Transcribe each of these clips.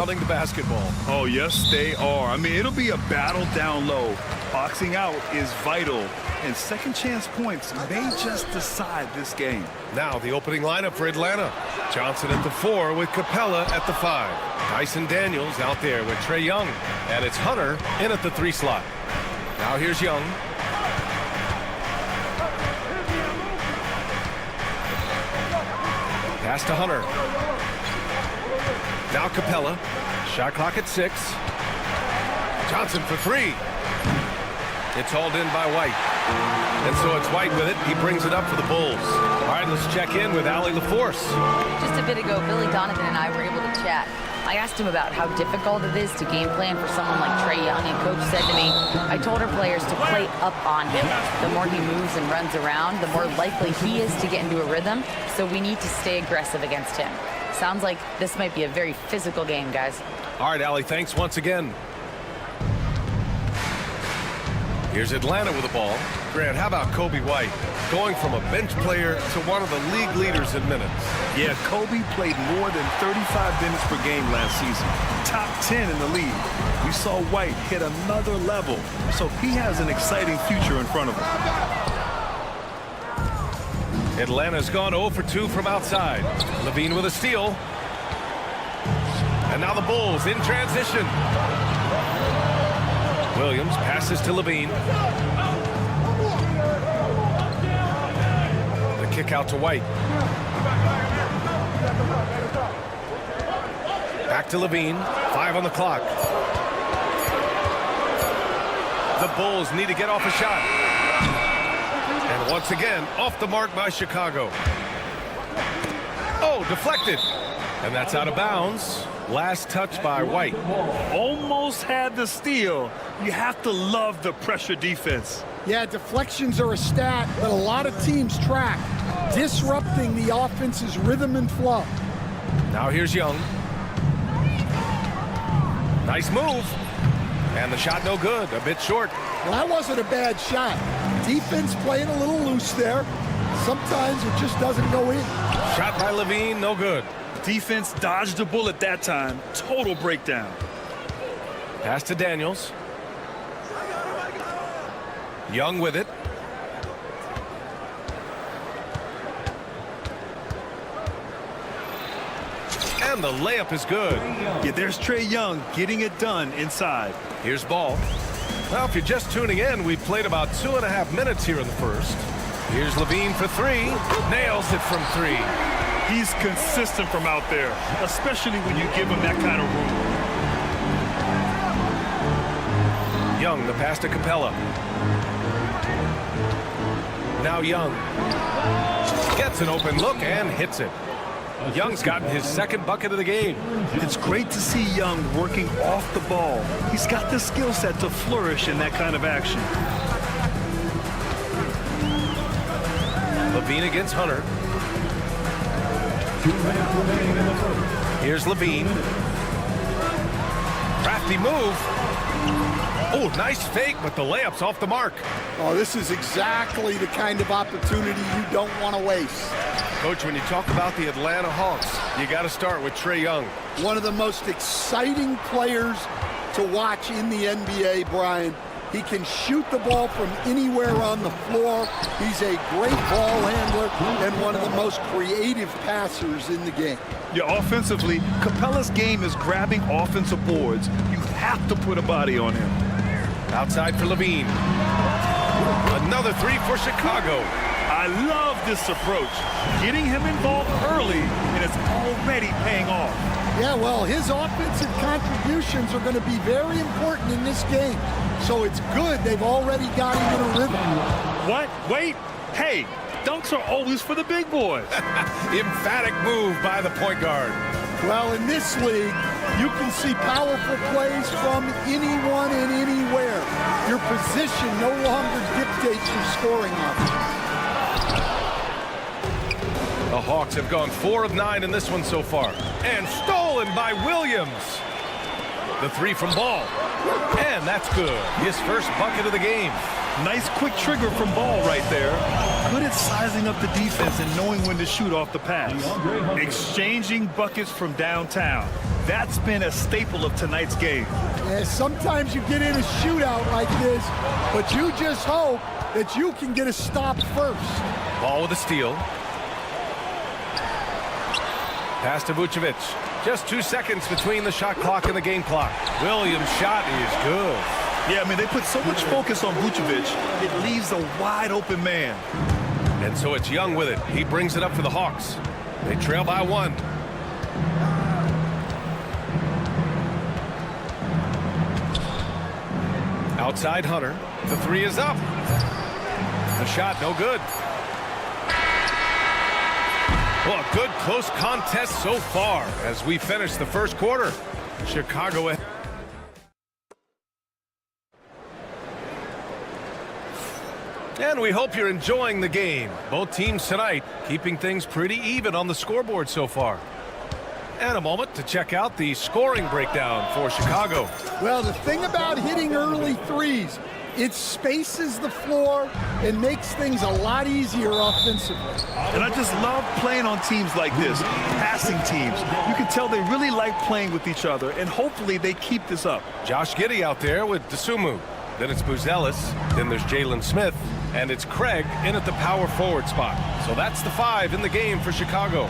pounding the basketball. Oh, yes, they are. I mean, it'll be a battle down low. Boxing out is vital, and second chance points may just decide this game. Now the opening lineup for Atlanta. Johnson at the 4 with Capella at the 5. Dyson Daniels out there with Trae Young. And it's Hunter in at the 3 slot. Now here's Young. Pass to Hunter. Now Capella. Shot clock at 6. Johnson for 3. It's hauled in by White. And so it's White with it. He brings it up for the Bulls. All right, let's check in with Allie LaForce. Just a bit ago, Billy Donovan and I were able to chat. I asked him about how difficult it is to game plan for someone like Trae Young, and Coach said to me, I told our players to play up on him. The more he moves and runs around, the more likely he is to get into a rhythm, so we need to stay aggressive against him. Sounds like this might be a very physical game, guys. All right, Allie, thanks once again. Here's Atlanta with the ball. Grant, how about Kobe White? Going from a bench player to one of the league leaders in minutes. Yeah, Kobe played more than 35 minutes per game last season. Top 10 in the league. We saw White hit another level, so he has an exciting future in front of him. Atlanta's gone 0 for 2 from outside. Levine with a steal. And now the Bulls in transition. Williams passes to Levine. The kick out to White. Back to Levine. 5 on the clock. The Bulls need to get off a shot. And once again, off the mark by Chicago. Oh, deflected. And that's out of bounds. Last touch by White. Almost had the steal. You have to love the pressure defense. Yeah, deflections are a stat that a lot of teams track, disrupting the offense's rhythm and flow. Now here's Young. Nice move. And the shot no good, a bit short. Well, that wasn't a bad shot. Defense playing a little loose there. Sometimes it just doesn't go in. Shot by Levine, no good. Defense dodged the bullet that time. Total breakdown. Pass to Daniels. Young with it. And the layup is good. Yeah, there's Trae Young getting it done inside. Here's Ball. Well, if you're just tuning in, we played about 2.5 minutes here in the first. Here's Levine for 3. Nails it from 3. He's consistent from out there, especially when you give him that kind of room. Young, the pass to Capella. Now Young gets an open look and hits it. Young's gotten his second bucket of the game. It's great to see Young working off the ball. He's got the skill set to flourish in that kind of action. Levine against Hunter. Here's Levine. Crafty move. Oh, nice fake, but the layup's off the mark. Oh, this is exactly the kind of opportunity you don't want to waste. Coach, when you talk about the Atlanta Hawks, you got to start with Trae Young. One of the most exciting players to watch in the NBA, Brian. He can shoot the ball from anywhere on the floor. He's a great ball handler and one of the most creative passers in the game. Yeah, offensively, Capella's game is grabbing offensive boards. You have to put a body on him. Outside for Levine. Another 3 for Chicago. I love this approach. Getting him involved early, and it's already paying off. Yeah, well, his offensive contributions are going to be very important in this game. So it's good they've already got him in a rhythm. What? Wait. Hey, dunks are always for the big boys. Emphatic move by the point guard. Well, in this league, you can see powerful plays from anyone and anywhere. Your position no longer dictates your scoring options. The Hawks have gone 4 of 9 in this one so far. And stolen by Williams. The 3 from Ball. And that's good. His first bucket of the game. Nice quick trigger from Ball right there. Good at sizing up the defense and knowing when to shoot off the pass. Exchanging buckets from downtown. That's been a staple of tonight's game. Yeah, sometimes you get in a shootout like this, but you just hope that you can get a stop first. Ball with a steal. Pass to Vucevic. Just 2 seconds between the shot clock and the game clock. Williams' shot is good. Yeah, I mean, they put so much focus on Vucevic, it leaves a wide open man. And so it's Young with it. He brings it up for the Hawks. They trail by 1. Outside Hunter. The 3 is up. The shot no good. Well, a good close contest so far as we finish the first quarter. Chicago ahead. And we hope you're enjoying the game. Both teams tonight keeping things pretty even on the scoreboard so far. And a moment to check out the scoring breakdown for Chicago. Well, the thing about hitting early threes, it spaces the floor and makes things a lot easier offensively. And I just love playing on teams like this, passing teams. You can tell they really like playing with each other, and hopefully they keep this up. Josh Giddey out there with Dosunmu. Then it's Buzelis. Then there's Jalen Smith. And it's Craig in at the power forward spot. So that's the 5 in the game for Chicago.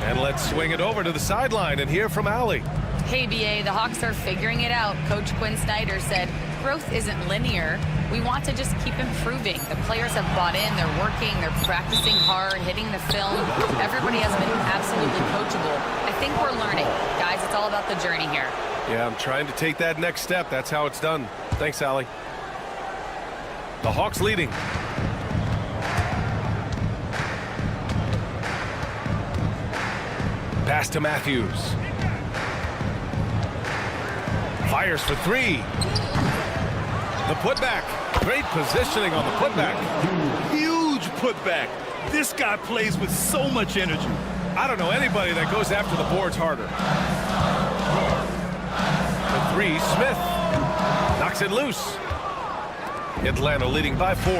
And let's swing it over to the sideline and hear from Allie. Hey, BA, the Hawks are figuring it out. Coach Quinn Snyder said, growth isn't linear. We want to just keep improving. The players have bought in. They're working. They're practicing hard, hitting the film. Everybody has been absolutely coachable. I think we're learning. Guys, it's all about the journey here. Yeah, I'm trying to take that next step. That's how it's done. Thanks, Allie. The Hawks leading. Pass to Matthews. Fires for 3. The putback. Great positioning on the putback. Huge putback. This guy plays with so much energy. I don't know anybody that goes after the boards harder. The 3, Smith. Knocks it loose. Atlanta leading by 4.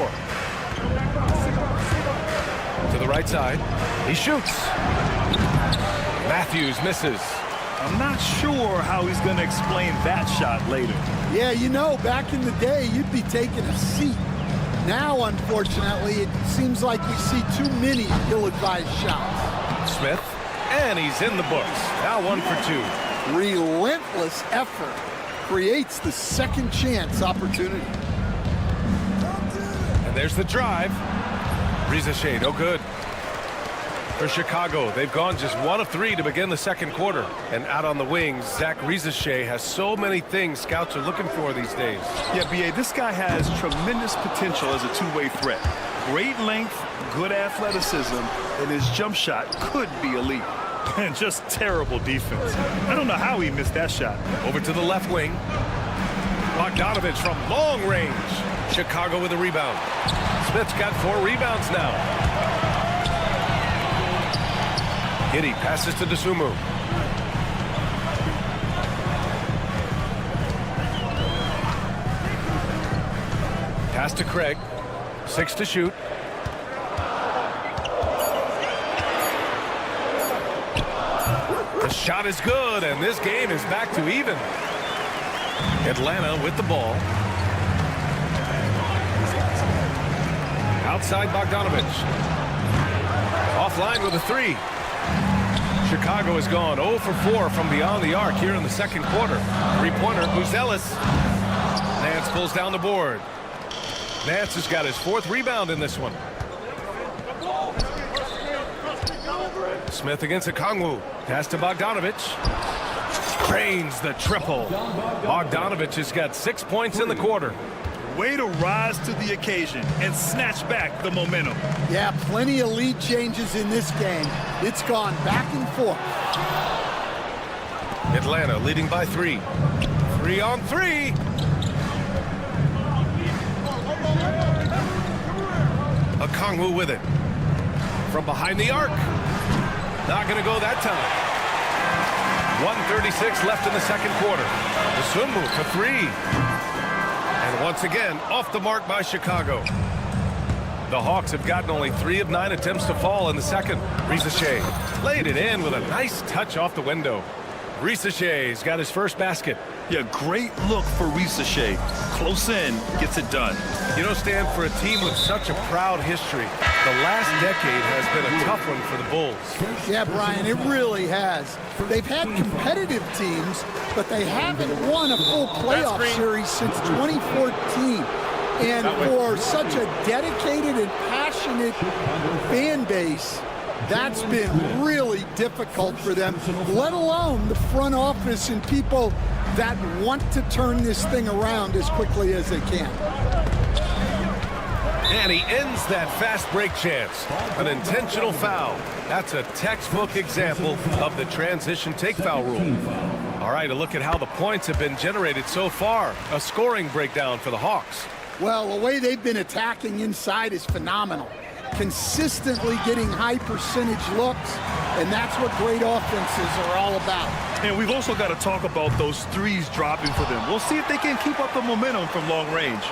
To the right side. He shoots. Matthews misses. I'm not sure how he's going to explain that shot later. Yeah, you know, back in the day, you'd be taking a seat. Now, unfortunately, it seems like we see too many ill-advised shots. Smith, and he's in the books. Now 1 for 2. Relentless effort creates the second chance opportunity. And there's the drive. Rizachet, no good. For Chicago, they've gone just 1 of 3 to begin the second quarter. And out on the wings, Zach Rizachet has so many things scouts are looking for these days. Yeah, B.A., this guy has tremendous potential as a two-way threat. Great length, good athleticism, and his jump shot could be elite. And just terrible defense. I don't know how he missed that shot. Over to the left wing. Bogdanovich from long range. Chicago with a rebound. Smith's got 4 rebounds now. Giddey passes to Dosunmu. Pass to Craig. 6 to shoot. The shot is good, and this game is back to even. Atlanta with the ball. Outside Bogdanovich. Offline with a 3. Chicago has gone 0 for 4 from beyond the arc here in the second quarter. 3-pointer, Buzelis. Nance pulls down the board. Nance has got his 4th rebound in this one. Smith against Okongwu. Pass to Bogdanovich. Drains the triple. Bogdanovich has got 6 points in the quarter. Way to rise to the occasion and snatch back the momentum. Yeah, plenty of lead changes in this game. It's gone back and forth. Atlanta leading by 3. 3 on 3. Okongwu with it. From behind the arc. Not going to go that time. 1:36 left in the second quarter. Dosunmu for 3. And once again, off the mark by Chicago. The Hawks have gotten only 3 of 9 attempts to fall in the second. Rizachet laid it in with a nice touch off the window. Ricochet's got his first basket. Yeah, great look for Ricochet. Close in, gets it done. You know, Stan, for a team with such a proud history, the last decade has been a tough one for the Bulls. Yeah, Brian, it really has. They've had competitive teams, but they haven't won a full playoff series since 2014. And for such a dedicated and passionate fan base, that's been really difficult for them, let alone the front office and people that want to turn this thing around as quickly as they can. And he ends that fast break chance. An intentional foul. That's a textbook example of the transition take foul rule. All right, a look at how the points have been generated so far. A scoring breakdown for the Hawks. Well, the way they've been attacking inside is phenomenal. Consistently getting high percentage looks, and that's what great offenses are all about. And we've also got to talk about those threes dropping for them. We'll see if they can keep up the momentum from long range.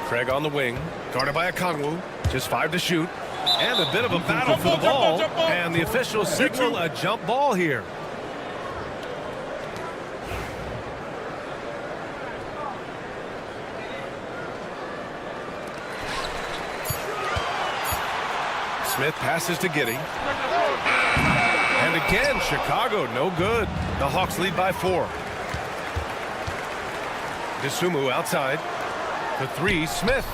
Craig on the wing, guarded by Okongwu. Just 5 to shoot. And a bit of a battle for the ball. And the officials signal a jump ball here. Smith passes to Giddey. And again, Chicago, no good. The Hawks lead by 4. Dosunmu outside. The 3, Smith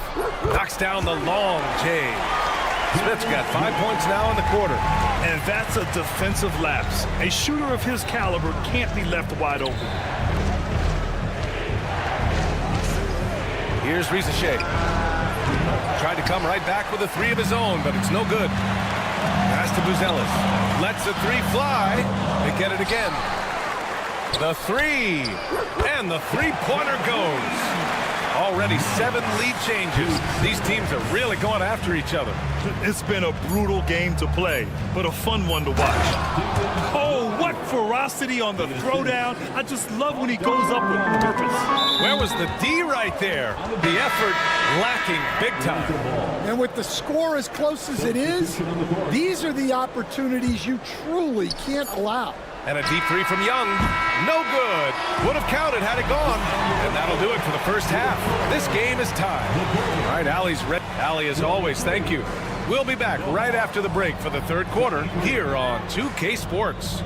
knocks down the long J. Smith's got 5 points now in the quarter. And that's a defensive lapse. A shooter of his caliber can't be left wide open. Here's Ricochet. Tried to come right back with a 3 of his own, but it's no good. Pass to Buzelis. Lets the 3 fly. They get it again. The 3. And the three-pointer goes. Already 7 lead changes. These teams are really going after each other. It's been a brutal game to play, but a fun one to watch. Oh, what ferocity on the throwdown. I just love when he goes up with purpose. Where was the D right there? The effort lacking big time. And with the score as close as it is, these are the opportunities you truly can't allow. And a deep 3 from Young. No good. Would have counted had it gone. And that'll do it for the first half. This game is tied. All right, Allie's ready. Allie, as always, thank you. We'll be back right after the break for the third quarter here on 2K Sports.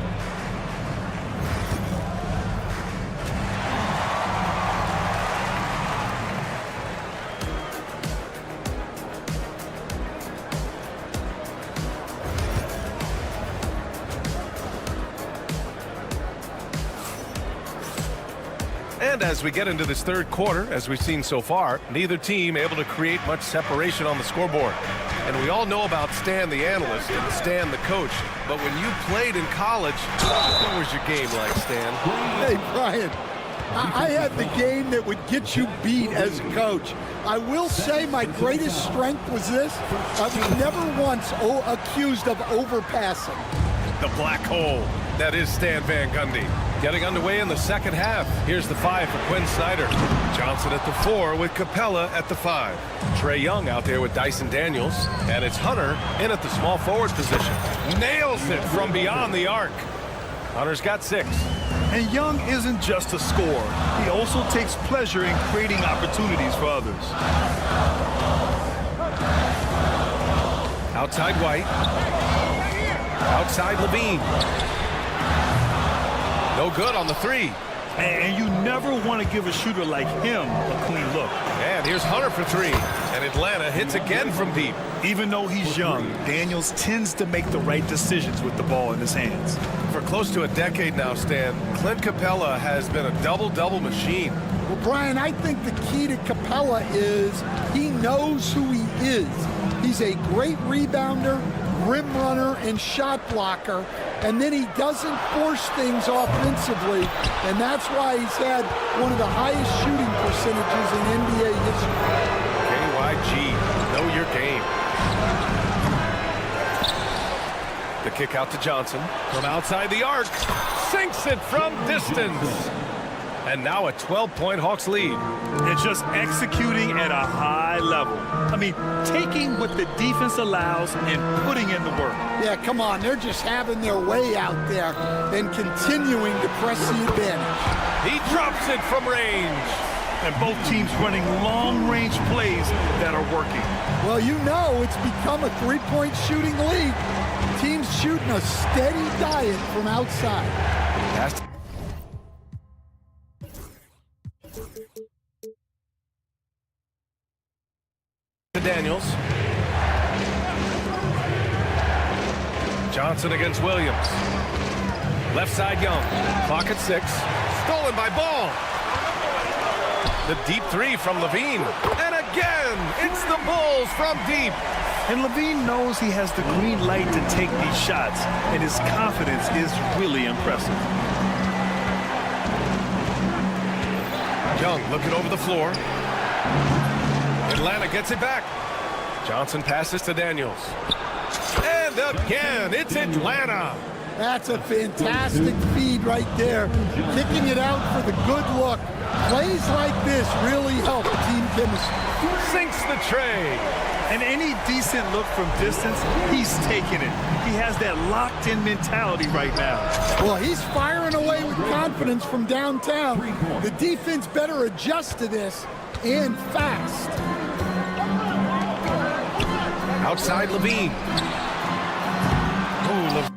And as we get into this third quarter, as we've seen so far, neither team able to create much separation on the scoreboard. And we all know about Stan the analyst and Stan the coach, but when you played in college, what was your game like, Stan? Hey, Brian, I had the game that would get you beat as a coach. I will say my greatest strength was this. I was never once accused of overpassing. The black hole. That is Stan Van Gundy. Getting underway in the second half. Here's the 5 for Quinn Snyder. Johnson at the 4 with Capella at the 5. Trae Young out there with Dyson Daniels. And it's Hunter in at the small forward position. Nails it from beyond the arc. Hunter's got 6. And Young isn't just a scorer. He also takes pleasure in creating opportunities for others. Outside White. Outside Levine. No good on the 3. And you never want to give a shooter like him a clean look. And here's Hunter for 3. And Atlanta hits again from deep. Even though he's young, Daniels tends to make the right decisions with the ball in his hands. For close to a decade now, Stan, Clint Capella has been a double-double machine. Well, Brian, I think the key to Capella is he knows who he is. He's a great rebounder, rim runner, and shot blocker, and then he doesn't force things offensively, and that's why he's had one of the highest shooting percentages in NBA history. KYG, know your game. The kick out to Johnson from outside the arc, sinks it from distance. And now a 12-point Hawks lead. And just executing at a high level. I mean, taking what the defense allows and putting in the work. Yeah, come on. They're just having their way out there and continuing to press the advantage. He drops it from range. And both teams running long-range plays that are working. Well, you know it's become a three-point shooting league. Teams shooting a steady diet from outside. Pass to Daniels. Johnson against Williams. Left side Young. Clock at 6. Stolen by Ball. The deep three from Levine. And again, it's the Bulls from deep. And Levine knows he has the green light to take these shots, and his confidence is really impressive. Young looking over the floor. Atlanta gets it back. Johnson passes to Daniels. And again, it's Atlanta. That's a fantastic feed right there. Kicking it out for the good look. Plays like this really help team chemistry. Sinks the tray. And any decent look from distance, he's taking it. He has that locked-in mentality right now. Well, he's firing away with confidence from downtown. The defense better adjust to this, and fast. Outside Levine. Oh, Levine.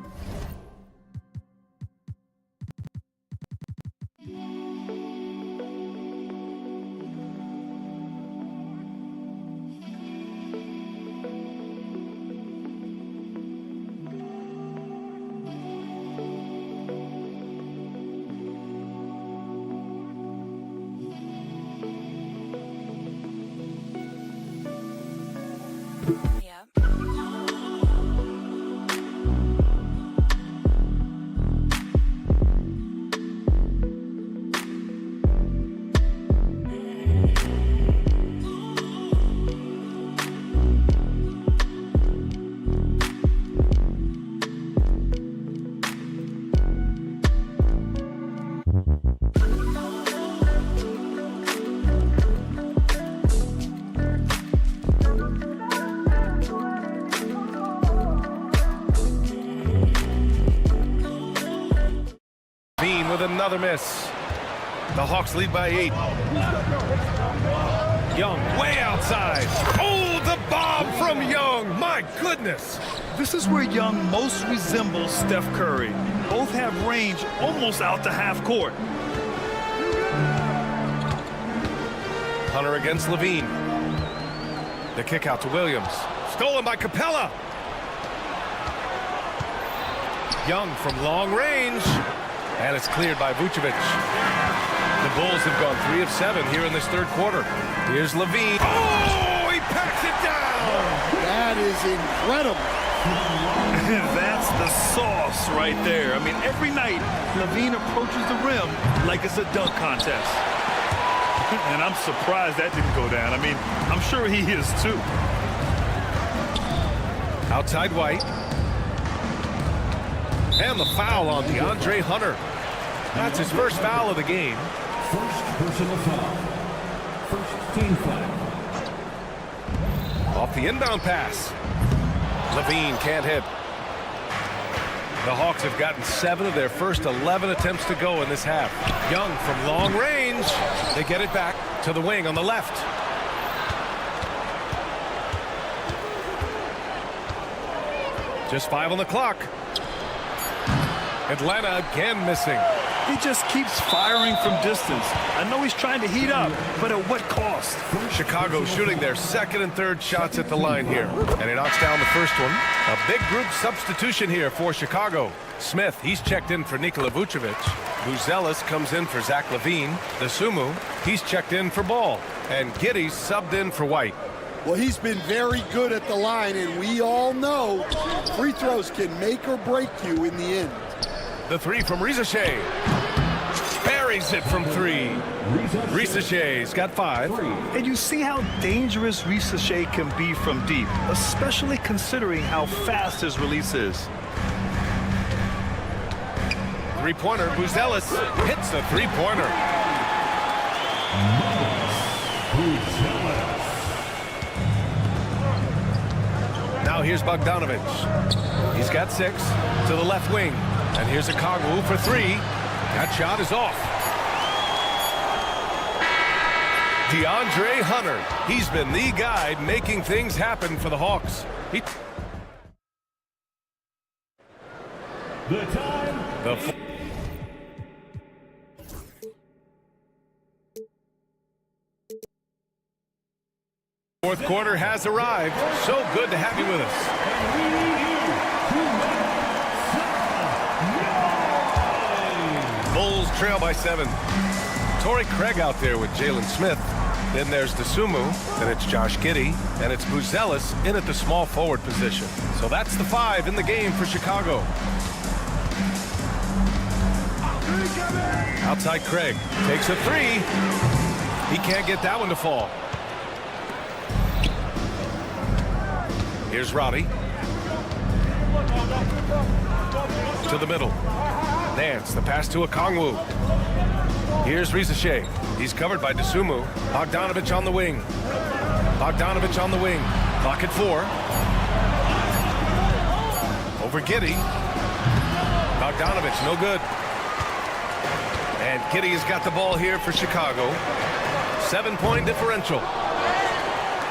With another miss. The Hawks lead by 8. Young way outside. Oh, the bomb from Young. My goodness. This is where Young most resembles Steph Curry. Both have range almost out to half court. Hunter against Levine. The kick out to Williams. Stolen by Capella. Young from long range. And it's cleared by Vucevic. The Bulls have gone 3 of 7 here in this third quarter. Here's Levine. Oh, he packs it down. That is incredible. That's the sauce right there. I mean, every night, Levine approaches the rim like it's a dunk contest. And I'm surprised that didn't go down. I mean, I'm sure he is too. Outside White. And the foul on DeAndre Hunter. That's his first foul of the game. First personal foul. First team foul. Off the inbound pass. Levine can't hit. The Hawks have gotten 7 of their first 11 attempts to go in this half. Young from long range. They get it back to the wing on the left. Just 5 on the clock. Atlanta again missing. He just keeps firing from distance. I know he's trying to heat up, but at what cost? Chicago shooting their second and third shots at the line here. And he knocks down the first one. A big group substitution here for Chicago. Smith, he's checked in for Nikola Vucevic. Buzelis comes in for Zach LaVine. The Sumu, he's checked in for Ball. And Giddey's subbed in for White. Well, he's been very good at the line, and we all know free throws can make or break you in the end. The three from Risache. Buries it from 3. Risache's got 5. And you see how dangerous Risache can be from deep, especially considering how fast his release is. Three-pointer, Buzelis hits the three-pointer. Now here's Bogdanovich. He's got 6 to the left wing. And here's a Kongwu for 3. That shot is off. DeAndre Hunter. He's been the guy making things happen for the Hawks. The time. Fourth quarter has arrived. So good to have you with us. Bulls trail by 7. Torrey Craig out there with Jalen Smith. Then there's DeSumo, and it's Josh Giddey, and it's Buzelis in at the small forward position. So that's the 5 in the game for Chicago. Outside Craig takes a 3. He can't get that one to fall. Here's Roddy. To the middle. Nance, the pass to a Kongwu. Here's Rizachet. He's covered by DeSumo. Bogdanovich on the wing. Bogdanovich on the wing. Clock at 4. Over Giddey. Bogdanovich, no good. And Giddey has got the ball here for Chicago. 7-point differential.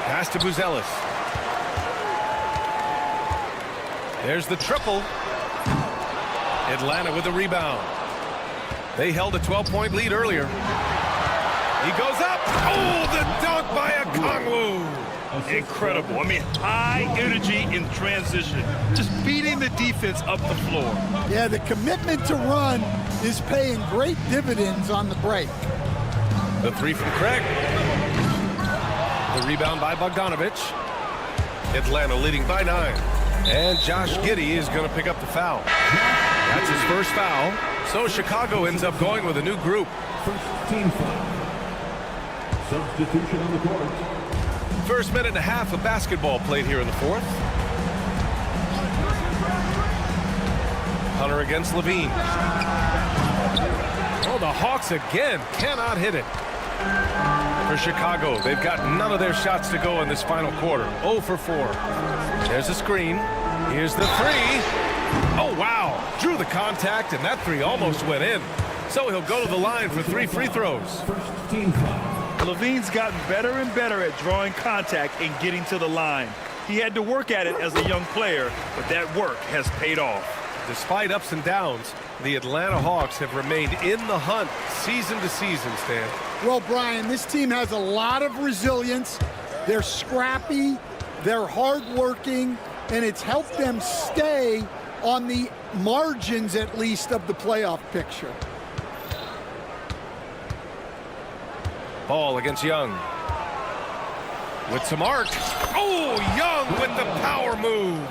Pass to Buzelis. There's the triple. Atlanta with the rebound. They held a 12-point lead earlier. He goes up. Oh, the dunk by a Kongwu. Incredible. I mean, high energy in transition. Just beating the defense up the floor. Yeah, the commitment to run is paying great dividends on the break. The 3 from Craig. The rebound by Bogdanovich. Atlanta leading by 9. And Josh Giddey is going to pick up the foul. That's his first foul. So Chicago ends up going with a new group. First team foul. Substitution on the court. First minute and a half of basketball played here in the 4th. Hunter against Levine. Oh, the Hawks again cannot hit it. For Chicago, they've got none of their shots to go in this final quarter. 0 for 4. There's a screen. Here's the 3. Oh, wow. Drew the contact, and that 3 almost went in. So he'll go to the line for 3 free throws. First team foul. Levine's gotten better and better at drawing contact and getting to the line. He had to work at it as a young player, but that work has paid off. Despite ups and downs, the Atlanta Hawks have remained in the hunt season to season, Stan. Well, Brian, this team has a lot of resilience. They're scrappy, they're hardworking, and it's helped them stay on the margins, at least, of the playoff picture. Ball against Young. With some arc. Oh, Young with the power move.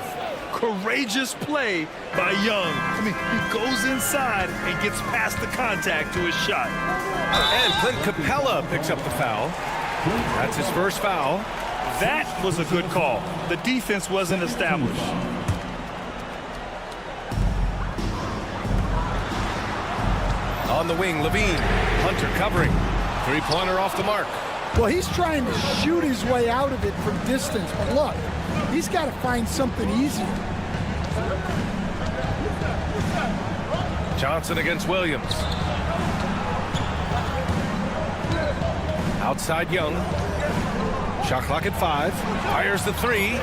Courageous play by Young. I mean, he goes inside and gets past the contact to his shot. And Clint Capella picks up the foul. That's his first foul. That was a good call. The defense wasn't established. On the wing, Levine. Hunter covering. Three-pointer off the mark. Well, he's trying to shoot his way out of it from distance, but look, he's got to find something easier. Johnson against Williams. Outside Young. Shot clock at 5. Fires the 3.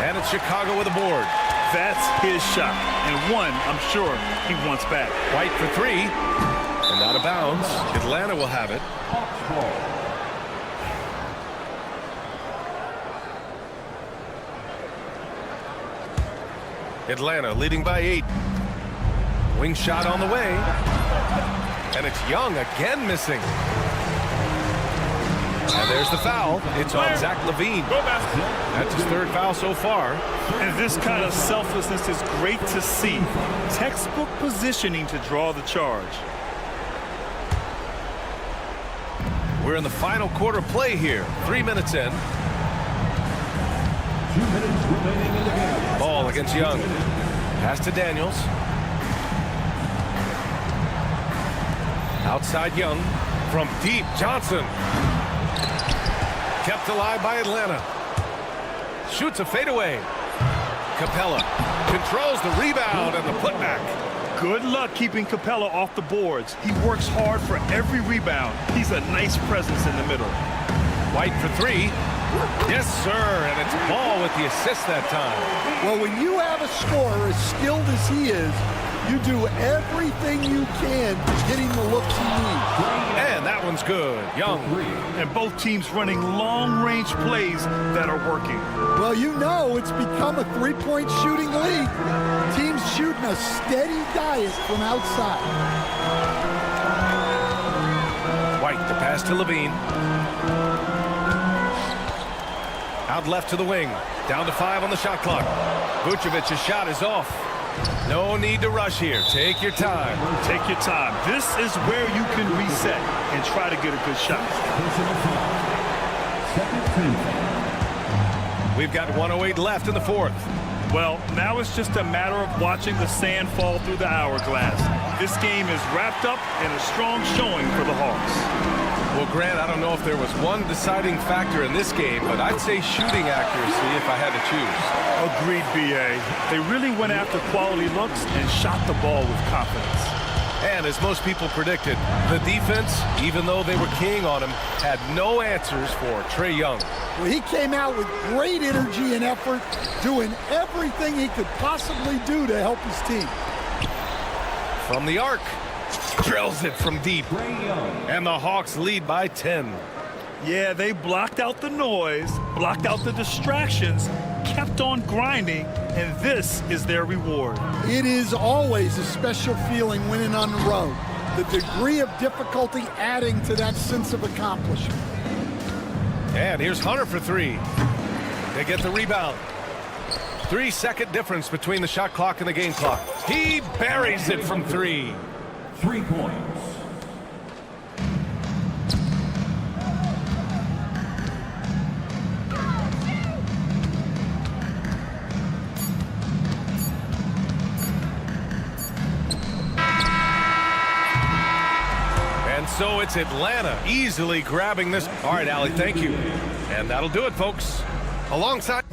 And it's Chicago with a board. That's his shot. And one, I'm sure, he wants back. White for 3. And out of bounds. Atlanta will have it. Atlanta leading by 8. Wing shot on the way. And it's Young again missing. And there's the foul. It's on Zach LaVine. That's his 3rd foul so far. And this kind of selflessness is great to see. Textbook positioning to draw the charge. We're in the final quarter play here. 3 minutes in. 2 minutes remaining in the game. Ball against Young. Pass to Daniels. Outside Young. From deep, Johnson. Kept alive by Atlanta. Shoots a fadeaway. Capella controls the rebound and the putback. Good luck keeping Capella off the boards. He works hard for every rebound. He's a nice presence in the middle. White for three. Yes, sir, and it's Ball with the assist that time. Well, when you have a scorer as skilled as he is, you do everything you can to get him the looks he needs. And that one's good. Young. And both teams running long-range plays that are working. Well, you know it's become a three-point shooting league. Teams shooting a steady diet from outside. White, the pass to Levine. Out left to the wing. Down to 5 on the shot clock. Vucevic's shot is off. No need to rush here. Take your time. Take your time. This is where you can reset and try to get a good shot. We've got 1:08 left in the fourth. Well, now it's just a matter of watching the sand fall through the hourglass. This game is wrapped up in a strong showing for the Hawks. Well, Grant, I don't know if there was one deciding factor in this game, but I'd say shooting accuracy if I had to choose. Agreed, B.A. They really went after quality looks and shot the ball with confidence. And as most people predicted, the defense, even though they were keying on him, had no answers for Trae Young. Well, he came out with great energy and effort, doing everything he could possibly do to help his team. From the arc, drills it from deep. And the Hawks lead by 10. Yeah, they blocked out the noise, blocked out the distractions, kept on grinding, and this is their reward. It is always a special feeling winning on the road. The degree of difficulty adding to that sense of accomplishment. And here's Hunter for three. They get the rebound. 3-second difference between the shot clock and the game clock. He buries it from three. 3 points. And so it's Atlanta easily grabbing this. All right, Allie, thank you. And that'll do it, folks. Alongside.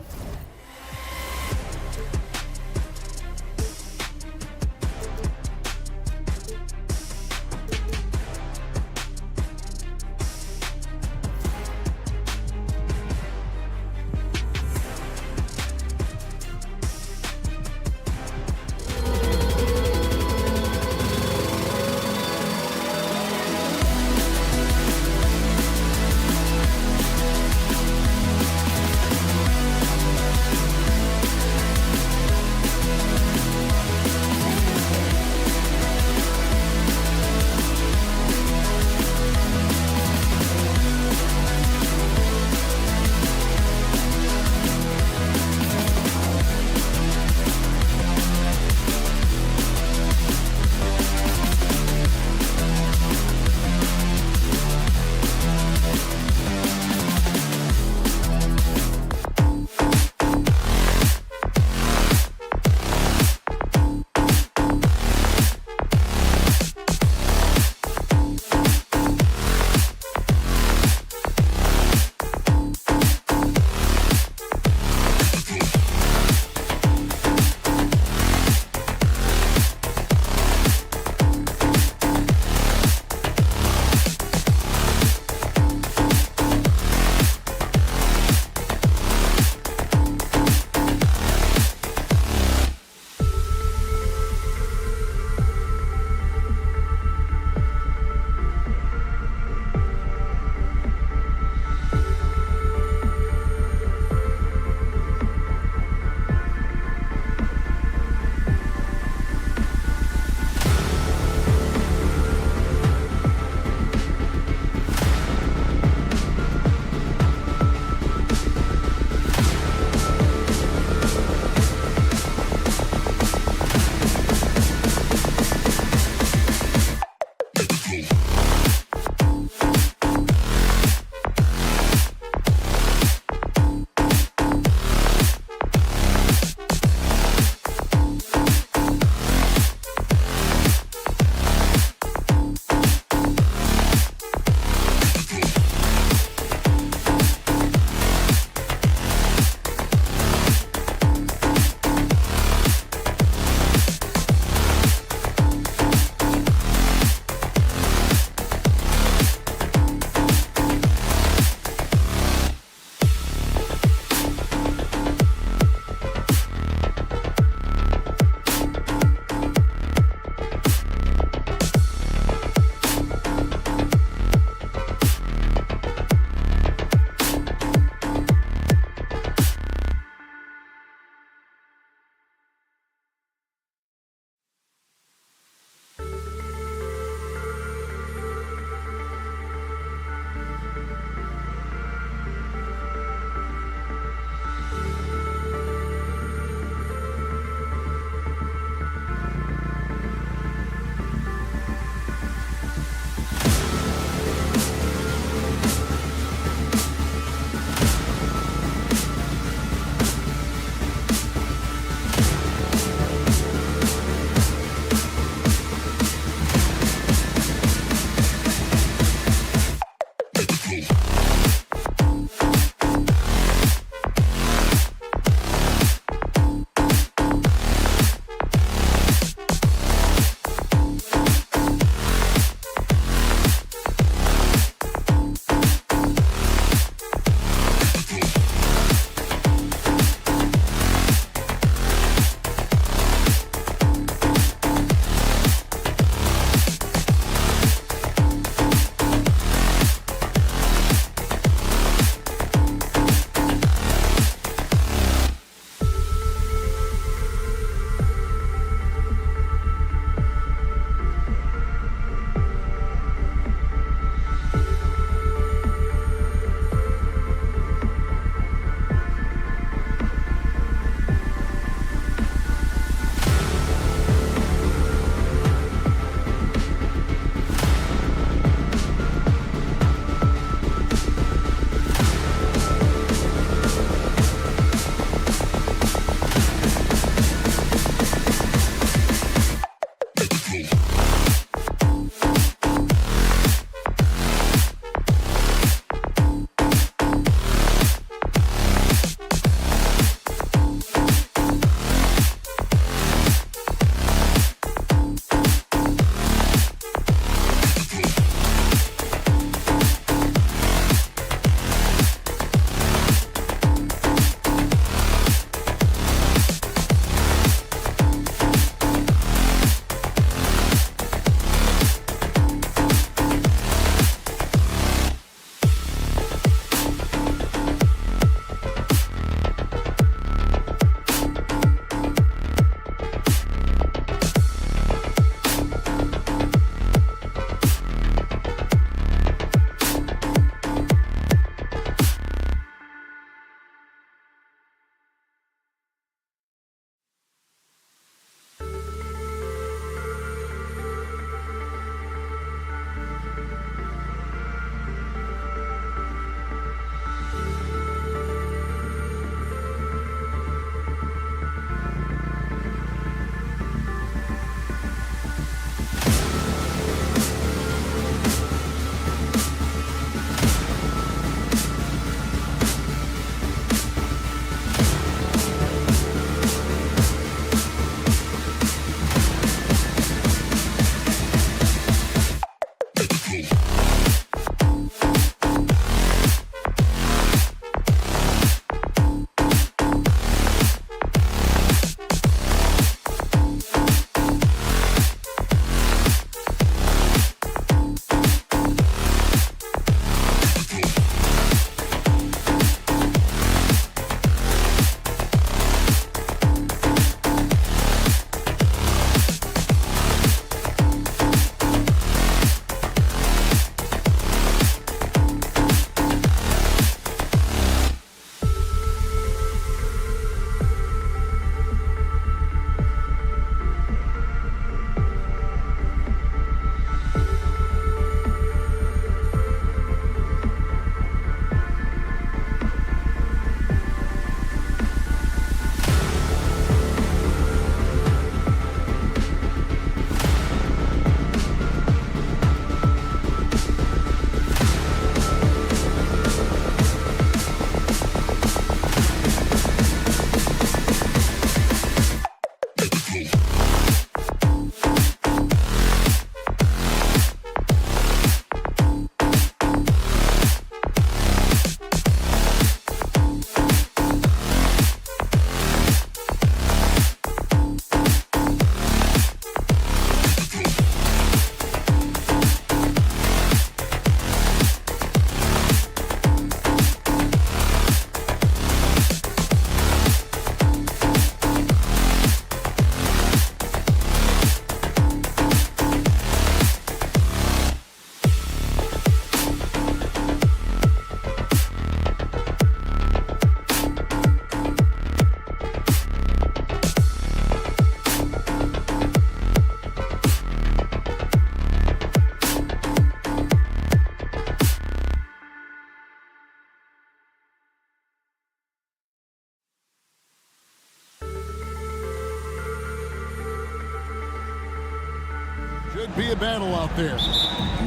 Should be a battle out there.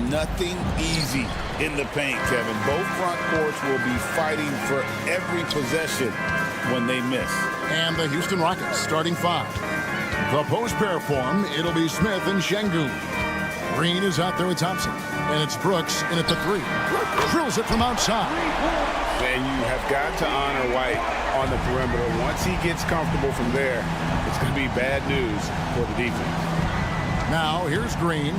Nothing easy in the paint, Kevin. Both front courts will be fighting for every possession when they miss. And the Houston Rockets starting 5. The post pair form, it'll be Smith and Şengün. Green is out there with Thompson. And it's Brooks in at the 3. Drills it from outside. And you have got to honor White on the perimeter. Once he gets comfortable from there, it's going to be bad news for the defense. Now here's Green.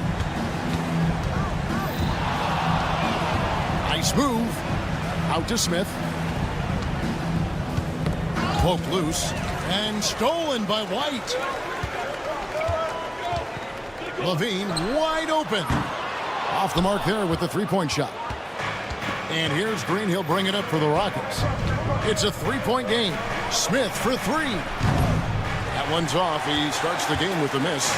Nice move. Out to Smith. Poked loose. And stolen by White. Levine wide open. Off the mark there with the three-point shot. And here's Green. He'll bring it up for the Rockets. It's a three-point game. Smith for 3. That one's off. He starts the game with a miss.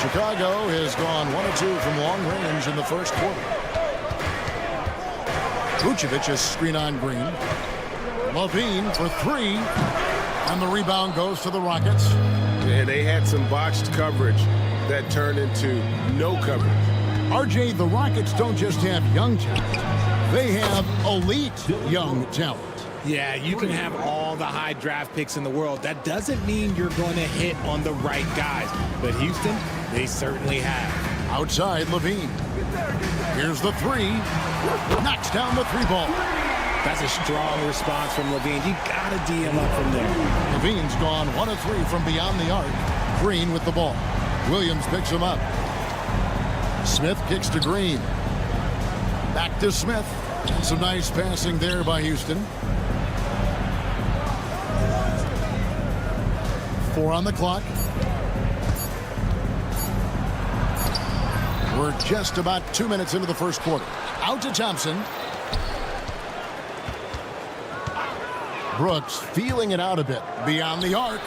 Chicago has gone 1 of 2 from long range in the first quarter. Vucevic is screen on Green. Levine for 3. And the rebound goes to the Rockets. Yeah, they had some botched coverage that turned into no coverage. RJ, the Rockets don't just have young talent. They have elite young talent. Yeah, you can have all the high draft picks in the world. That doesn't mean you're going to hit on the right guys. But Houston, they certainly have. Outside, Levine. Here's the 3. Knocks down the 3-ball. That's a strong response from Levine. You got to D him up from there. Levine's gone 1 of 3 from beyond the arc. Green with the ball. Williams picks him up. Smith kicks to Green. Back to Smith. Some nice passing there by Houston. 4 on the clock. We're just about 2 minutes into the first quarter. Out to Thompson. Brooks feeling it out a bit. Beyond the arc.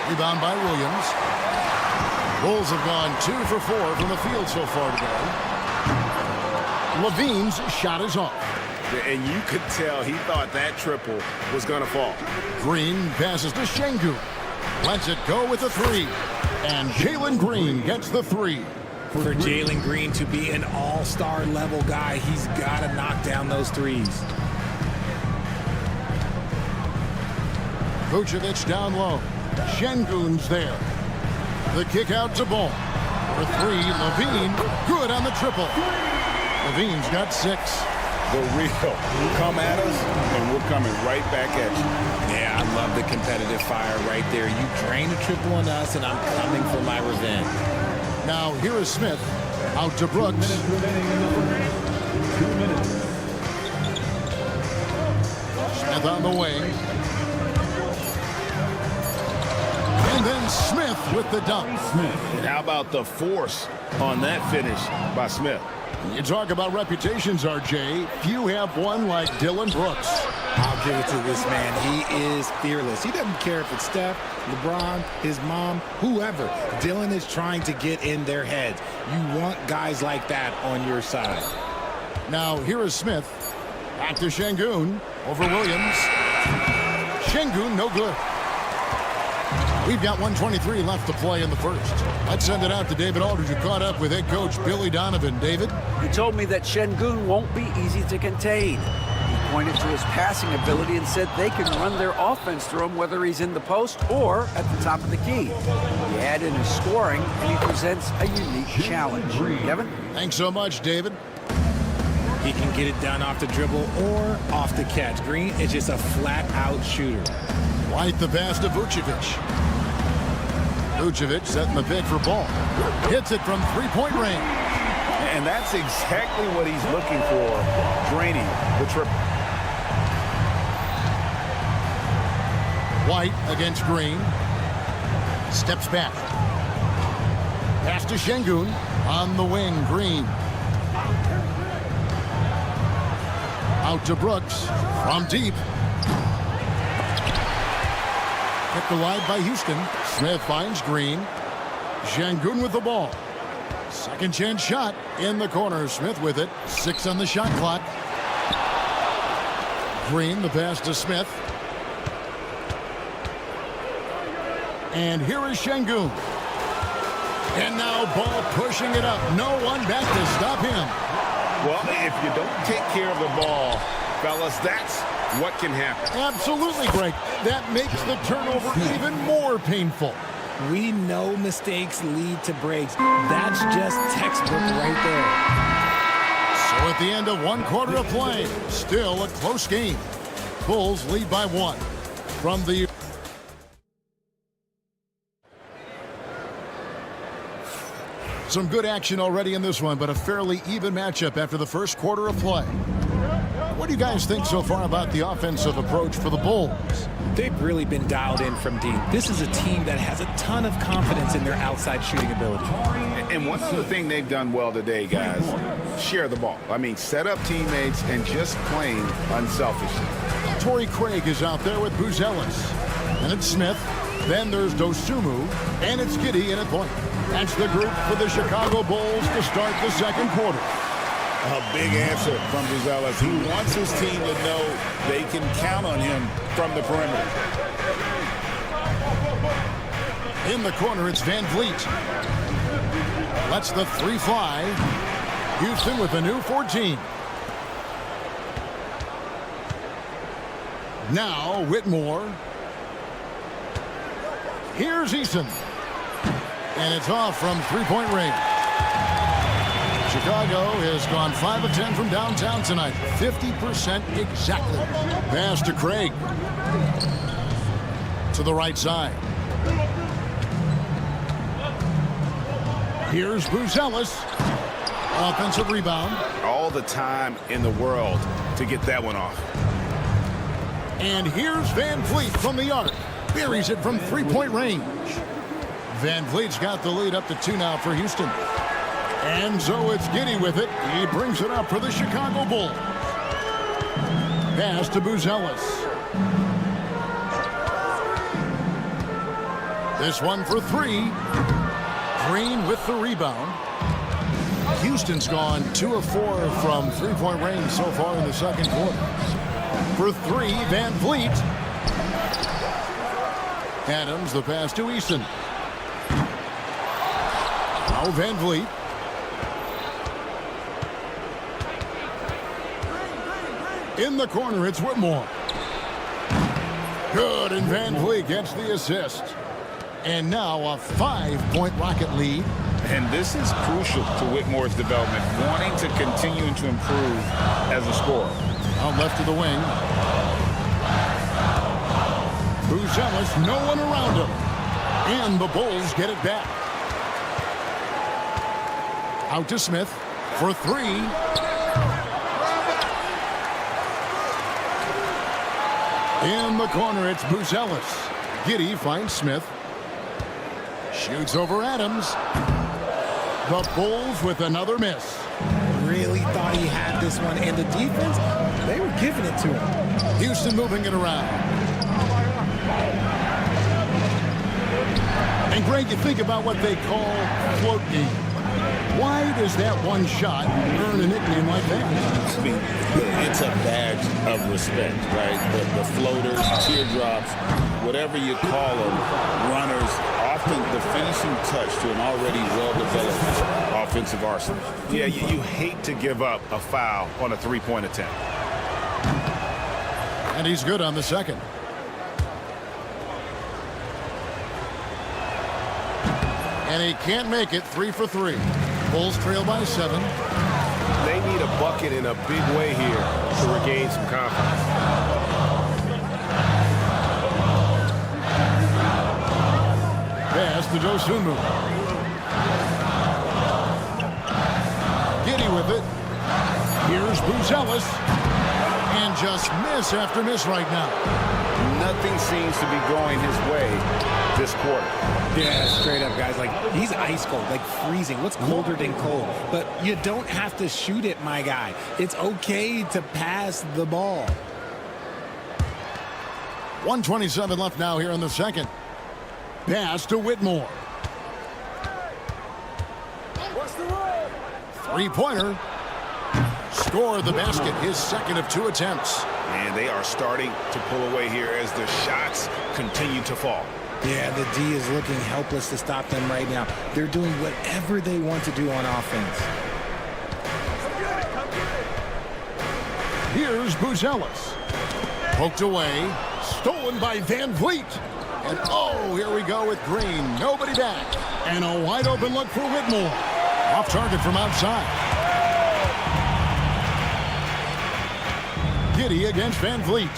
Rebound by Williams. Bulls have gone 2 for 4 from the field so far today. Levine's shot is off. And you could tell he thought that triple was going to fall. Green passes to Şengün. Lets it go with a 3. And Jalen Green gets the 3. For Jalen Green to be an all-star level guy, he's got to knock down those threes. Vucevic down low. Şengün's there. The kick out to Ball. For 3, Levine. Good on the triple. Levine's got 6. The real. Come at us, and we're coming right back at you. Yeah, I love the competitive fire right there. You drain a triple on us, and I'm coming for my revenge. Now here is Smith. Out to Brooks. 2 minutes remaining in the first. 2 minutes. Smith on the wing. And then Smith with the dunk. And how about the force on that finish by Smith? You talk about reputations, RJ. Few have one like Dylan Brooks. I'll give it to this man. He is fearless. He doesn't care if it's Steph, LeBron, his mom, whoever. Dylan is trying to get in their heads. You want guys like that on your side. Now here is Smith. Back to Şengün. Over Williams. Şengün no good. We've got 1:23 left to play in the first. Let's send it out to David Aldridge, who caught up with head coach Billy Donovan. David? He told me that Şengün won't be easy to contain. He pointed to his passing ability and said they can run their offense through him whether he's in the post or at the top of the key. He add in his scoring, and he presents a unique challenge. Kevin? Thanks so much, David. He can get it done off the dribble or off the catch. Green is just a flat-out shooter. White the pass to Vucevic. Vucevic setting the pick for Ball. Hits it from three-point range. And that's exactly what he's looking for, draining the triple. White against Green. Steps back. Pass to Şengün. On the wing, Green. Out to Brooks. From deep. Kept alive by Houston. Smith finds Green. Şengün with the ball. Second chance shot in the corner. Smith with it. 6 on the shot clock. Green, the pass to Smith. And here is Şengün. And now ball pushing it up. No one back to stop him. Well, if you don't take care of the ball, fellas, that's what can happen. Absolutely, Greg. That makes the turnover even more painful. We know mistakes lead to breaks. That's just textbook right there. So at the end of one quarter of play, still a close game. Bulls lead by 1 from the... Some good action already in this one, but a fairly even matchup after the first quarter of play. What do you guys think so far about the offensive approach for the Bulls? They've really been dialed in from deep. This is a team that has a ton of confidence in their outside shooting ability. And one other thing they've done well today, guys, share the ball. I mean, set up teammates and just playing unselfishly. Torrey Craig is out there with Buzelis. And it's Smith. Then there's Dosunmu. And it's Giddey in at point. That's the group for the Chicago Bulls to start the second quarter. A big answer from Buzelis. He wants his team to know they can count on him from the perimeter. In the corner, it's Van Vliet. Lets the 3 fly. Houston with a new 14. Now Whitmore. Here's Eason. And it's off from three-point range. Chicago has gone 5 of 10 from downtown tonight. 50% exactly. Pass to Craig. To the right side. Here's Buzelis. Offensive rebound. All the time in the world to get that one off. And here's Van Vliet from the arc. Buries it from three-point range. Van Vliet's got the lead up to 2 now for Houston. And so it's Giddey with it. He brings it up for the Chicago Bulls. Pass to Buzelis. This one for 3. Green with the rebound. Houston's gone 2 of 4 from three-point range so far in the second quarter. For 3, Van Vliet. Adams, the pass to Eason. Now Van Vliet. In the corner, it's Whitmore. Good, and Van Vliet gets the assist. And now a 5-point Rocket lead. And this is crucial to Whitmore's development, wanting to continue to improve as a scorer. Out left of the wing. Buzelis, no one around him. And the Bulls get it back. Out to Smith for 3. In the corner, it's Buzelis. Giddey finds Smith. Shoots over Adams. The Bulls with another miss. Really thought he had this one, and the defense, they were giving it to him. Houston moving it around. And Greg, you think about what they call float game. Why does that one shot earn a nickname like that? I mean, it's a badge of respect, right? The floaters, teardrops, whatever you call them, runners, often the finishing touch to an already well-developed offensive arsenal. Yeah, you hate to give up a foul on a three-point attempt. And he's good on the second. And he can't make it. 3 for 3. Bulls trail by 7. They need a bucket in a big way here to regain some confidence. Pass to Dosunmu. Giddey with it. Here's Buzelis. And just miss after miss right now. Nothing seems to be going his way this quarter. Yeah, straight up, guys. Like, he's ice cold, like freezing. What's colder than cold? But you don't have to shoot it, my guy. It's okay to pass the ball. 1:27 left now here in the second. Pass to Whitmore. Three-pointer. Score the basket, his second of 2 attempts. And they are starting to pull away here as the shots continue to fall. Yeah, the D is looking helpless to stop them right now. They're doing whatever they want to do on offense. Here's Buzelis. Poked away. Stolen by Van Vliet. And oh, here we go with Green. Nobody back. And a wide open look for Whitmore. Off target from outside. Giddy against Van Vliet.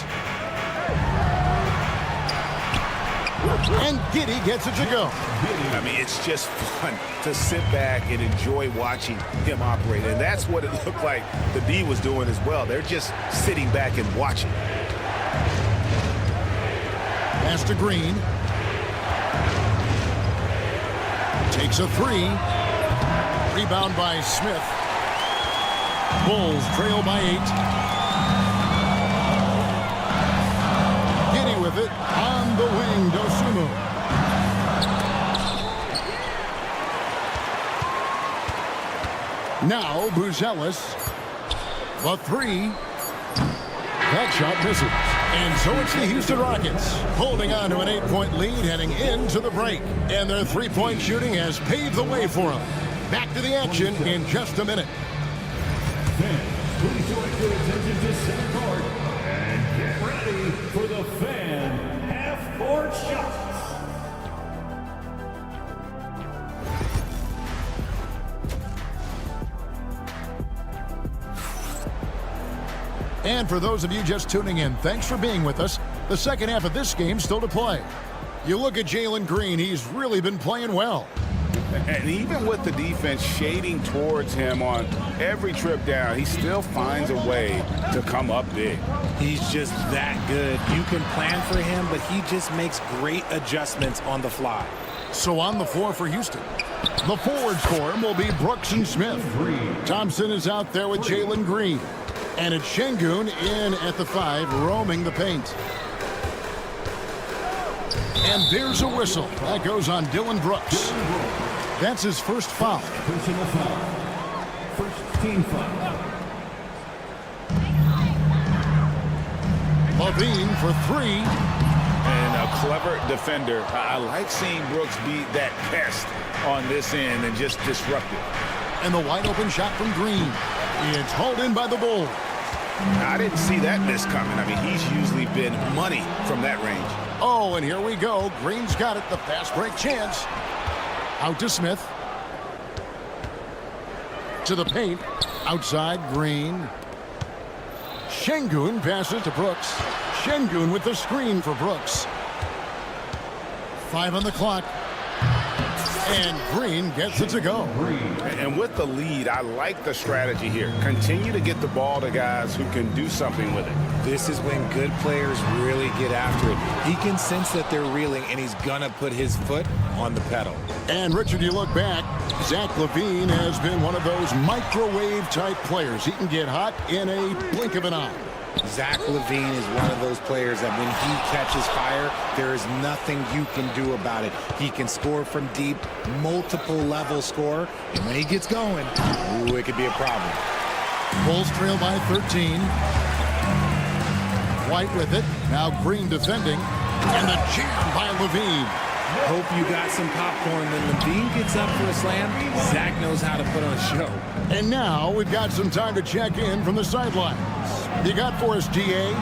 And Giddy gets it to go. I mean, it's just fun to sit back and enjoy watching him operate. And that's what it looked like the D was doing as well. They're just sitting back and watching. Pass to Green. Takes a three. Rebound by Smith. Bulls trail by 8. Giddy with it on the wing. Dosunmu. Now Buzelis. The three. That shot misses. And so it's the Houston Rockets holding on to an 8-point lead heading into the break. And their three-point shooting has paved the way for them. Back to the action in just a minute. Fans, please direct your attention to center court and get ready for the Fan half-court shots. And for those of you just tuning in, thanks for being with us. The second half of this game still to play. You look at Jalen Green, he's really been playing well. And even with the defense shading towards him on every trip down, he still finds a way to come up big. He's just that good. You can plan for him, but he just makes great adjustments on the fly. So on the floor for Houston, the forwards for him will be Brooks and Smith. Thompson is out there with Jalen Green. And it's Şengün in at the 5, roaming the paint. And there's a whistle. That goes on Dylan Brooks. That's his first foul. Personal foul. First team foul. Levine for 3. And a clever defender. I like seeing Brooks be that pest on this end and just disrupt it. And the wide open shot from Green. It's hauled in by the Bulls. I didn't see that miss coming. I mean, he's usually been money from that range. Oh, and here we go. Green's got it. The fast break chance. Out to Smith. To the paint. Outside, Green. Şengün passes to Brooks. Şengün with the screen for Brooks. 5 on the clock. And Green gets it to go. And with the lead, I like the strategy here. Continue to get the ball to guys who can do something with it. This is when good players really get after it. He can sense that they're reeling, and he's going to put his foot on the pedal. And, Richard, you look back, Zach LaVine has been one of those microwave-type players. He can get hot in a blink of an eye. Zach LaVine is one of those players that when he catches fire, there is nothing you can do about it. He can score from deep, multiple level score, and when he gets going, ooh, it could be a problem. Bulls trail by 13. White with it. Now Green defending. And the jam by LaVine. Hope you got some popcorn. When LaVine gets up for a slam, Zach knows how to put on a show. And now we've got some time to check in from the sidelines. You got for us, GA?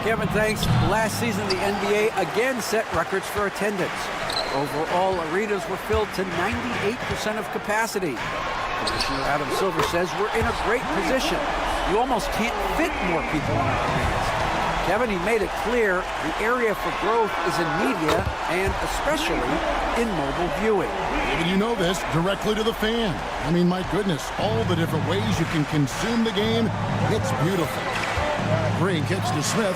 Kevin, thanks. Last season, the NBA again set records for attendance. Overall, arenas were filled to 98% of capacity. Commissioner Adam Silver says we're in a great position. You almost can't fit more people in our arenas. Kevin, he made it clear the area for growth is in media and especially in mobile viewing. Even you know this, directly to the fan. I mean, my goodness, all the different ways you can consume the game, it's beautiful. Green kicks to Smith.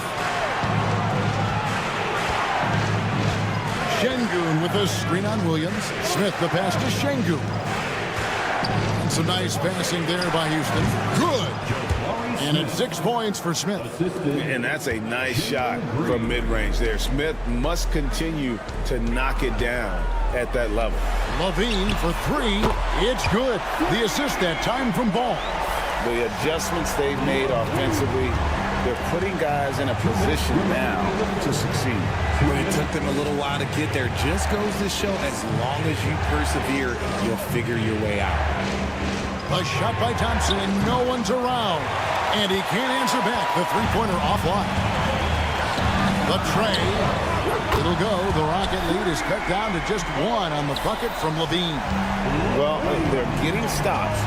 Şengün with a screen on Williams. Smith the pass to Şengün. And some nice passing there by Houston. Good. And it's 6 points for Smith. And that's a nice shot from mid-range there. Smith must continue to knock it down at that level. LaVine for 3. It's good. The assist that time from Ball. The adjustments they've made offensively They're putting guys in a position now to succeed. But it took them a little while to get there. Just goes to show, as long as you persevere, you'll figure your way out. A shot by Thompson, and no one's around. And he can't answer back. The three-pointer offline. The tray. It'll go. The Rocket lead is cut down to just one on the bucket from Levine. Well, they're getting stops,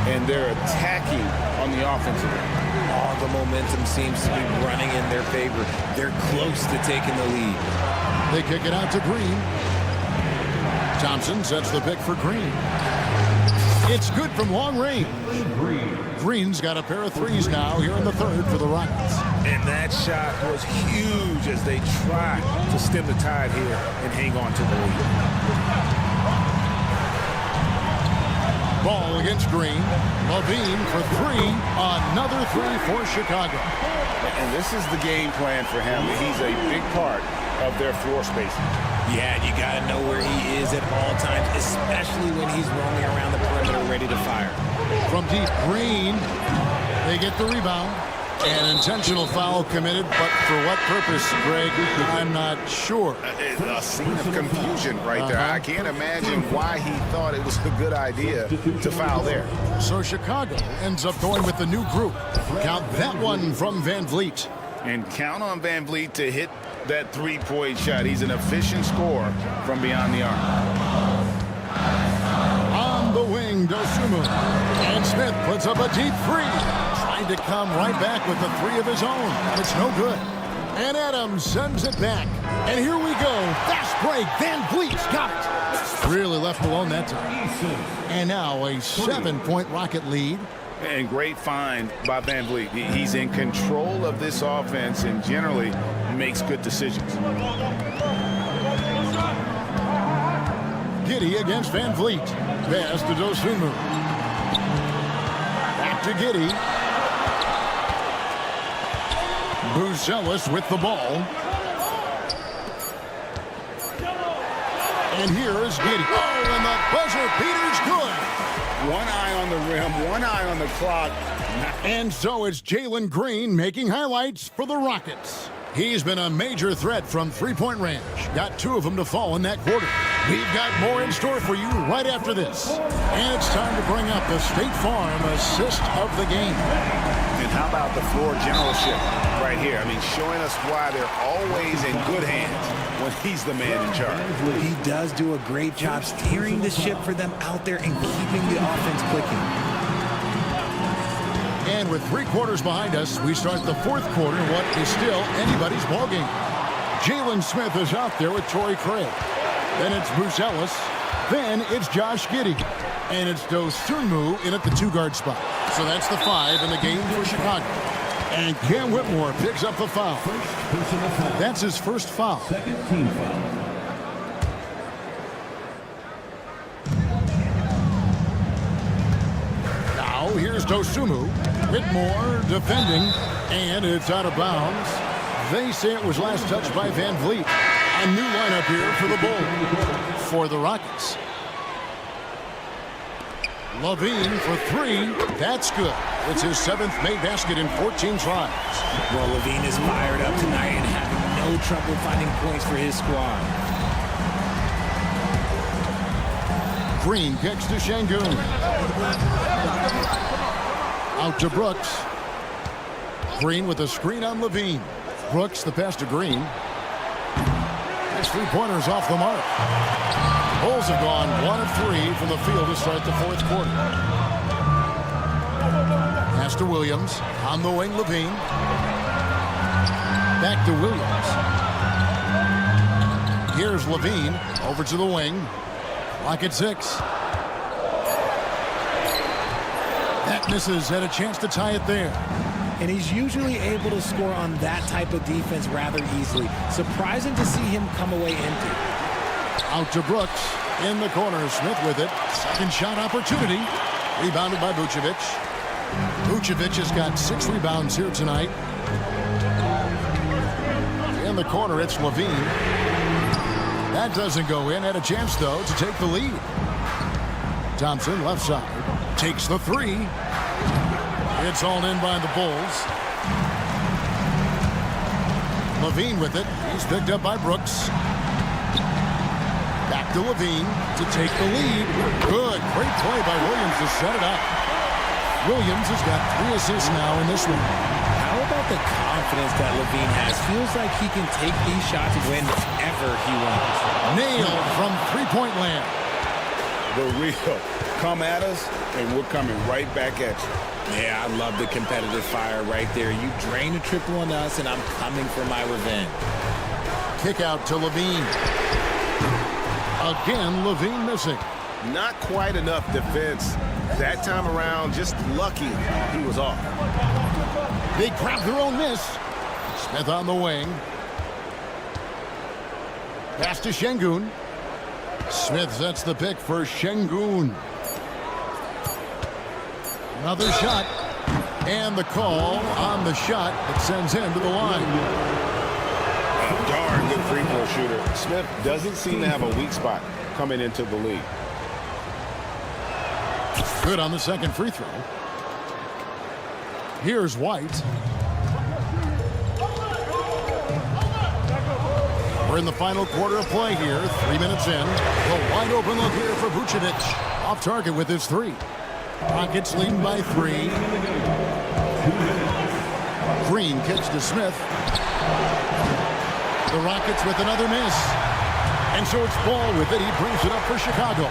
and they're attacking on the offensive end. All the momentum seems to be running in their favor. They're close to taking the lead. They kick it out to Green. Thompson sets the pick for Green. It's good from long range. Green's got a pair of threes now here in the third for the Rockets. And that shot was huge as they try to stem the tide here and hang on to the lead. Ball against Green. Levine for three. Another three for Chicago. And this is the game plan for him. He's a big part of their floor spacing. Yeah, you got to know where he is at all times, especially when he's roaming around the perimeter ready to fire. From deep, Green. They get the rebound. An intentional foul committed, but for what purpose, Greg, I'm not sure. A scene of confusion right there. I can't imagine why he thought it was a good idea to foul there. So Chicago ends up going with the new group. Count that one from Van Vliet. And count on Van Vliet to hit that three-point shot. He's an efficient scorer from beyond the arc. On the wing, Dosunmu. And Smith puts up a deep three. Trying to come right back with the three of his own. It's no good. And Adams sends it back. And here we go. Fast break. Van Vliet's got it. Really left alone that time. And now a 7-point Rocket lead. And great find by Van Vliet. He's in control of this offense and generally makes good decisions. Giddey against Van Vliet. Pass to Dosunmu. Back to Giddey. Buzelis with the ball. And here is Giddey. Oh, and the buzzer beater's good. One eye on the rim, one eye on the clock. And so it's Jalen Green making highlights for the Rockets. He's been a major threat from three-point range. Got two of them to fall in that quarter. We've got more in store for you right after this. And it's time to bring up the State Farm assist of the game. And how about the floor generalship right here? I mean, showing us why they're always in good hands when he's the man in charge. He does do a great job steering the ship for them out there and keeping the offense clicking. And with 3 quarters behind us, we start the fourth quarter in what is still anybody's ballgame. Jalen Smith is out there with Torrey Craig. Then it's Buzelis. Then it's Josh Giddey. And it's Dosunmu in at the 2-guard spot. So that's the 5 in the game for Chicago. And Cam Whitmore picks up the foul. That's his first foul. Second team foul. Now here's Dosunmu. Whitmore defending, and it's out of bounds. They say it was last touched by Van Vliet. A new lineup here for the Bulls. For the Rockets. Levine for 3. That's good. It's his 7th made basket in 14 tries. Well, Levine is fired up tonight and having no trouble finding points for his squad. Green kicks to Şengün. Out to Brooks. Green with a screen on Levine. Brooks the pass to Green. His 3-pointers off the mark. Bulls have gone 1 of 3 from the field to start the fourth quarter. Pass to Williams. On the wing, Levine. Back to Williams. Here's Levine. Over to the wing. Clock at 6. That misses. Had a chance to tie it there. And he's usually able to score on that type of defense rather easily. Surprising to see him come away empty. Out to Brooks. In the corner. Smith with it. Second shot opportunity. Rebounded by Vucevic. Vucevic has got 6 rebounds here tonight. In the corner, it's Levine. That doesn't go in. Had a chance, though, to take the lead. Thompson, left side. Takes the 3. It's all in by the Bulls. Levine with it. He's picked up by Brooks. Back to Levine to take the lead. Good. Great play by Williams to set it up. Williams has got 3 assists now in this one. How about the confidence that Levine has? Feels like he can take these shots whenever he wants. Nailed from three-point land. The real. Come at us, and we're coming right back at you. Yeah, I love the competitive fire right there. You drain a triple on us, and I'm coming for my revenge. Kick out to Levine. Again, Levine missing. Not quite enough defense. That time around, just lucky he was off. They grab their own miss. Smith on the wing. Pass to Şengün. Smith sets the pick for Şengün. Another shot. And the call on the shot that sends him to the line. A darn good free throw shooter. Smith doesn't seem to have a weak spot coming into the league. Good on the second free throw. Here's White. We're in the final quarter of play here. 3 minutes in. The wide open look here for Vucevic. Off target with his 3. Rockets leading by 3. Green kicks to Smith. The Rockets with another miss. And so it's Ball with it. He brings it up for Chicago.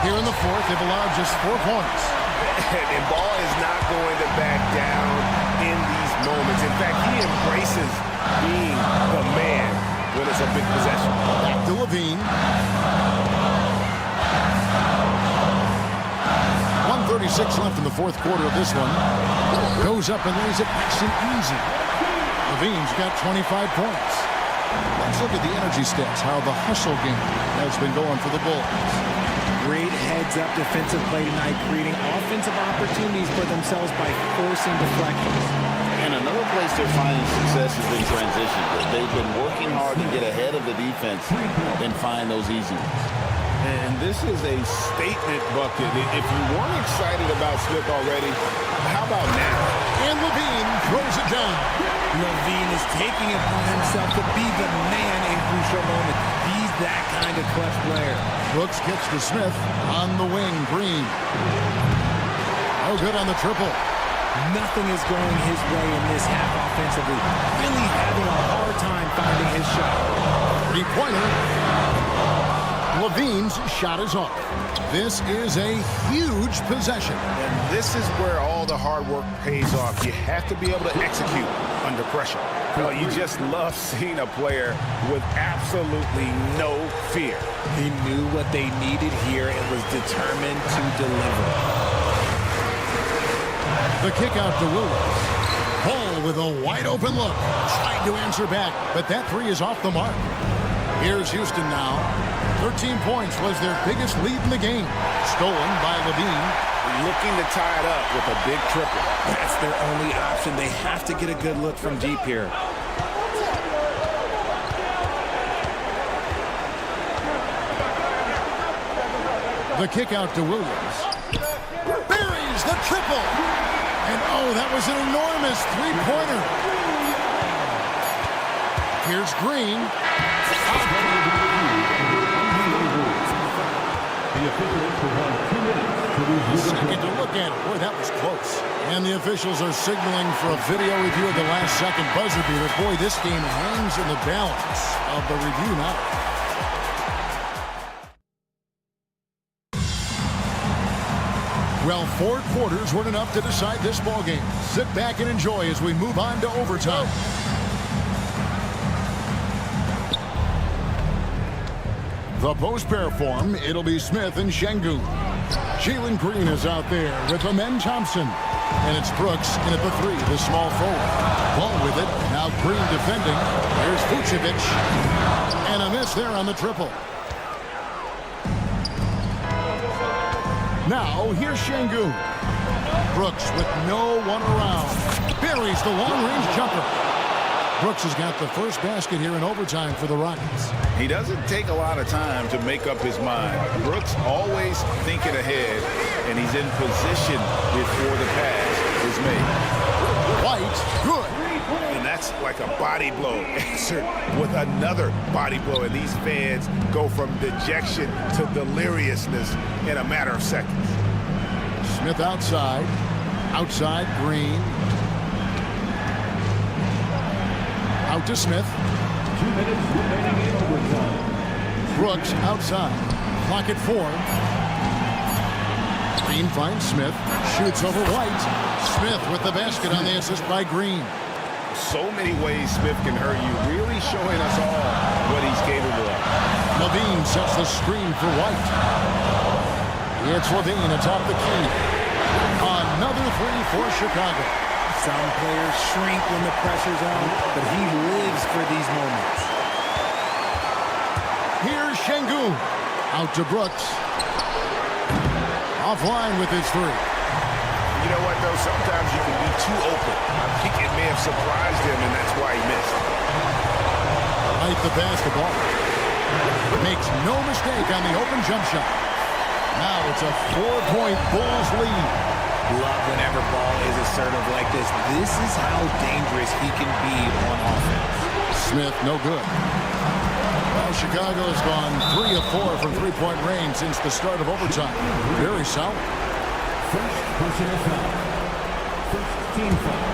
Here in the fourth, they've allowed just 4 points. And Ball is not going to back down in these moments. In fact, he embraces being the man when it's a big possession. Back to Levine. 1:36 left in the fourth quarter of this one. Goes up and lays it nice and easy. Levine's got 25 points. Let's look at the energy stats, how the hustle game has been going for the Bulls. Great heads-up defensive play tonight, creating offensive opportunities for themselves by forcing deflections. And another place they're finding success is in transition. They've been working hard to get ahead of the defense and find those easy ones. And this is a statement bucket. If you weren't excited about Smith already, how about now? And Levine throws it down. Levine is taking it upon himself to be the man in crucial moments. He's that kind of clutch player. Brooks kicks to Smith on the wing. Green. Oh, good on the triple. Nothing is going his way in this half offensively. Really having a hard time finding his shot. Three-pointer. Levine's shot is off. This is a huge possession. And this is where all the hard work pays off. You have to be able to execute under pressure. Well, you just love seeing a player with absolutely no fear. He knew what they needed here and was determined to deliver. The kick out to Williams. Ball with a wide open look. Tried to answer back, but that 3 is off the mark. Here's Houston now. 13 points was their biggest lead in the game. Stolen by Levine. Looking to tie it up with a big triple. That's their only option. They have to get a good look from deep here. The kick out to Williams. Buries the triple. And oh, that was an enormous three-pointer. Here's Green. Second to look at it. Boy, that was close. And the officials are signaling for a video review of the last second buzzer beater. Boy, this game hangs in the balance of the review now. Well, 4 quarters weren't enough to decide this ball game. Sit back and enjoy as we move on to overtime. The post pair form, it'll be Smith and Şengün. Jalen Green is out there with Amen Thompson. And it's Brooks in at the 3, the small forward. Ball with it. Now Green defending. Here's Vucevic. And a miss there on the triple. Now here's Şengün. Brooks with no one around. Buries the long-range jumper. Brooks has got the first basket here in overtime for the Rockets. He doesn't take a lot of time to make up his mind. Brooks always thinking ahead, and he's in position before the pass is made. White, good. And that's That's like a body blow answered with another body blow. And these fans go from dejection to deliriousness in a matter of seconds. Smith outside. Outside, Green. Out to Smith. 2 minutes remaining in overtime. Brooks outside. Clock at 4. Green finds Smith. Shoots over White. Smith with the basket on the assist by Green. So many ways Smith can hurt you, really showing us all what he's capable of. Levine sets the screen for White. It's Levine atop the key. Another three for Chicago. Some players shrink when the pressure's on, but he lives for these moments. Here's Şengün. Out to Brooks. Offline with his three. You know what, though? Sometimes you can be too open. I think it may have surprised him, and that's why he missed. Right the basketball. Makes no mistake on the open jump shot. Now it's a 4-point Bulls lead. Love whenever ball is assertive like this. This is how dangerous he can be on offense. Smith, no good. Well, Chicago has gone 3 of 4 from three-point range since the start of overtime. Very solid. First personal foul. First team foul.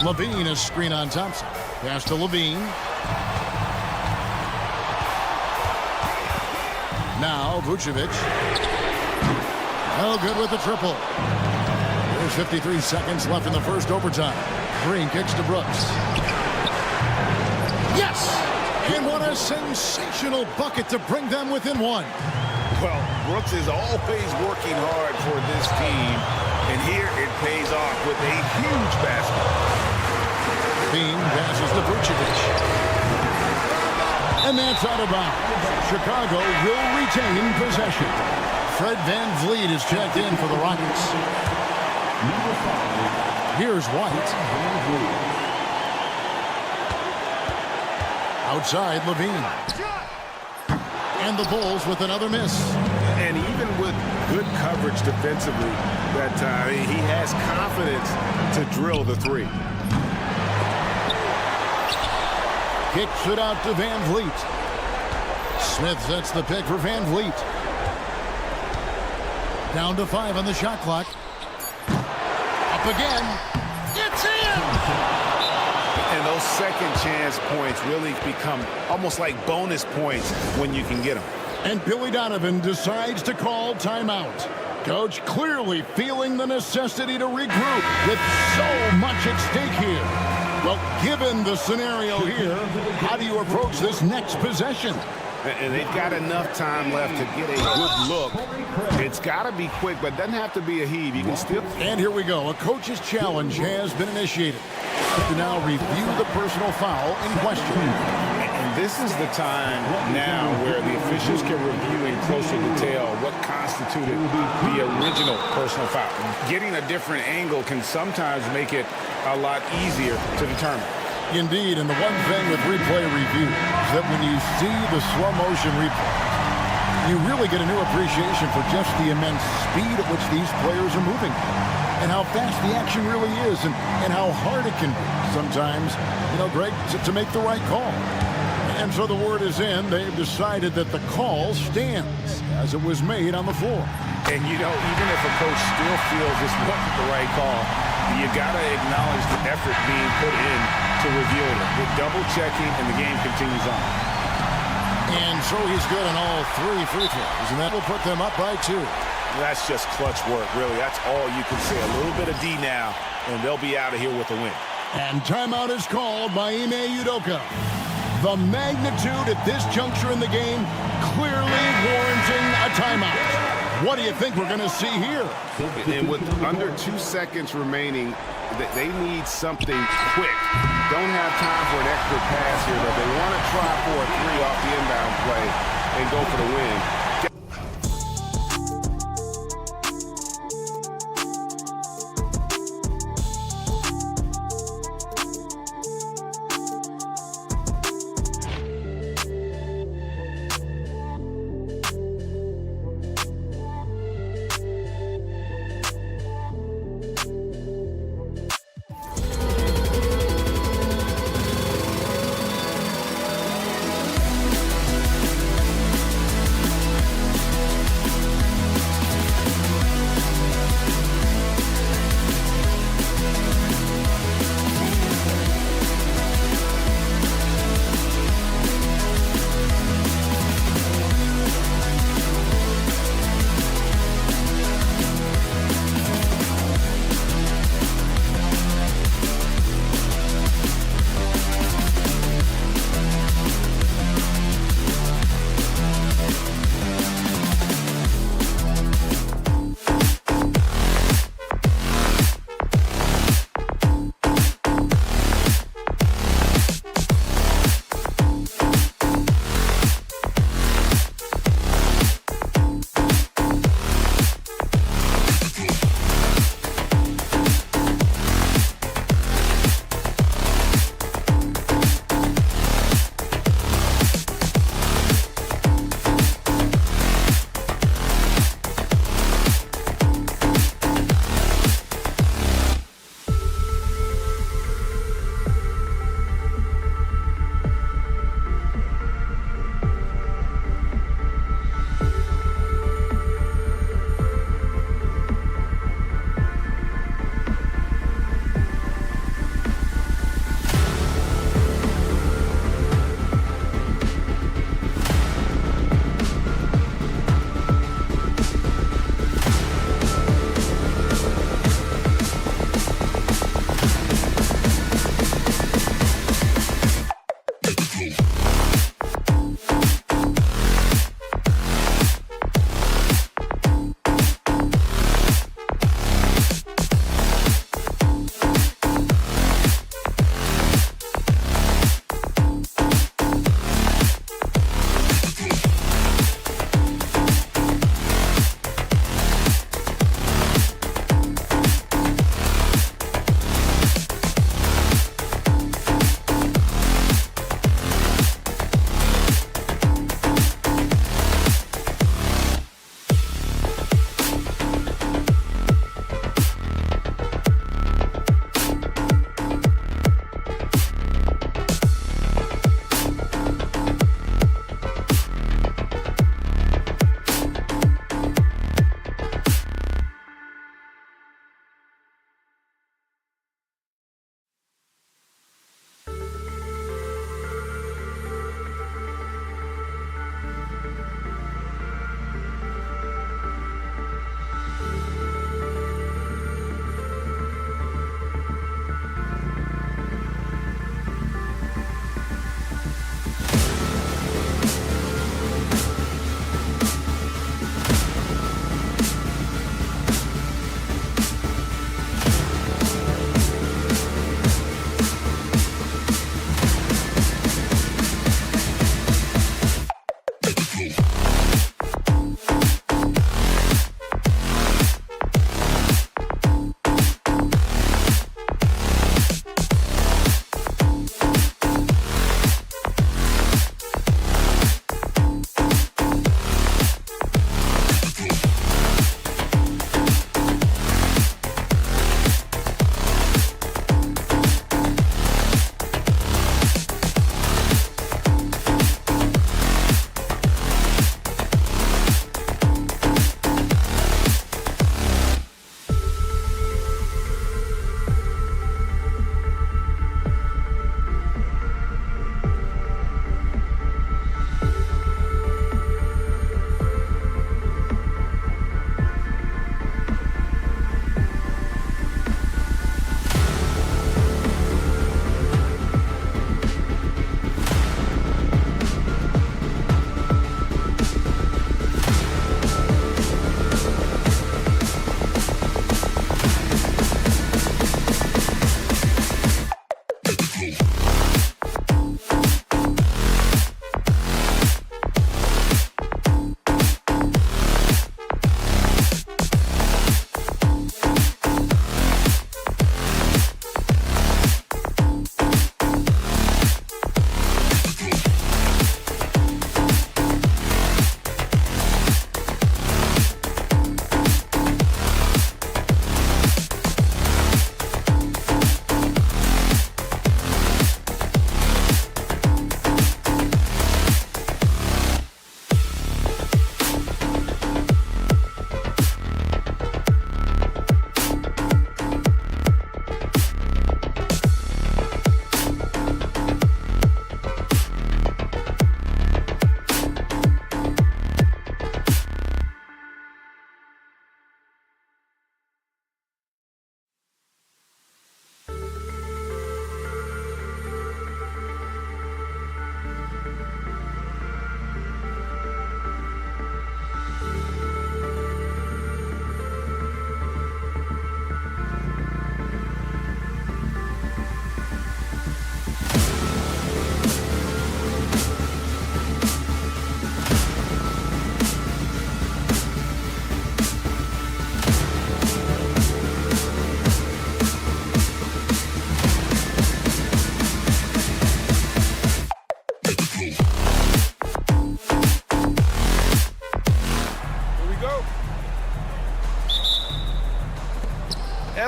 Levine is screen on Thompson. Pass to Levine. Now Vucevic. Oh, good with the triple. There's 53 seconds left in the first overtime. Green kicks to Brooks. Yes! And what a sensational bucket to bring them within one. Well, Brooks is always working hard for this team, and here it pays off with a huge basket. Bean passes to Vucevic. And that's out of bounds. Chicago will retain possession. Fred VanVleet is checked in for the Rockets. Here's White. Outside, Levine. And the Bulls with another miss. And even with good coverage defensively that time, he has confidence to drill the three. Kicks it out to VanVleet. Smith sets the pick for VanVleet. Down to 5 on the shot clock. Up again. It's in! And those second chance points really become almost like bonus points when you can get them. And Billy Donovan decides to call timeout. Coach clearly feeling the necessity to regroup with so much at stake here. Well, given the scenario here, how do you approach this next possession? And they've got enough time left to get a good look. It's got to be quick, but doesn't have to be a heave. You can still... And here we go. A coach's challenge has been initiated. To now review the personal foul in question. And this is the time now where the officials can review in closer detail what constituted the original personal foul. Getting a different angle can sometimes make it a lot easier to determine. Indeed, and the one thing with replay review is that when you see the slow motion replay, you really get a new appreciation for just the immense speed at which these players are moving and how fast the action really is and how hard it can be sometimes, Greg, to make the right call. And so the word is in. They've decided that the call stands as it was made on the floor. And, even if a coach still feels this wasn't the right call, you got to acknowledge the effort being put in to reviewing it. With double-checking, and the game continues on. And so he's good on all 3 free throws, and that will put them up by 2. That's just clutch work, really. That's all you can say. A little bit of D now, and they'll be out of here with a win. And timeout is called by Ime Udoka. The magnitude at this juncture in the game clearly warranting a timeout. What do you think we're going to see here? And with under 2 seconds remaining, they need something quick. Don't have time for an extra pass here, but they want to try for a 3 off the inbound play and go for the win.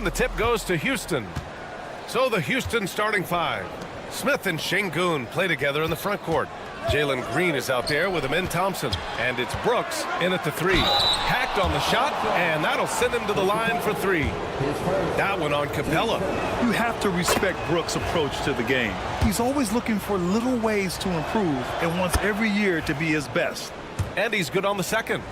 And the tip goes to Houston. So the Houston starting five. Smith and Şengün play together in the front court. Jalen Green is out there with Amin Thompson. And it's Brooks in at the three. Hacked on the shot, and that'll send him to the line for three. That one on Capella. You have to respect Brooks' approach to the game. He's always looking for little ways to improve and wants every year to be his best. And he's good on the second.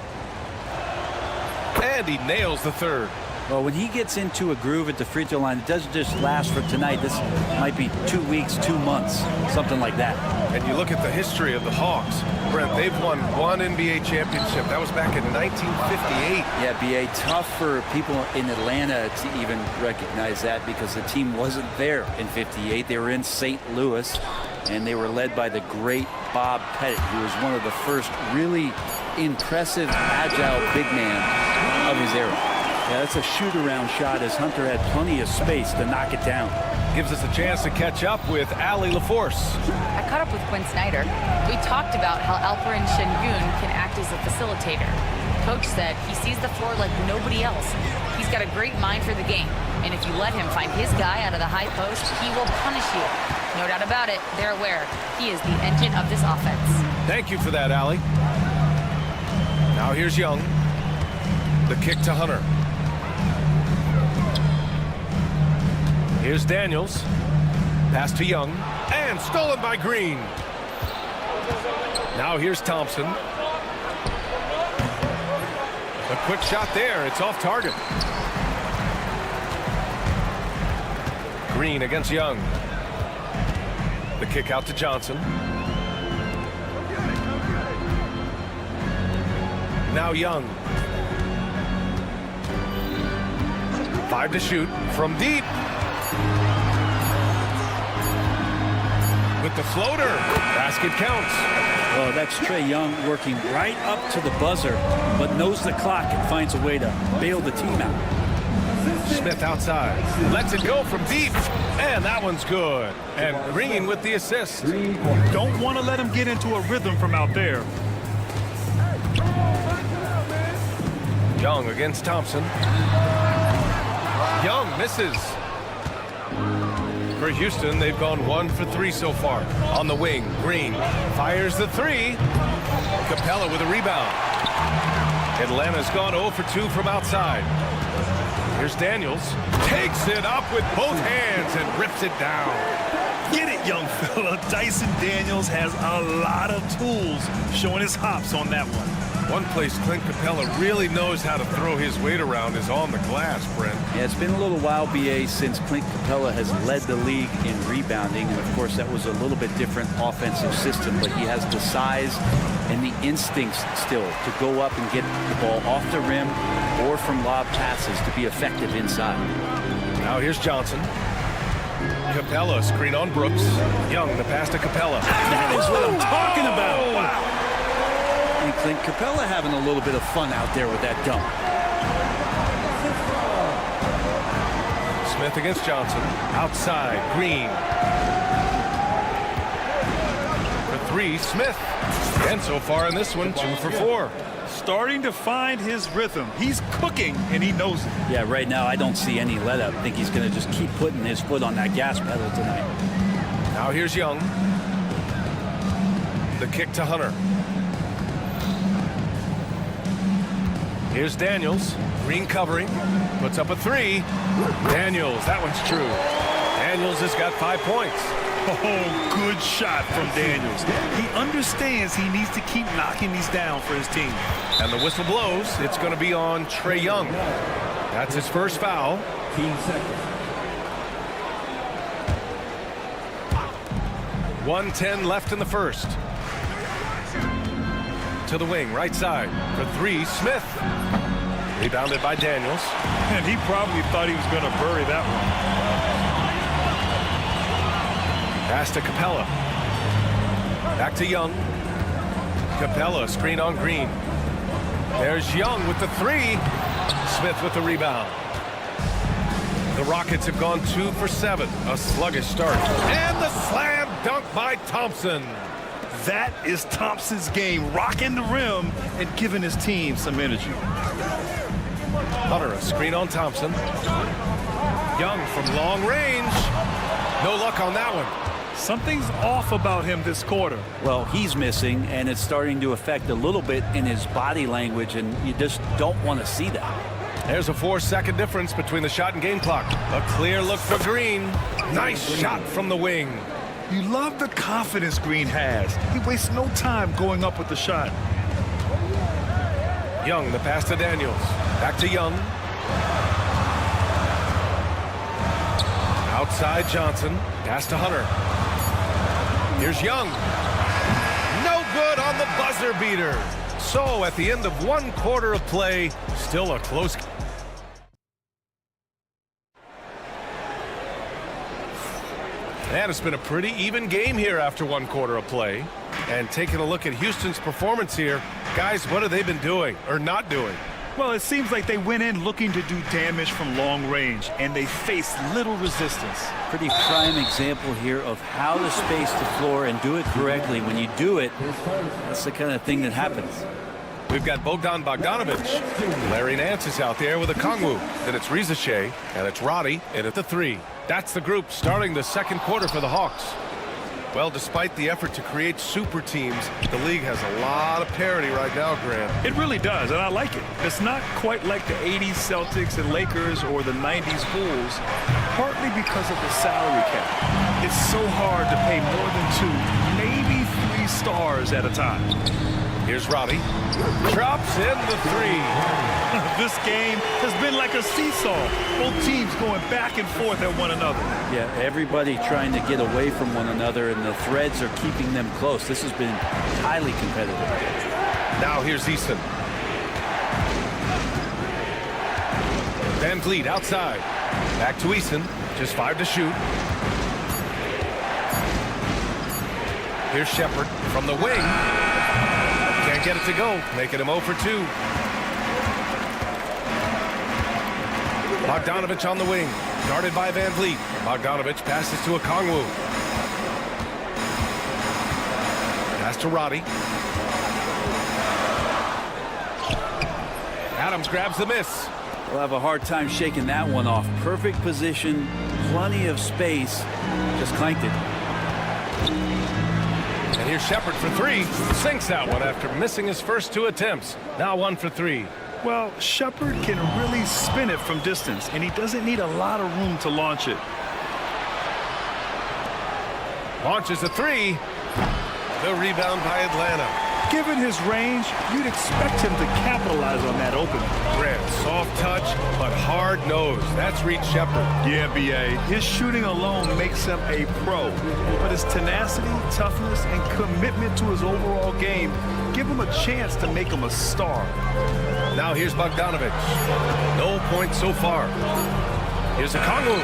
And he nails the third. Well, when he gets into a groove at the free throw line, it doesn't just last for tonight. This might be 2 weeks, 2 months, something like that. And you look at the history of the Hawks. Brent, they've won one NBA championship. That was back in 1958. Yeah, B.A., tough for people in Atlanta to even recognize that because the team wasn't there in 58. They were in St. Louis, and they were led by the great Bob Pettit, who was one of the first really impressive, agile big man of his era. Yeah, that's a shoot-around shot as Hunter had plenty of space to knock it down. Gives us a chance to catch up with Allie LaForce. I caught up with Quinn Snyder. We talked about how Alperen Şengün can act as a facilitator. Coach said he sees the floor like nobody else. He's got a great mind for the game, and if you let him find his guy out of the high post, he will punish you. No doubt about it, they're aware. He is the engine of this offense. Thank you for that, Allie. Now here's Young. The kick to Hunter. Here's Daniels. Pass to Young. And stolen by Green. Now here's Thompson. A quick shot there. It's off target. Green against Young. The kick out to Johnson. Now Young. 5 to shoot from deep. With the floater, basket counts. Oh, that's Trae Young working right up to the buzzer, but knows the clock and finds a way to bail the team out. Smith outside, lets it go from deep, and that one's good. And Green with the assist. Don't want to let him get into a rhythm from out there. Young against Thompson. Young misses. For Houston, they've gone 1 for 3 so far. On the wing, Green fires the three. Capella with a rebound. Atlanta's gone 0 for 2 from outside. Here's Daniels. Takes it up with both hands and rips it down. Get it, young fella. Dyson Daniels has a lot of tools, showing his hops on that one. One place Clint Capella really knows how to throw his weight around is on the glass, Brent. Yeah, it's been a little while, B.A., since Clint Capella has led the league in rebounding. And, of course, that was a little bit different offensive system. But he has the size and the instincts still to go up and get the ball off the rim or from lob passes to be effective inside. Now here's Johnson. Capella, screen on Brooks. Young, the pass to Capella. That is what I'm talking about. Wow. And Clint Capella having a little bit of fun out there with that dunk. Smith against Johnson. Outside, Green. For 3, Smith. And so far in this one, 2 for 4. Starting to find his rhythm. He's cooking, and he knows it. Yeah, right now I don't see any let up. I think he's going to just keep putting his foot on that gas pedal tonight. Now here's Young. The kick to Hunter. Here's Daniels. Green covering. Puts up a 3. Daniels, that one's true. Daniels has got 5 points. Oh, good shot from Daniels. He understands he needs to keep knocking these down for his team. And the whistle blows. It's going to be on Trae Young. That's his first foul. 15 seconds. 1:10 left in the first. To the wing, right side. For 3, Smith. Rebounded by Daniels. And he probably thought he was going to bury that one. Pass to Capella. Back to Young. Capella, screen on Green. There's Young with the 3. Smith with the rebound. The Rockets have gone 2 for 7. A sluggish start. And the slam dunk by Thompson. That is Thompson's game, rocking the rim and giving his team some energy. Hunter, a screen on Thompson. Young from long range. No luck on that one. Something's off about him this quarter. Well, he's missing, and it's starting to affect a little bit in his body language, and you just don't want to see that. There's a 4-second difference between the shot and game clock. A clear look for Green. Nice shot from the wing. You love the confidence Green has. He wastes no time going up with the shot. Young, the pass to Daniels. Back to Young. Outside Johnson. Pass to Hunter. Here's Young. No good on the buzzer beater. So at the end of 1 quarter of play, still a close. And it's been a pretty even game here after 1 quarter of play. And taking a look at Houston's performance here, guys, what have they been doing or not doing? Well, it seems like they went in looking to do damage from long range, and they faced little resistance. Pretty prime example here of how to space the floor and do it correctly. When you do it, that's the kind of thing that happens. We've got Bogdan Bogdanovic. Larry Nance is out there with a Kongwu. Then it's Rizashe, and it's Roddy in at the 3. That's the group starting the 2nd quarter for the Hawks. Well, despite the effort to create super teams, the league has a lot of parity right now, Grant. It really does, and I like it. It's not quite like the 80s Celtics and Lakers or the 90s Bulls, partly because of the salary cap. It's so hard to pay more than 2, maybe 3 stars at a time. Here's Roddy. Drops in the 3. This game has been like a seesaw. Both teams going back and forth at one another. Yeah, everybody trying to get away from one another, and the threads are keeping them close. This has been highly competitive. Now here's Easton. Van Vliet outside. Back to Easton. Just 5 to shoot. Here's Shepard from the wing. Can't get it to go, making him 0 for 2. Bogdanovic on the wing, guarded by Van Vliet. Bogdanovic passes to a Kongwu. Pass to Roddy. Adams grabs the miss. We'll have a hard time shaking that one off. Perfect position, plenty of space, just clanked it. And here's Shepard for 3. Sinks that one after missing his first 2 attempts. Now 1 for 3. Well, Shepard can really spin it from distance, and he doesn't need a lot of room to launch it. Launches a 3. The rebound by Atlanta. Given his range, you'd expect him to capitalize on that opening. Grant, soft touch, but hard-nosed. That's Reed Shepard. Yeah, B.A. His shooting alone makes him a pro. But his tenacity, toughness, and commitment to his overall game give him a chance to make him a star. Now here's Bogdanovic. No points so far. Here's a Kongwu.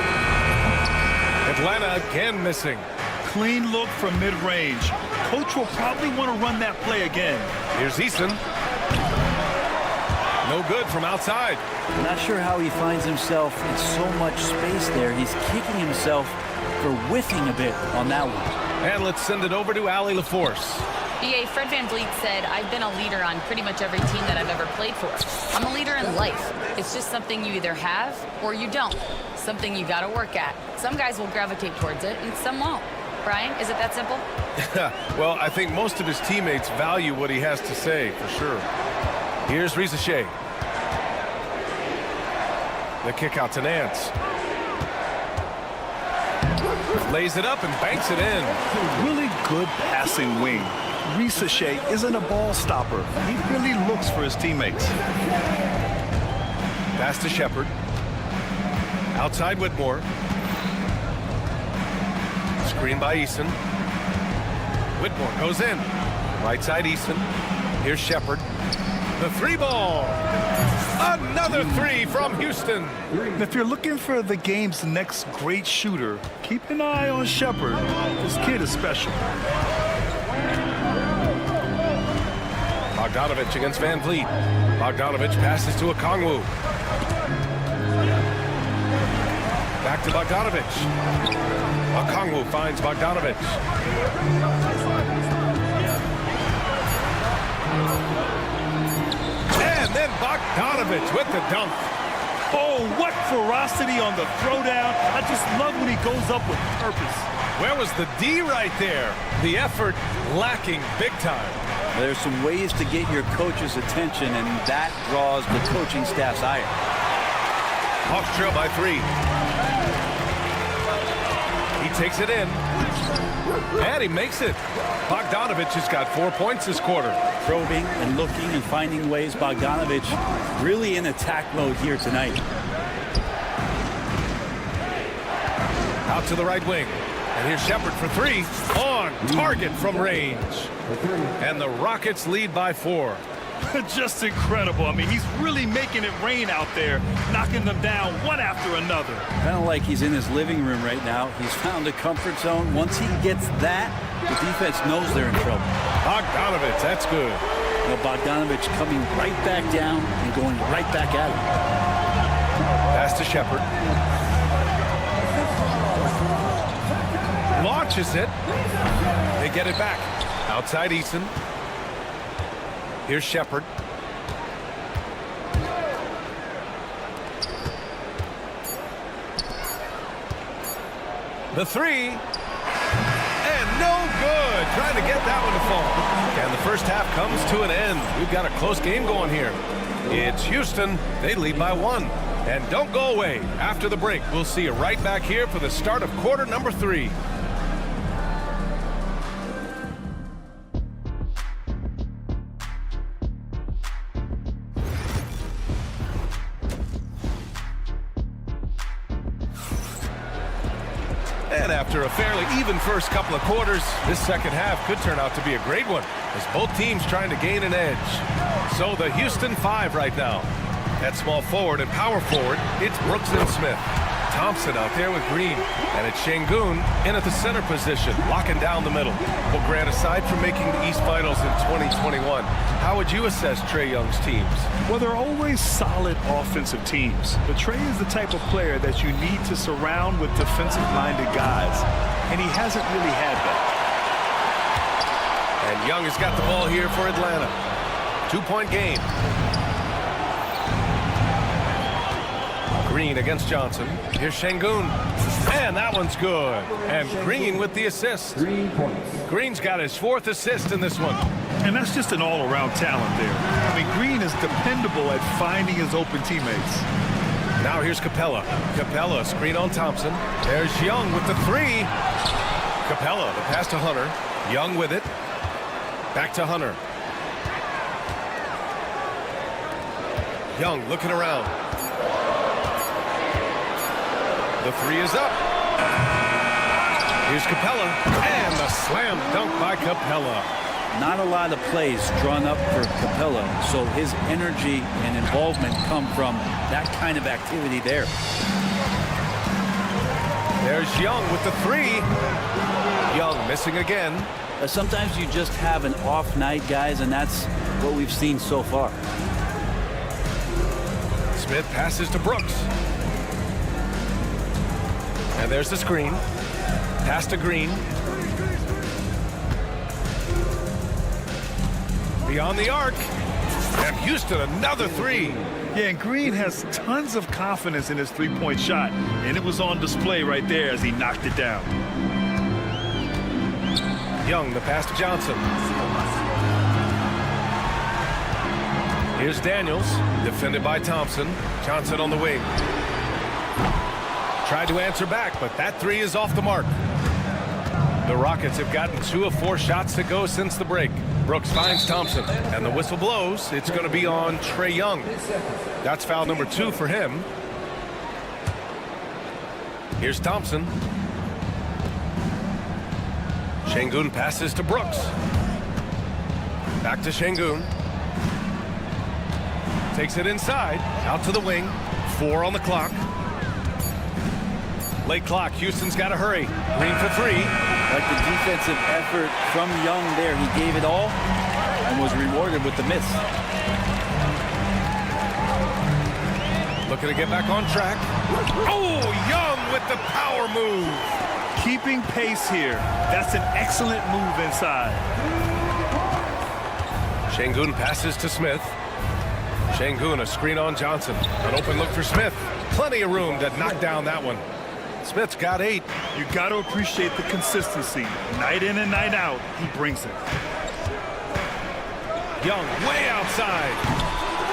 Atlanta again missing. Clean look from mid-range. Coach will probably want to run that play again. Here's Easton. No good from outside. I'm not sure how he finds himself in so much space there. He's kicking himself for whiffing a bit on that one. And let's send it over to Allie LaForce. BA, Fred VanVleet said, I've been a leader on pretty much every team that I've ever played for. I'm a leader in life. It's just something you either have or you don't. Something you got to work at. Some guys will gravitate towards it and some won't. Brian, is it that simple? Well, I think most of his teammates value what he has to say, for sure. Here's Rizashe. The kick out to Nance. Lays it up and banks it in. Really good passing wing. Rizashe isn't a ball stopper. He really looks for his teammates. Pass to Shepard. Outside Whitmore. Screen by Easton. Whitmore goes in. Right side Easton. Here's Shepard. The 3-ball. Another 3 from Houston. If you're looking for the game's next great shooter, keep an eye on Shepard. This kid is special. Bogdanovic against Van Vliet. Bogdanovic passes to a Kongwu. Back to Bogdanovic. Kongwu finds Bogdanovic. And then Bogdanovic with the dunk. Oh, what ferocity on the throwdown. I just love when he goes up with purpose. Where was the D right there? The effort lacking big time. There's some ways to get your coach's attention, and that draws the coaching staff's ire. Hawks trail by 3. He takes it in. And he makes it. Bogdanovich has got 4 points this quarter. Probing and looking and finding ways. Bogdanovich really in attack mode here tonight. Out to the right wing. And here's Shepard for 3. On target from range. And the Rockets lead by 4. Just incredible. I mean, he's really making it rain out there, knocking them down one after another. Kind of like he's in his living room right now. He's found a comfort zone. Once he gets that, the defense knows they're in trouble. Bogdanovich, that's good. You know, Bogdanovich coming right back down and going right back at him. Pass to Shepard. Launches it. They get it back. Outside Eason. Here's Shepard. The 3. And no good. Trying to get that one to fall. And the first half comes to an end. We've got a close game going here. It's Houston. They lead by 1. And don't go away. After the break, we'll see you right back here for the start of quarter number 3. And after a fairly even first couple of quarters, this second half could turn out to be a great one as both teams trying to gain an edge. So the Houston 5 right now. At small forward and power forward, it's Brooks and Smith. Thompson out there with Green. And it's Şengün in at the center position, locking down the middle. Well, Grant, aside from making the East Finals in 2021, how would you assess Trae Young's teams? Well, they're always solid offensive teams. But Trae is the type of player that you need to surround with defensive-minded guys. And he hasn't really had that. And Young has got the ball here for Atlanta. 2-point game. Green against Johnson. Here's Şengün. And that one's good. And Green with the assist. 3 points. Green's got his 4th assist in this one. And that's just an all-around talent there. I mean, Green is dependable at finding his open teammates. Now here's Capella. Capella, screen on Thompson. There's Young with the 3. Capella, the pass to Hunter. Young with it. Back to Hunter. Young looking around. The 3 is up. Here's Capella. And the slam dunk by Capella. Not a lot of plays drawn up for Capella, so his energy and involvement come from that kind of activity there. There's Young with the 3. Young missing again. Sometimes you just have an off night, guys, and that's what we've seen so far. Smith passes to Brooks. And there's the screen. Pass to Green. Beyond the arc. And Houston, another 3. Yeah, and Green has tons of confidence in his three-point shot. And it was on display right there as he knocked it down. Young, the pass to Johnson. Here's Daniels, defended by Thompson. Johnson on the wing. Tried to answer back, but that 3 is off the mark. The Rockets have gotten 2 of 4 shots to go since the break. Brooks finds Thompson, and the whistle blows. It's going to be on Trae Young. That's foul number 2 for him. Here's Thompson. Şengün passes to Brooks. Back to Şengün. Takes it inside, out to the wing. 4 on the clock. Late clock, Houston's got to hurry. Green for 3. Like the defensive effort from Young there, he gave it all and was rewarded with the miss. Looking to get back on track. Oh, Young with the power move. Keeping pace here. That's an excellent move inside. Şengün passes to Smith. Şengün, a screen on Johnson. An open look for Smith. Plenty of room to knock down that one. Smith's got 8. You got to appreciate the consistency. Night in and night out, he brings it. Young, way outside.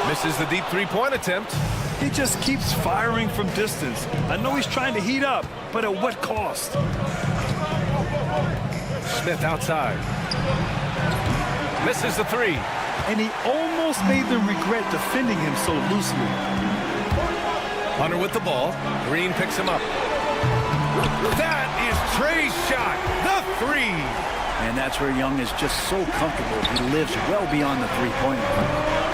Misses the deep three-point attempt. He just keeps firing from distance. I know he's trying to heat up, but at what cost? Smith outside. Misses the 3. And he almost made them regret defending him so loosely. Hunter with the ball. Green picks him up. That is Trey's shot. The 3. And that's where Young is just so comfortable. He lives well beyond the three-point line.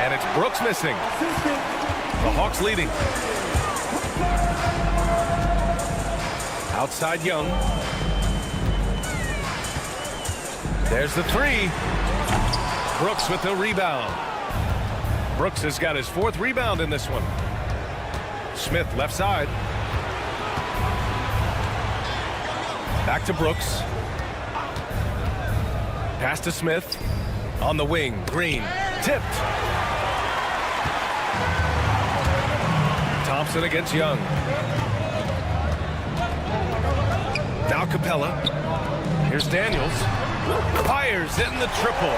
And it's Brooks missing. The Hawks leading. Outside Young. There's the 3. Brooks with the rebound. Brooks has got his 4th rebound in this one. Smith left side. Back to Brooks. Pass to Smith. On the wing. Green. Tipped. Thompson against Young. Now Capella. Here's Daniels. Fires in the triple.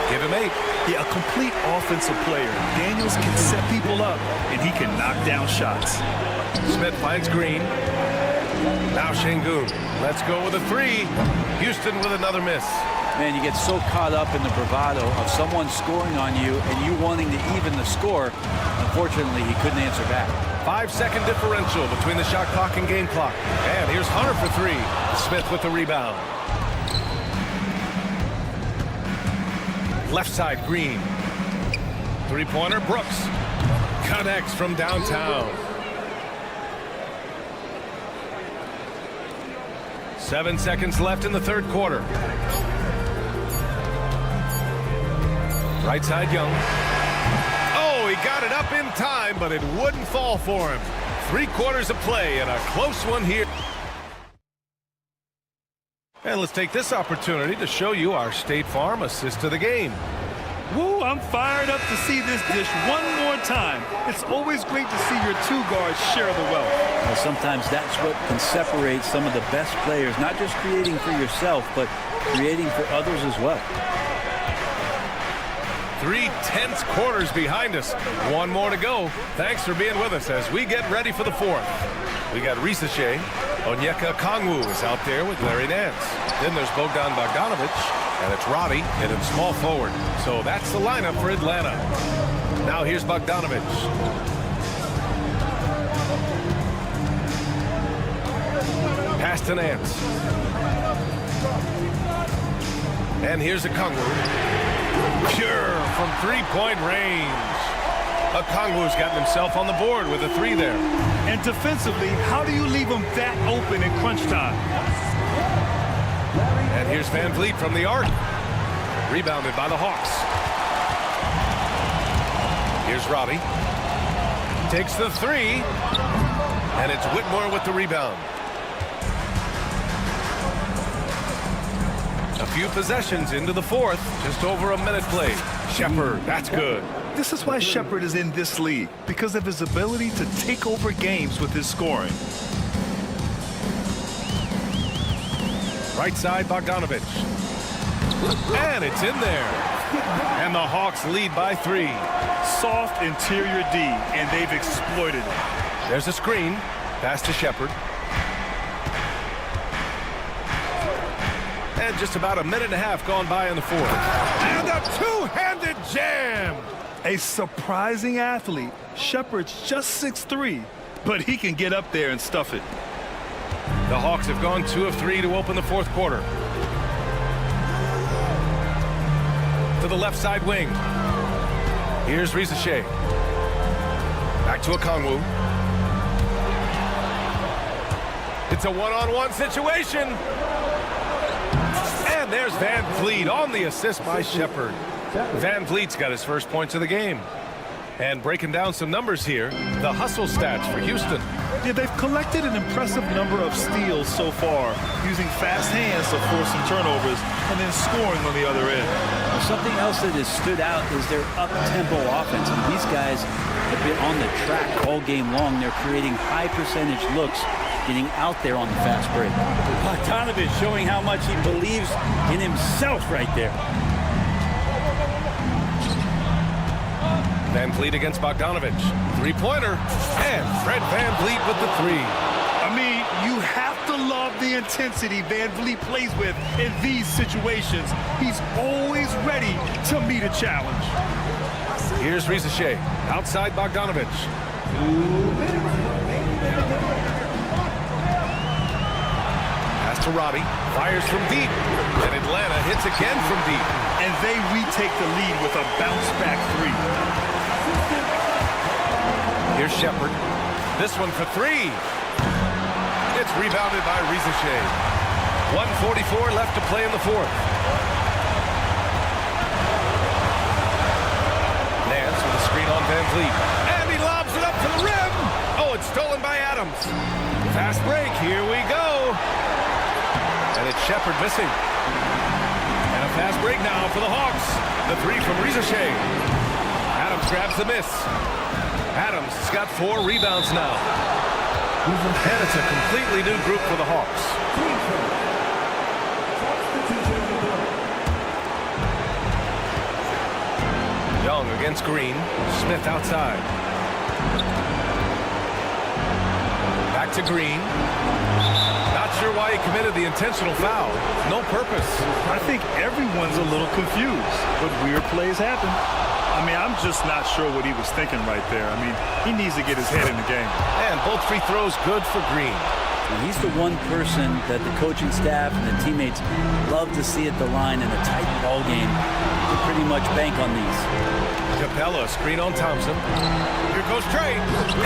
Give him 8. Yeah, a complete offensive player. Daniels can set people up, and he can knock down shots. Smith finds Green. Now Şengün. Let's go with a 3. Houston with another miss. Man, you get so caught up in the bravado of someone scoring on you and you wanting to even the score. Unfortunately, he couldn't answer back. 5-second differential between the shot clock and game clock. And here's Hunter for 3. Smith with the rebound. Left side, Green. Three-pointer, Brooks. Connects from downtown. 7 seconds left in the 3rd quarter. Right side, Young. Oh, he got it up in time, but it wouldn't fall for him. 3 quarters of play and a close one here. And let's take this opportunity to show you our State Farm assist to the game. Woo, I'm fired up to see this dish one more time. It's always great to see your 2 guards share the wealth. Well, sometimes that's what can separate some of the best players, not just creating for yourself, but creating for others as well. 3 tense quarters behind us. 1 more to go. Thanks for being with us as we get ready for the 4th. We got Risashe. Onyeka Kongwu is out there with Larry Nance. Then there's Bogdan Bogdanovic, and it's Roddy in small forward. So that's the lineup for Atlanta. Now here's Bogdanovic. Pass to Nance. And here's a Kongwu. Pure from 3-point range. Okongwu's gotten himself on the board with a 3 there. And defensively, how do you leave him that open in crunch time? And here's Van Vliet from the arc. Rebounded by the Hawks. Here's Roddy. Takes the 3. And it's Whitmore with the rebound. A few possessions into the 4th. Just over a minute played. Shepherd, that's good. This is why Shepherd is in this league, because of his ability to take over games with his scoring. Right side, Bogdanovic. And it's in there. And the Hawks lead by 3. Soft interior D, and they've exploited it. There's a screen. Pass to Shepherd. And just about a minute and a half gone by in the 4th. And a 2-handed jam. A surprising athlete. Shepherd's just 6'3", but he can get up there and stuff it. The Hawks have gone 2 of 3 to open the 4th quarter. To the left side wing. Here's Risashe. Back to Okongwu. It's a one-on-one situation. And there's Van Vliet on the assist by Shepherd. Van Vliet's got his first points of the game. And breaking down some numbers here, the hustle stats for Houston. Yeah, they've collected an impressive number of steals so far, using fast hands to force some turnovers and then scoring on the other end. Well, something else that has stood out is their up-tempo offense. And these guys have been on the track all game long. They're creating high-percentage looks, getting out there on the fast break. Bogdanovich showing how much he believes in himself right there. Van Vliet against Bogdanovich. Three-pointer. And Fred Van Vliet with the three. I mean, you have to love the intensity Van Vliet plays with in these situations. He's always ready to meet a challenge. Here's Rizachet. Outside Bogdanovich. Pass to Robbie. Fires from deep. And Atlanta hits again from deep. And they retake the lead with a bounce-back three. Here's Shepard. This one for three. It's rebounded by Rizachet. 1:44 left to play in the fourth. Nance with a screen on Van Vliet. And he lobs it up to the rim. Oh, it's stolen by Adams. Fast break. Here we go. And it's Shepard missing. And a fast break now for the Hawks. The three from Rizachet. Adams grabs the miss. Adams has got 4 rebounds now. And it's a completely new group for the Hawks. Young against Green. Smith outside. Back to Green. Not sure why he committed the intentional foul. No purpose. I think everyone's a little confused, but weird plays happen. I mean, I'm just not sure what he was thinking right there. I mean, he needs to get his head in the game. And both free throws good for Green. And he's the one person that the coaching staff and the teammates love to see at the line in a tight ball game. They pretty much bank on these. Capella, screen on Thompson. Here goes Trey.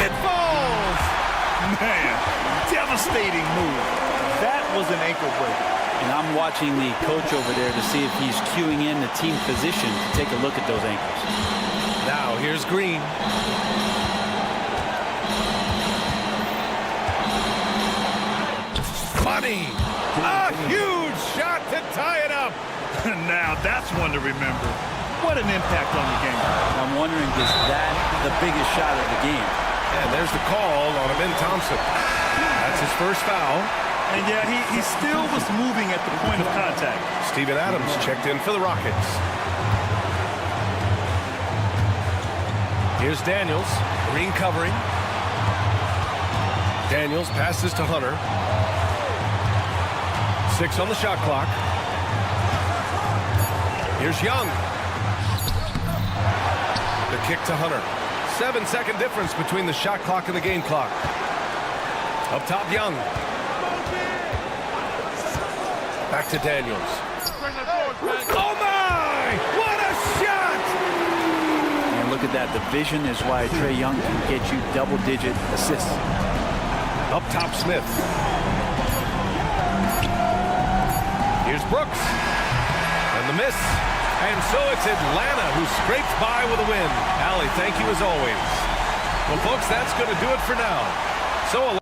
It falls! Man, devastating move. That was an ankle breaker. And I'm watching the coach over there to see if he's cueing in the team position to take a look at those ankles. Now here's Green. Money! A huge shot to tie it up! Now that's one to remember. What an impact on the game. I'm wondering, is that the biggest shot of the game? And there's the call on Amin Thompson. That's his first foul. And yeah, he still was moving at the point of contact. Steven Adams checked in for the Rockets. Here's Daniels. Green covering. Daniels passes to Hunter. 6 on the shot clock. Here's Young. The kick to Hunter. 7-second difference between the shot clock and the game clock. Up top, Young. Back to Daniels. Oh my! What a shot! And look at that. The vision is why Trae Young can get you double-digit assists. Up top, Smith. Here's Brooks. And the miss. And so it's Atlanta who scrapes by with a win. Allie, thank you as always. Well, folks, that's going to do it for now. So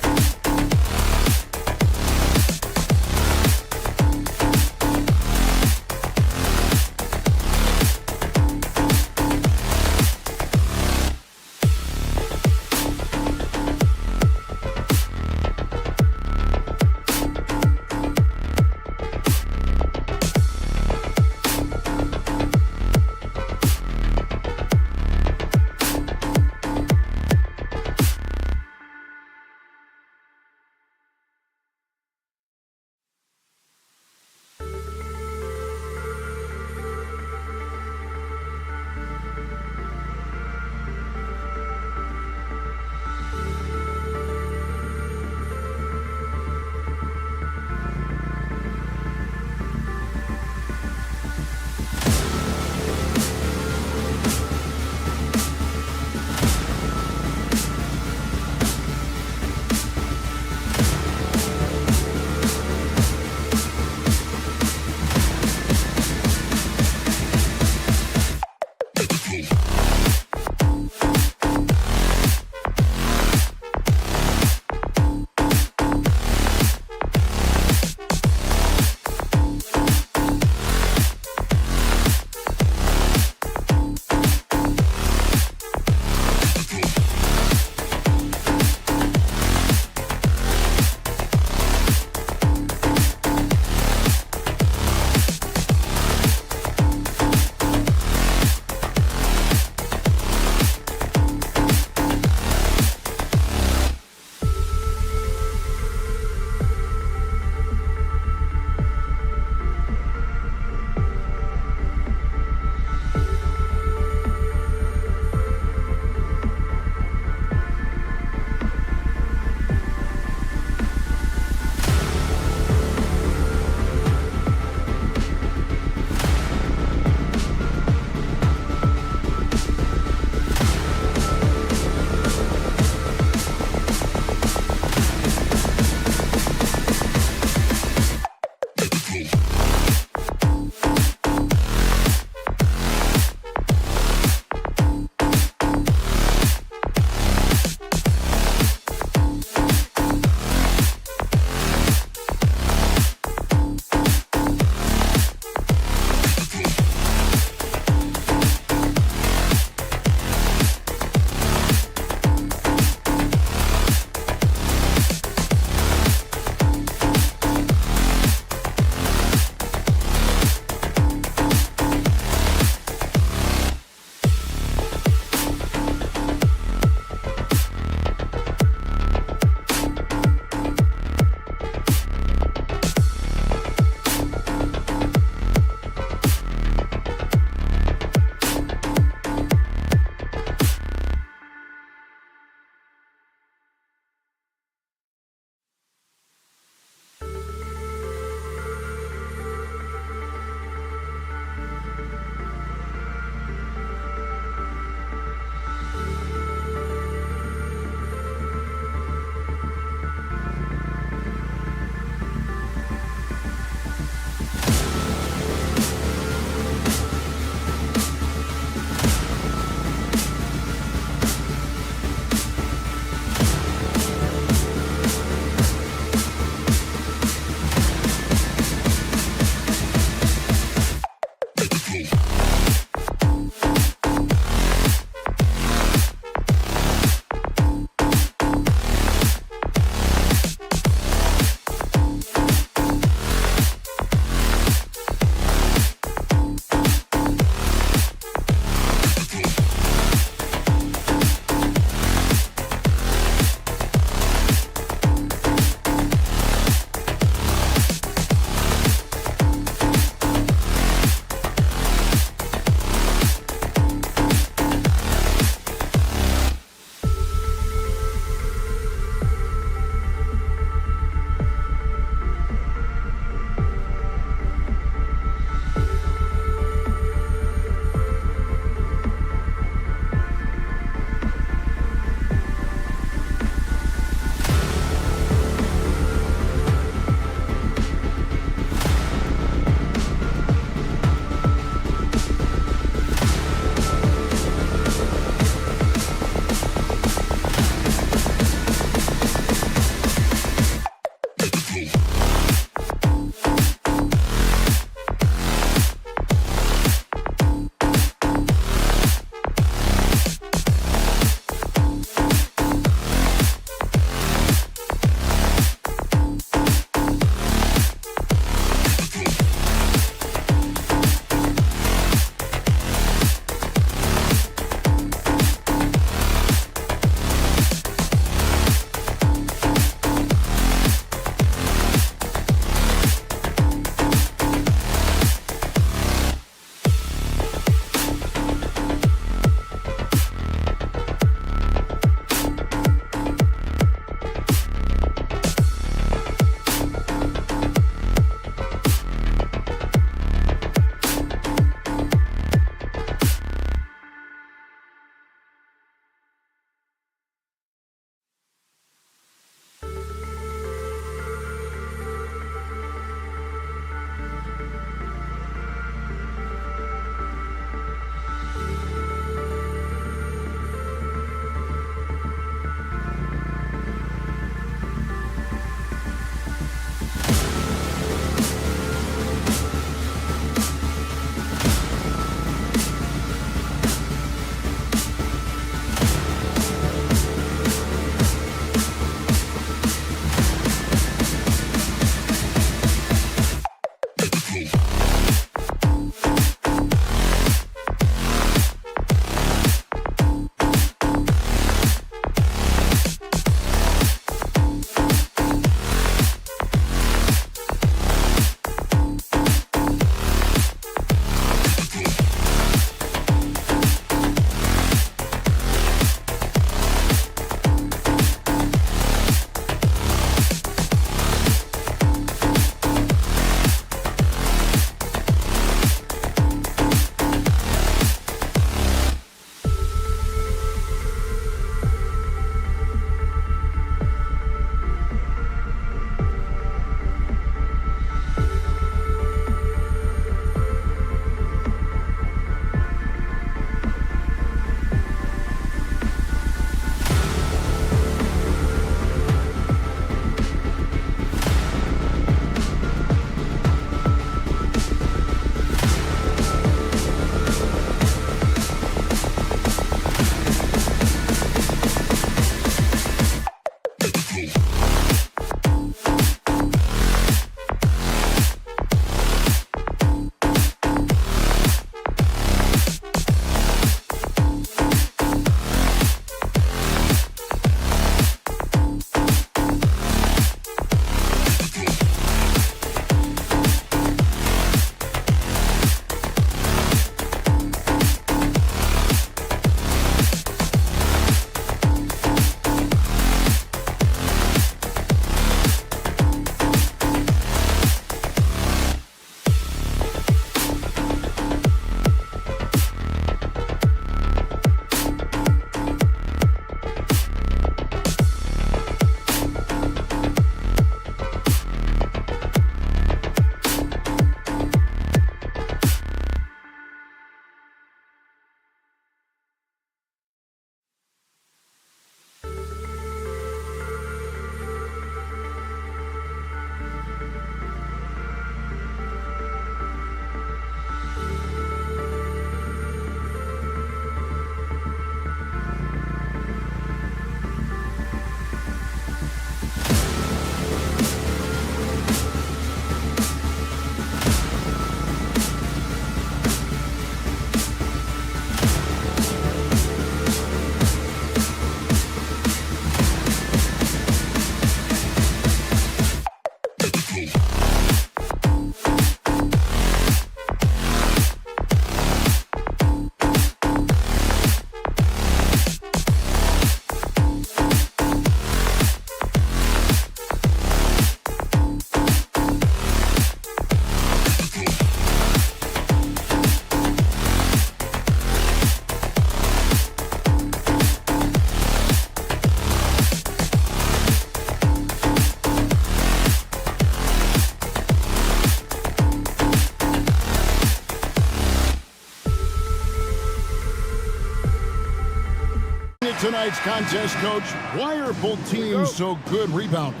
Tonight's contest, Coach, why are both teams so good rebounding?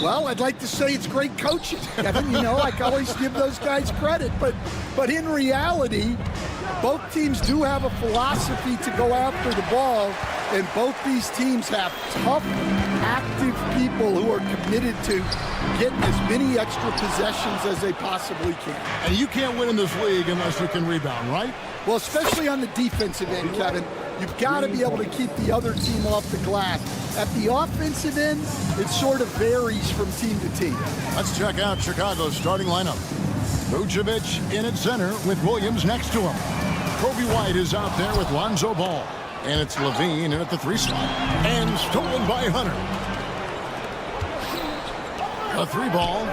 Well, I'd like to say it's great coaching, Kevin. You know, I can always give those guys credit. But in reality, both teams do have a philosophy to go after the ball, and both these teams have tough, active people who are committed to getting as many extra possessions as they possibly can. And you can't win in this league unless you can rebound, right? Well, especially on the defensive end, Kevin. You've got to be able to keep the other team off the glass. At the offensive end, it sort of varies from team to team. Let's check out Chicago's starting lineup. Vucevic in at center with Williams next to him. Kobe White is out there with Lonzo Ball. And it's Levine in at the 3 slot. And stolen by Hunter. A 3 ball.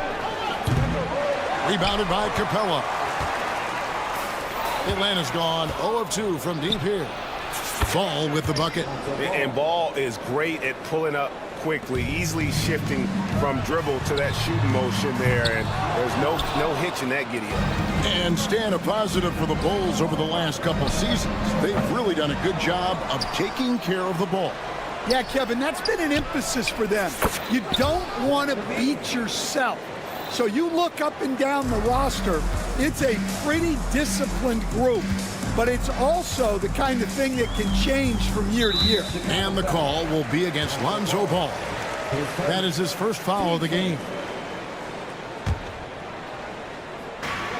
Rebounded by Capella. Atlanta's gone 0 of 2 from deep here. Ball with the bucket. And Ball is great at pulling up quickly, easily shifting from dribble to that shooting motion there, and there's no hitch in that giddy-up. And staying a positive for the Bulls over the last couple seasons. They've really done a good job of taking care of the ball. Yeah, Kevin, that's been an emphasis for them. You don't want to beat yourself. So you look up and down the roster, it's a pretty disciplined group, but it's also the kind of thing that can change from year to year. And the call will be against Lonzo Ball. That is his first foul of the game.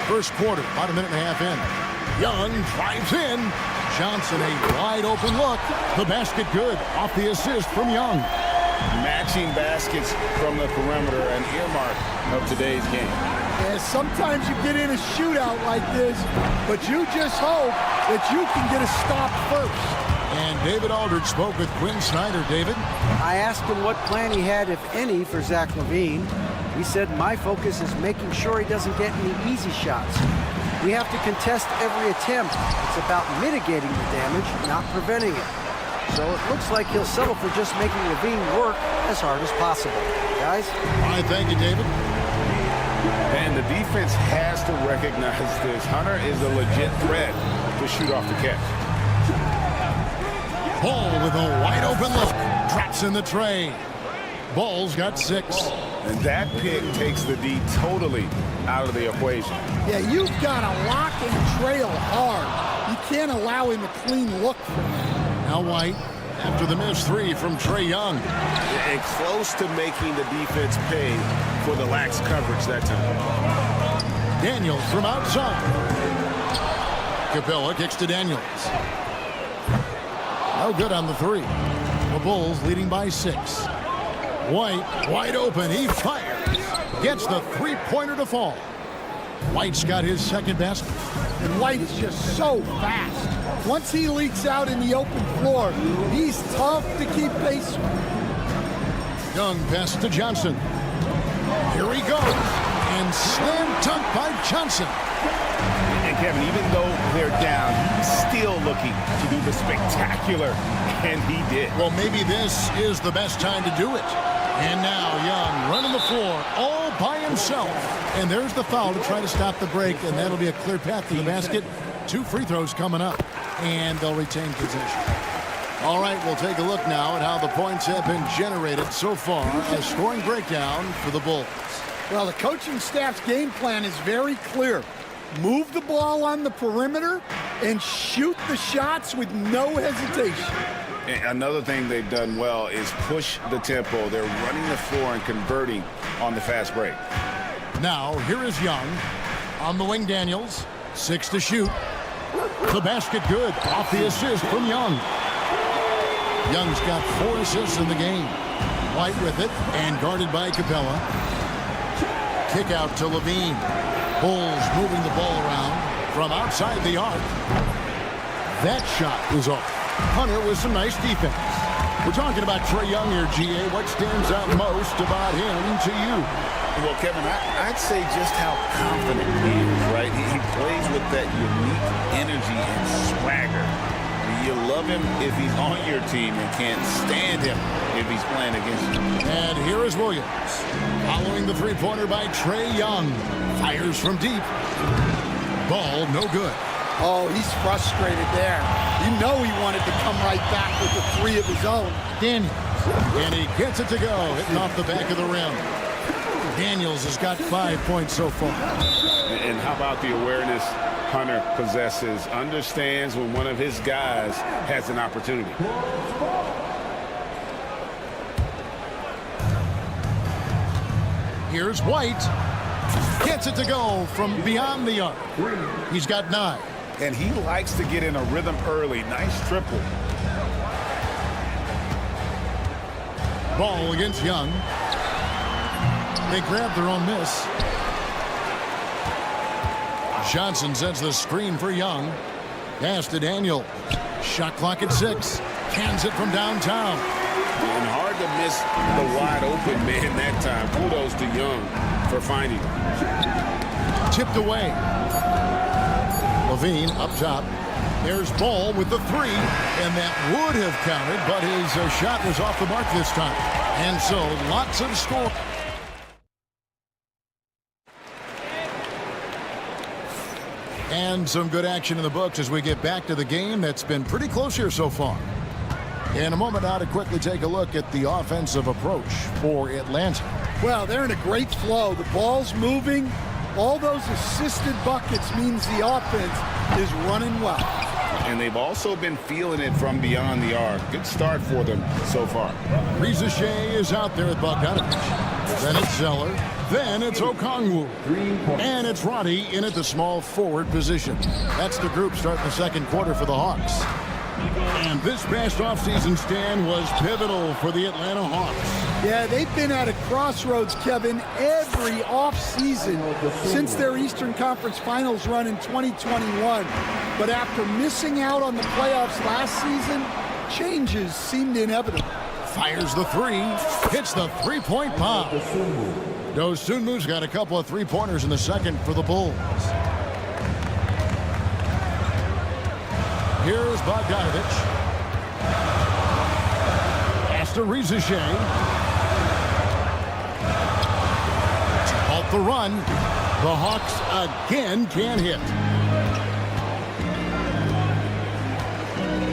First quarter, about a minute and a half in. Young drives in. Johnson, a wide open look. The basket good off the assist from Young. Matching baskets from the perimeter, an earmark of today's game. Yeah, sometimes you get in a shootout like this, but you just hope that you can get a stop first. And David Aldridge spoke with Quinn Snyder. David? I asked him what plan he had, if any, for Zach LaVine. He said, my focus is making sure he doesn't get any easy shots. We have to contest every attempt. It's about mitigating the damage, not preventing it. So it looks like he'll settle for just making LaVine work as hard as possible. Guys? All right, thank you, David. And the defense has to recognize this. Hunter is a legit threat to shoot off the catch. Ball with a wide open look. Drops in the tray. Ball's got 6. And that pick takes the D totally out of the equation. Yeah, you've got to lock and trail hard. You can't allow him a clean look from that. Now White, after the missed 3 from Trae Young. And close to making the defense pay for the lax coverage that time. Daniels from outside. Capella kicks to Daniels. No good on the 3. The Bulls leading by 6. White, wide open, he fires. Gets the 3-pointer to fall. White's got his second basket. And White is just so fast. Once he leaks out in the open floor, he's tough to keep pace with. Young pass to Johnson. Here he goes. And slam dunk by Johnson. And Kevin, even though they're down, he's still looking to do the spectacular, and he did. Well, maybe this is the best time to do it. And now Young running the floor all by himself. And there's the foul to try to stop the break, and that'll be a clear path to the basket. 2 free throws coming up, and they'll retain possession. All right, we'll take a look now at how the points have been generated so far. A scoring breakdown for the Bulls. Well, the coaching staff's game plan is very clear. Move the ball on the perimeter and shoot the shots with no hesitation. And another thing they've done well is push the tempo. They're running the floor and converting on the fast break. Now, here is Young. On the wing, Daniels. 6 to shoot. The basket good. Off the assist from Young. Young's got 4 assists in the game. White with it and guarded by Capella. Kick out to Levine. Bulls moving the ball around from outside the arc. That shot is off. Hunter with some nice defense. We're talking about Trae Young here, GA. What stands out most about him to you? Well, Kevin, I'd say just how confident he is, right? He plays with that unique energy and swagger. You love him if he's on your team and can't stand him if he's playing against you. And here is Williams. Following the 3-pointer by Trae Young. Fires from deep. Ball no good. Oh, he's frustrated there. You know he wanted to come right back with the 3 of his own. Daniels. And he gets it to go, hitting off the back of the rim. Daniels has got 5 points so far. And how about the awareness Hunter possesses? Understands when one of his guys has an opportunity. Here's White. Gets it to go from beyond the arc. He's got 9. And he likes to get in a rhythm early. Nice triple. Ball against Young. They grab their own miss. Johnson sends the screen for Young. Pass to Daniel. Shot clock at 6. Cans it from downtown. And hard to miss the wide open man that time. Kudos to Young for finding him. Tipped away. Levine up top. There's Ball with the 3, and that would have counted, but his shot was off the mark this time. And so lots of score. And some good action in the books as we get back to the game that's been pretty close here so far. In a moment now to quickly take a look at the offensive approach for Atlanta. Well, they're in a great flow. The ball's moving. All those assisted buckets means the offense is running well. And they've also been feeling it from beyond the arc. Good start for them so far. Reza Shea is out there with Bogdanovich. Then it's Zeller. Then it's Okongwu. And it's Roddy in at the small forward position. That's the group starting the second quarter for the Hawks. And this past offseason stand was pivotal for the Atlanta Hawks. Yeah, they've been at a crossroads, Kevin, every offseason since their Eastern Conference Finals run in 2021. But after missing out on the playoffs last season, changes seemed inevitable. Fires the 3, hits the three-point bomb. Dosunmu's got a couple of three-pointers in the second for the Bulls. Here's Bogdanovich. Pass to Reza Shea. To halt the run. The Hawks again can't hit.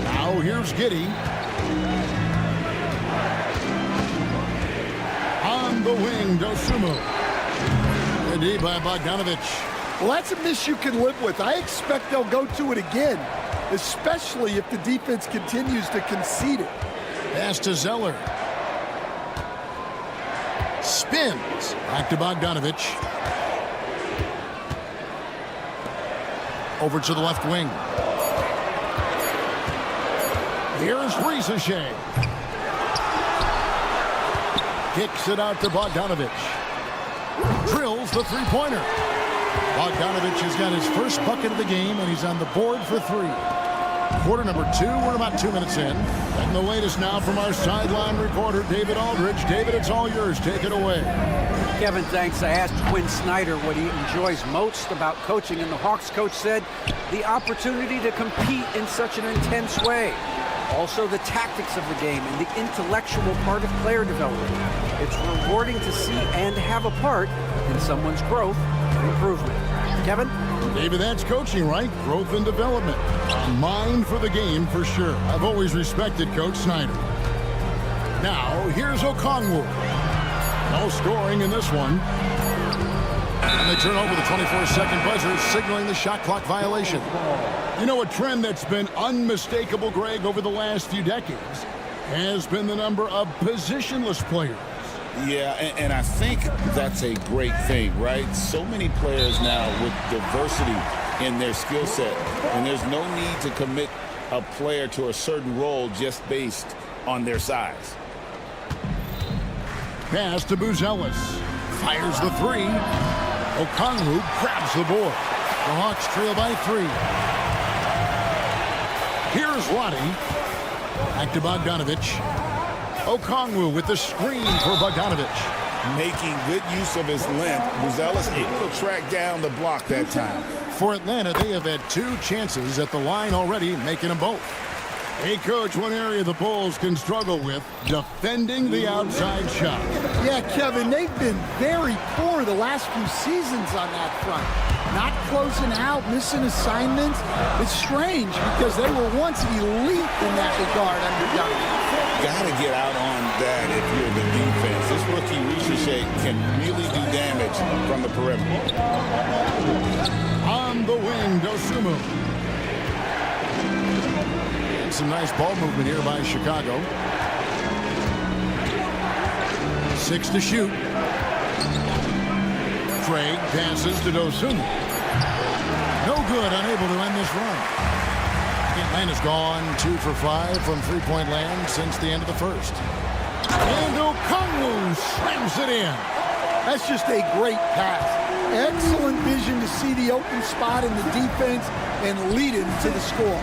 Now here's Giddey. On the wing, Dosunmu. Good D by Bogdanovich. Well, that's a miss you can live with. I expect they'll go to it again, especially if the defense continues to concede it. Pass to Zeller. Spins. Back to Bogdanovich. Over to the left wing. Here's Reza Shea. Kicks it out to Bogdanovich. Drills the three-pointer. Bogdanovich has got his first bucket of the game, and he's on the board for 3. Quarter number 2, we're about 2 minutes in. And the latest now from our sideline reporter, David Aldridge. David, it's all yours. Take it away. Kevin, thanks. I asked Quinn Snyder what he enjoys most about coaching, and the Hawks coach said the opportunity to compete in such an intense way. Also, the tactics of the game and the intellectual part of player development. It's rewarding to see and have a part in someone's growth and improvement. Kevin? David, that's coaching, right? Growth and development. A mind for the game for sure. I've always respected Coach Snyder. Now, here's Okongwu. No scoring in this one. And they turn over the 24-second buzzer, signaling the shot clock violation. You know, a trend that's been unmistakable, Greg, over the last few decades has been the number of positionless players. Yeah, and I think that's a great thing, right? So many players now with diversity in their skill set, and there's no need to commit a player to a certain role just based on their size. Pass to Buzelis. Fires the 3. Okongwu grabs the board. The Hawks trail by 3. Here's Roddy. Back to Bogdanovich. Okongwu with the screen for Bogdanovich. Making good use of his length. Buzelis able to track down the block that time. For Atlanta, they have had 2 chances at the line already, making them both. Hey, Coach, one area the Bulls can struggle with, defending the outside shot. Yeah, Kevin, they've been very poor the last few seasons on that front. Not closing out, missing assignments. It's strange because they were once elite in that regard under Young. Got to get out on that if you're the defense. This rookie Ricochet can really do damage from the perimeter. On the wing, Dosunmu. And some nice ball movement here by Chicago. 6 to shoot. Craig passes to Dosunmu. No good, unable to end this run. Atlanta's gone 2 for 5 from three-point land since the end of the first. And Okongwu slams it in. That's just a great pass. Excellent vision to see the open spot in the defense and lead him to the score.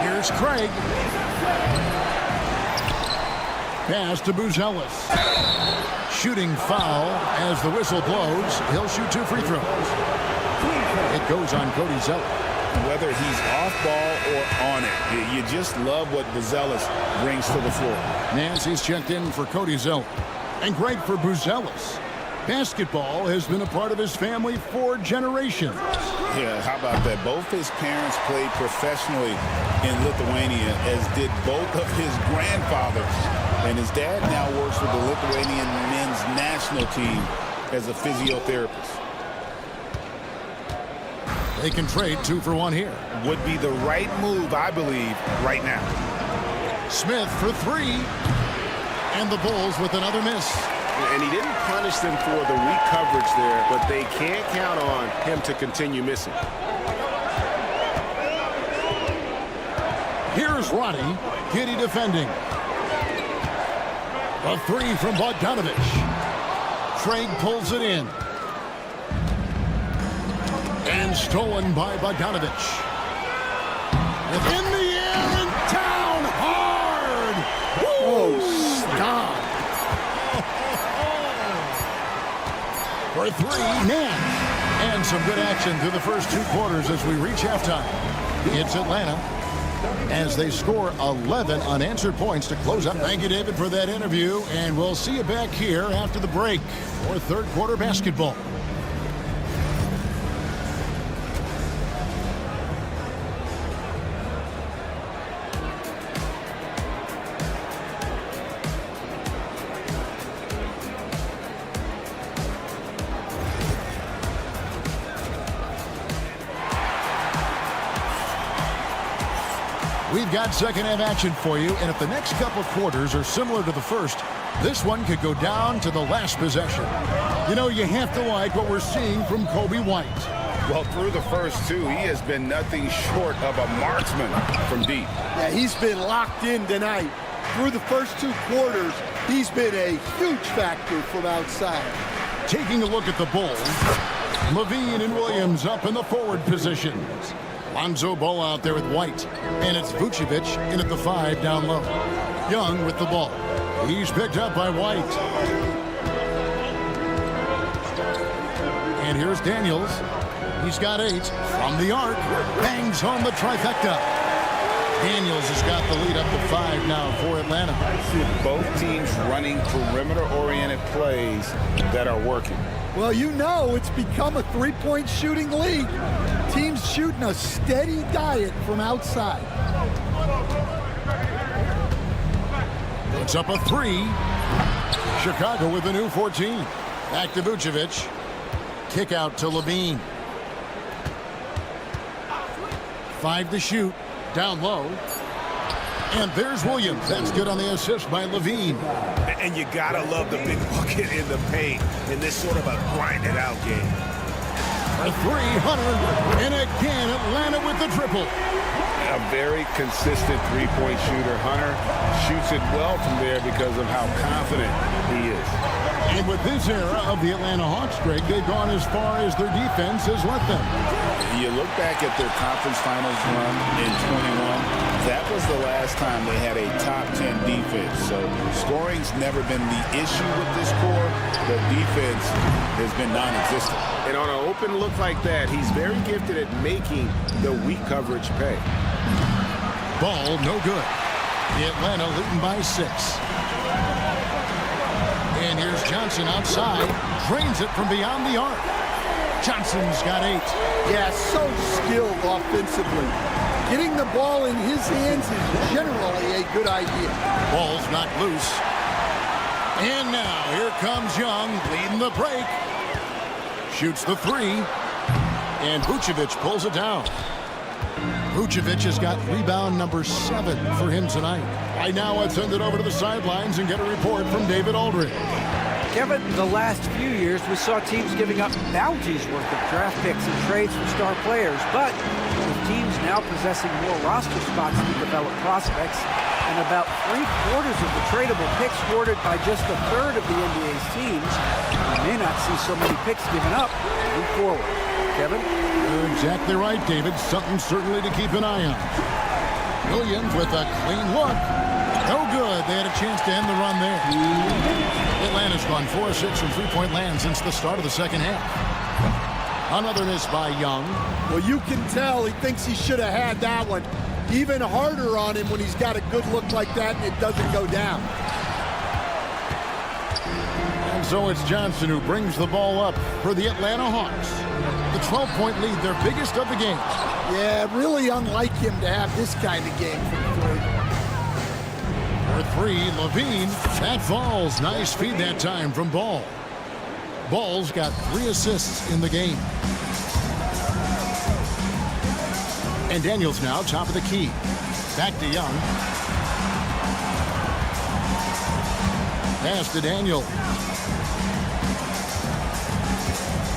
Here's Craig. Pass to Buzelis. Shooting foul as the whistle blows. He'll shoot 2 free throws. It goes on Cody Zeller. Whether he's off ball or on it, you just love what Buzelis brings to the floor. Nancy's checked in for Cody Zeller. And great for Buzelis. Basketball has been a part of his family for generations. Yeah, how about that? Both his parents played professionally in Lithuania, as did both of his grandfathers. And his dad now works with the Lithuanian men's national team as a physiotherapist. They can trade 2 for 1 here. Would be the right move, I believe, right now. Smith for 3. And the Bulls with another miss. And he didn't punish them for the weak coverage there, but they can't count on him to continue missing. Here's Ronnie. Giddy defending. A 3 from Bogdanovich. Craig pulls it in. And stolen by Bogdanovich. Within the air and down hard. Oh, stop. For 3, Nance. And some good action through the first 2 quarters as we reach halftime. It's Atlanta as they score 11 unanswered points to close up. Thank you, David, for that interview. And we'll see you back here after the break for third quarter basketball. We've got second half action for you, and if the next couple quarters are similar to the first, this one could go down to the last possession. You know, you have to like what we're seeing from Kobe White. Well, through the first 2, he has been nothing short of a marksman from deep. Yeah, he's been locked in tonight. Through the first 2 quarters, he's been a huge factor from outside. Taking a look at the Bulls, Levine and Williams up in the forward positions. Lonzo Ball out there with White. And it's Vucevic in at the 5 down low. Young with the ball. He's picked up by White. And here's Daniels. He's got 8 from the arc. Bangs home the trifecta. Daniels has got the lead up to 5 now for Atlanta. Both teams running perimeter-oriented plays that are working. Well, you know it's become a three-point shooting league. Teams shooting a steady diet from outside. Puts up a 3. Chicago with a new 14. Back to Vucevic. Kick out to Levine. 5 to shoot. Down low. And there's Williams. That's good on the assist by Levine. And you gotta love the big bucket in the paint in this sort of a grinded-out game. For 300. And again, Atlanta with the triple. A very consistent three-point shooter. Hunter shoots it well from there because of how confident he is. And with this era of the Atlanta Hawks, Greg, they've gone as far as their defense has let them. You look back at their conference finals run in 21. That was the last time they had a top 10 defense. So scoring's never been the issue with this core. The defense has been non-existent. And on an open look like that, he's very gifted at making the weak coverage pay. Ball no good. The Atlanta leading by 6. And here's Johnson outside. Drains it from beyond the arc. Johnson's got 8. Yeah, so skilled offensively. Getting the ball in his hands is generally a good idea. Ball's knocked loose. And now here comes Young leading the break. Shoots the three. And Vucevic pulls it down. Vucevic has got rebound number 7 for him tonight. Right now, let's send it over to the sidelines and get a report from David Aldridge. Kevin, the last few years we saw teams giving up bounties worth of draft picks and trades for star players, but with teams now possessing more roster spots to develop prospects and about 3/4 of the tradable picks hoarded by just 1/3 of the NBA's teams, we may not see so many picks given up moving forward. Kevin? You're exactly right, David. Something certainly to keep an eye on. Williams with a clean look. No good. They had a chance to end the run there. Atlanta's gone 4-6 from three-point land since the start of the second half. Another miss by Young. Well, you can tell he thinks he should have had that one. Even harder on him when he's got a good look like that and it doesn't go down. And so it's Johnson who brings the ball up for the Atlanta Hawks. The 12-point lead, their biggest of the games. Yeah, really unlike him to have this kind of game from three. For three, Levine. That falls. Nice feed that time from Ball. Ball's got 3 assists in the game. And Daniels now top of the key. Back to Young. Pass to Daniels.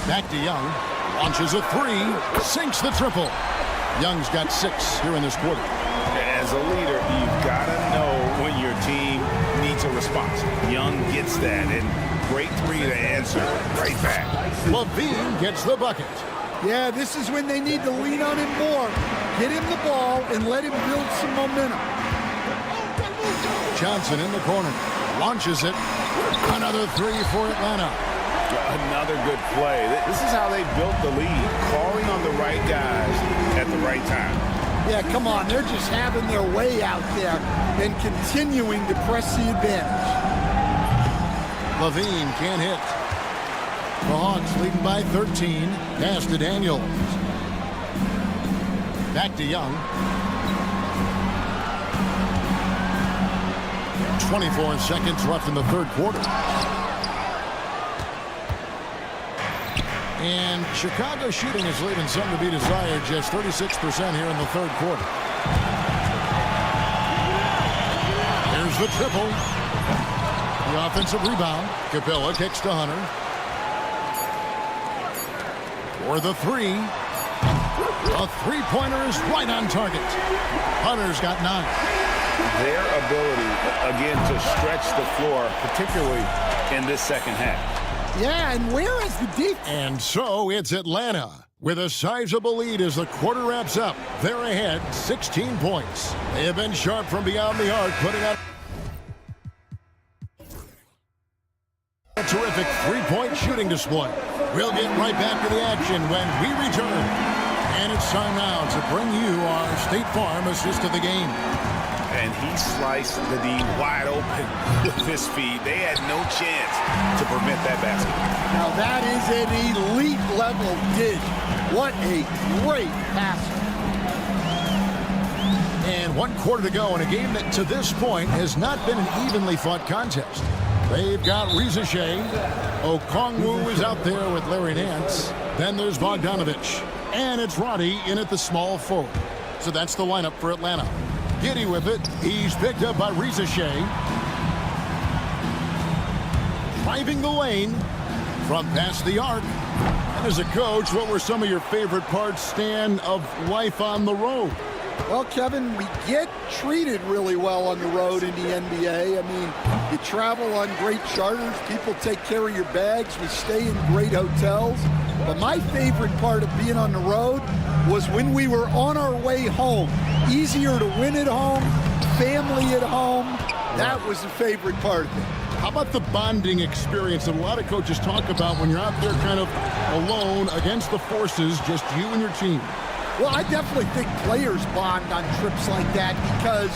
Back to Young. Launches a 3. Sinks the triple. Young's got 6 here in this quarter. As a leader, you've got to know when your team needs a response. Young gets that, and great 3 to answer right back. Levine gets the bucket. Yeah, this is when they need to lean on him more. Get him the ball and let him build some momentum. Johnson in the corner. Launches it. Another 3 for Atlanta. Another good play. This is how they built the lead, calling on the right guys at the right time. Yeah, come on. They're just having their way out there and continuing to press the advantage. Levine can't hit. The Hawks leading by 13. Pass to Daniels. Back to Young. 24 seconds left in the third quarter. And Chicago shooting is leaving something to be desired. Just 36% here in the third quarter. Here's the triple. The offensive rebound. Capella kicks to Hunter. For the 3. A three-pointer is right on target. Hunter's got 9. Their ability, again, to stretch the floor, particularly in this second half. Yeah, and where is the defense? And so it's Atlanta with a sizable lead as the quarter wraps up. They're ahead 16 points. They have been sharp from beyond the arc, putting out a terrific three-point shooting display. We'll get right back to the action when we return. And it's time now to bring you our State Farm assist of the game. And he sliced the D wide open with his feet. They had no chance to prevent that basket. Now that is an elite level dish. What a great passer. And 1 quarter to go in a game that to this point has not been an evenly fought contest. They've got Rizashay. Okongwu is out there with Larry Nance. Then there's Bogdanovich. And it's Roddy in at the small forward. So that's the lineup for Atlanta. Giddy with it. He's picked up by Rizashay. Driving the lane from past the arc. And as a coach, what were some of your favorite parts, Stan, of life on the road? Well, Kevin, we get treated really well on the road in the NBA. I mean, you travel on great charters. People take care of your bags. We stay in great hotels. But my favorite part of being on the road was when we were on our way home. Easier to win at home, family at home. That was the favorite part of it. How about the bonding experience that a lot of coaches talk about when you're out there kind of alone against the forces, just you and your team? Well, I definitely think players bond on trips like that because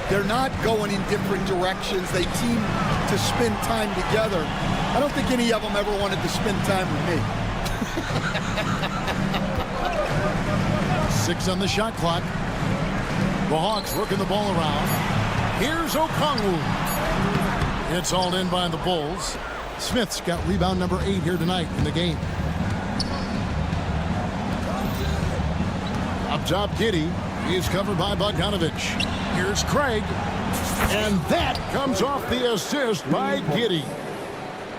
they're not going in different directions. They team to spend time together. I don't think any of them ever wanted to spend time with me. 6 on the shot clock. The Hawks working the ball around. Here's Okongwu. It's hauled in by the Bulls. Smith's got rebound number 8 here tonight in the game. Up top, Giddey. He's covered by Bogdanovich. Here's Craig. And that comes off the assist by Giddey.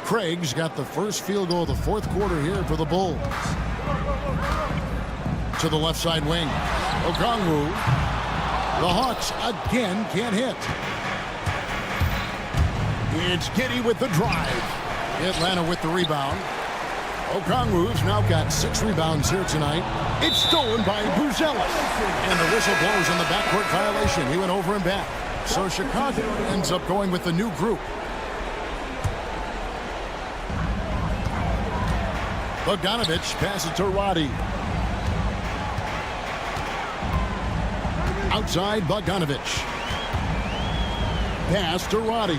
Craig's got the first field goal of the fourth quarter here for the Bulls. To the left side wing. Okongwu. The Hawks again can't hit. It's Giddey with the drive. Atlanta with the rebound. Okongwu's now got 6 rebounds here tonight. It's stolen by Buzelis. And the whistle blows on the backcourt violation. He went over and back. So Chicago ends up going with the new group. Bogdanovich passes to Roddy. Outside Bogdanovich. Pass to Roddy.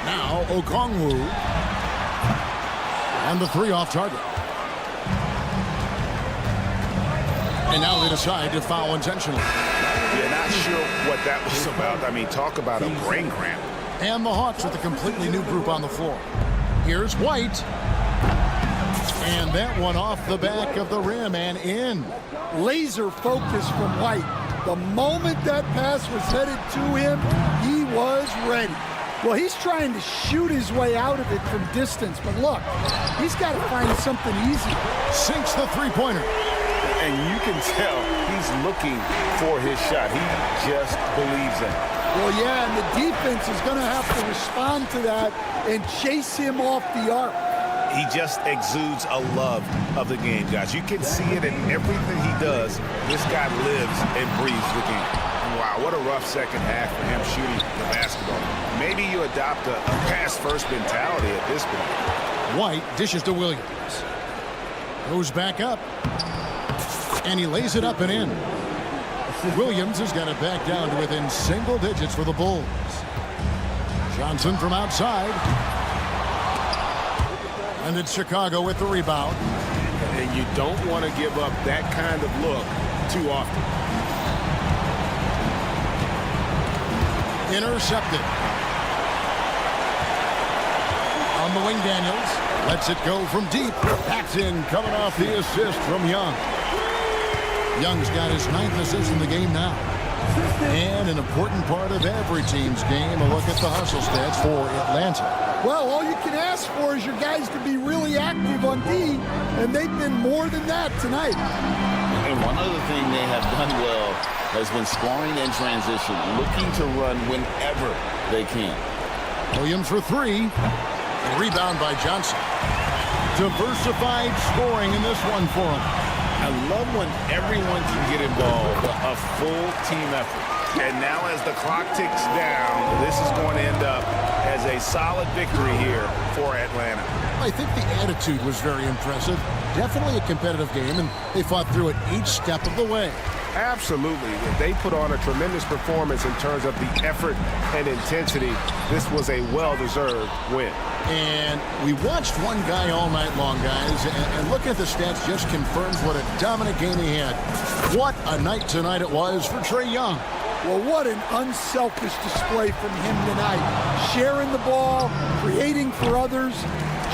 Now Okongwu. And the 3 off target. And now they decide to foul intentionally. Yeah, not sure what that was about. I mean, talk about a brain cramp. And the Hawks with a completely new group on the floor. Here's White. And that one off the back of the rim and in. Laser focus from White. The moment that pass was headed to him, he was ready. Well, he's trying to shoot his way out of it from distance, but look, he's got to find something easier. Sinks the three-pointer. And you can tell he's looking for his shot. He just believes in it. Well, yeah, and the defense is going to have to respond to that and chase him off the arc. He just exudes a love of the game, guys. You can see it in everything he does. This guy lives and breathes the game. Wow, what a rough second half for him shooting the basketball. Maybe you adopt a pass-first mentality at this point. White dishes to Williams. Goes back up. And he lays it up and in. Williams has got it back down to within single digits for the Bulls. Johnson from outside. And it's Chicago with the rebound. And you don't want to give up that kind of look too often. Intercepted. On the wing, Daniels. Lets it go from deep. Backs in, coming off the assist from Young. Young's got his 9th assist in the game now. And an important part of every team's game, a look at the hustle stats for Atlanta. Well, all you can ask for is your guys to be really active on D, and they've been more than that tonight. And one other thing they have done well has been scoring in transition, looking to run whenever they can. Williams for 3. Rebound by Johnson. Diversified scoring in this one for him. I love when everyone can get involved, a full team effort. And now as the clock ticks down, this is going to end up as a solid victory here for Atlanta. I think the attitude was very impressive. Definitely a competitive game, and they fought through it each step of the way. Absolutely. They put on a tremendous performance in terms of the effort and intensity. This was a well-deserved win. And we watched one guy all night long, guys, and looking at the stats just confirms what a dominant game he had. What a night tonight it was for Trae Young. Well, what an unselfish display from him tonight. Sharing the ball, creating for others,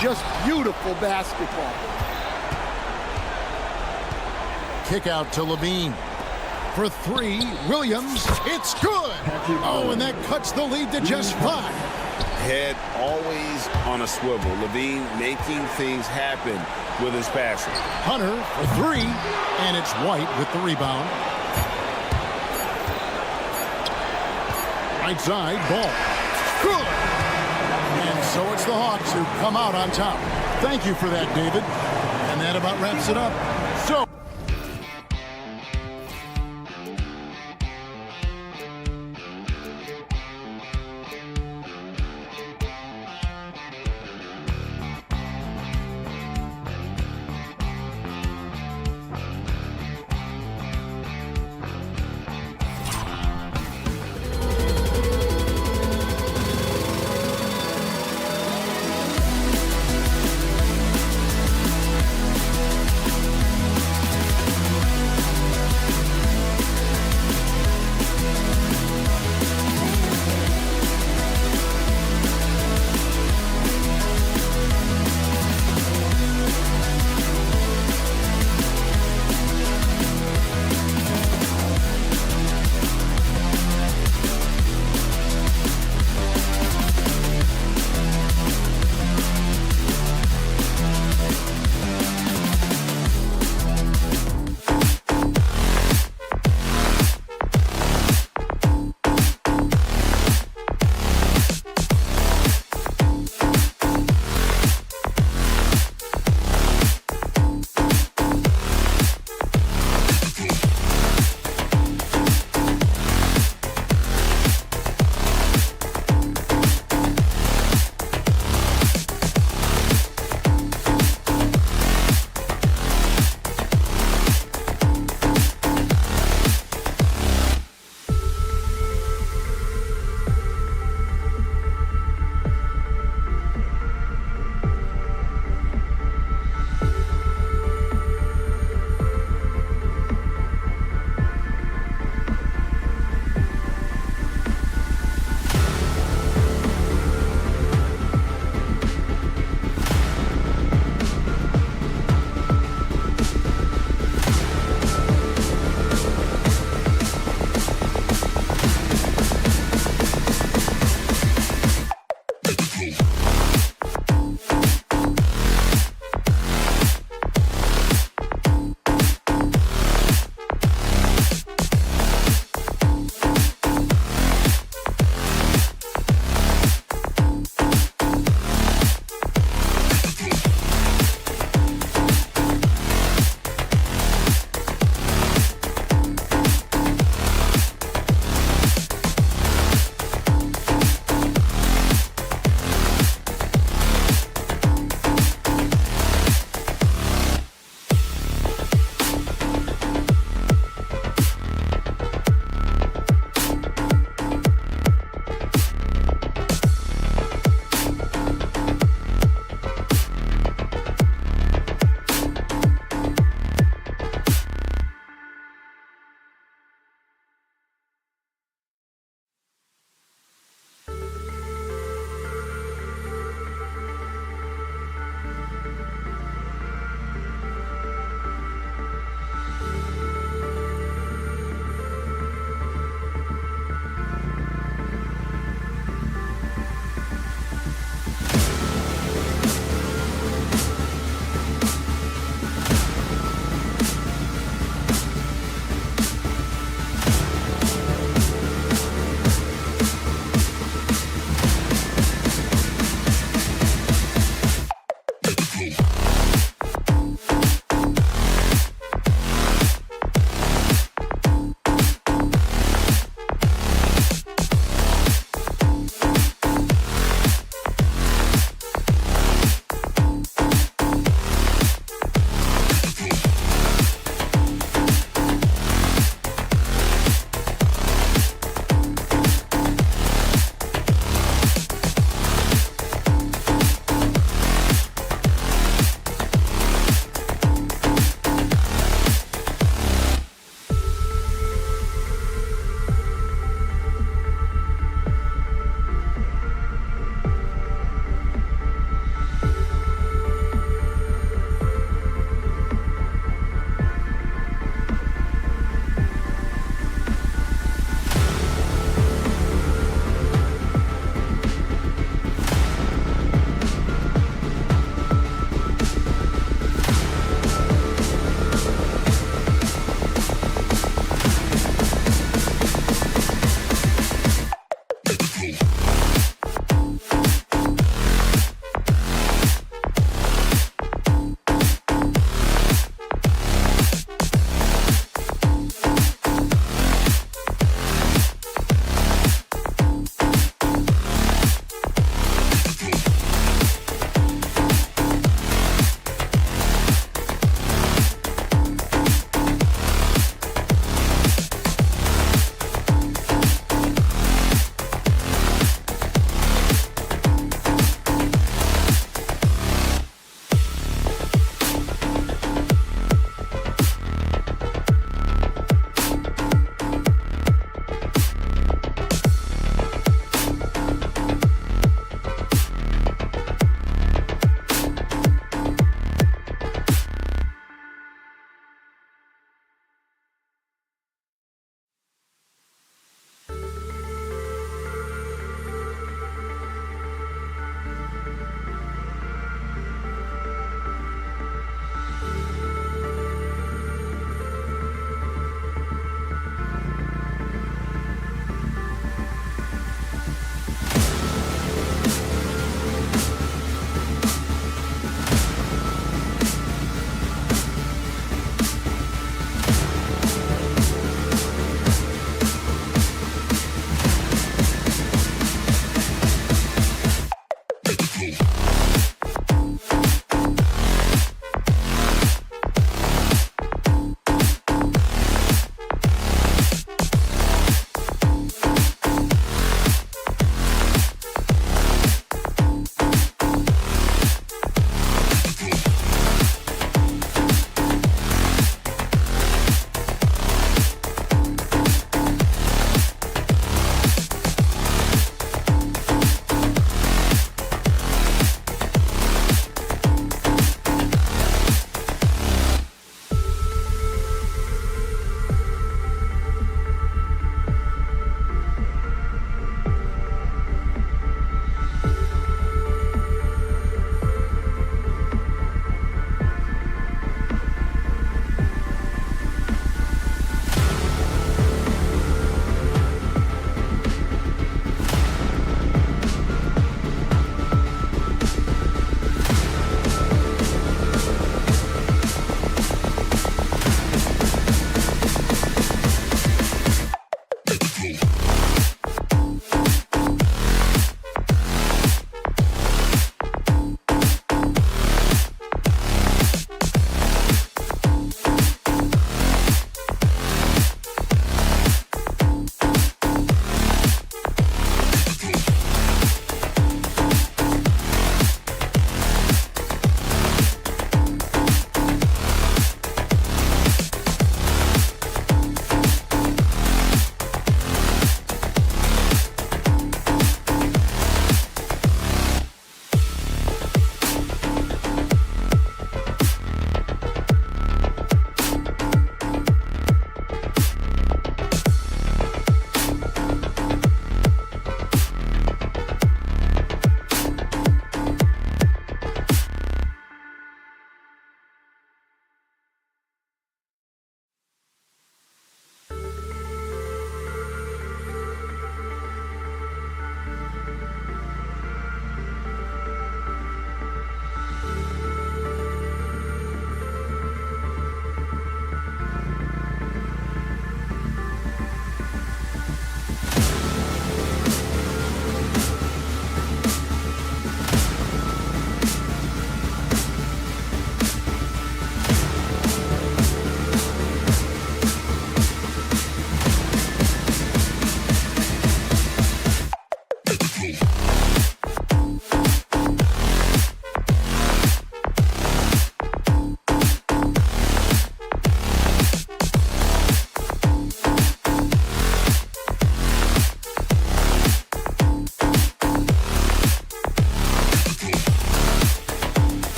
just beautiful basketball. Kick out to Levine. For 3, Williams, it's good. Oh, and that cuts the lead to just 5. Head always on a swivel. Levine making things happen with his passing. Hunter for 3, and it's White with the rebound. Right side, ball. Good. And so it's the Hawks who come out on top. Thank you for that, David. And that about wraps it up. So.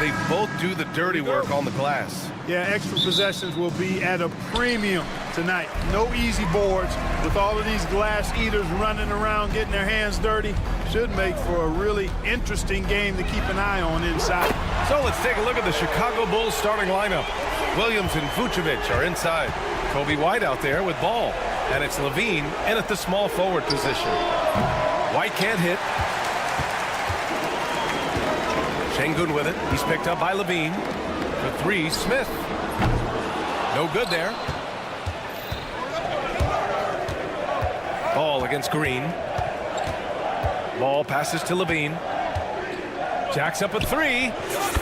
They both do the dirty work on the glass. Yeah, extra possessions will be at a premium tonight. No easy boards with all of these glass eaters running around getting their hands dirty. Should make for a really interesting game to keep an eye on inside. So let's take a look at the Chicago Bulls starting lineup. Williams and Vucevic are inside. Kobe White out there with ball. And it's Levine in at the small forward position. White can't hit. Şengün with it. He's picked up by Levine. For three, Smith. No good there. Ball against Green. Ball passes to Levine. Jacks up a three,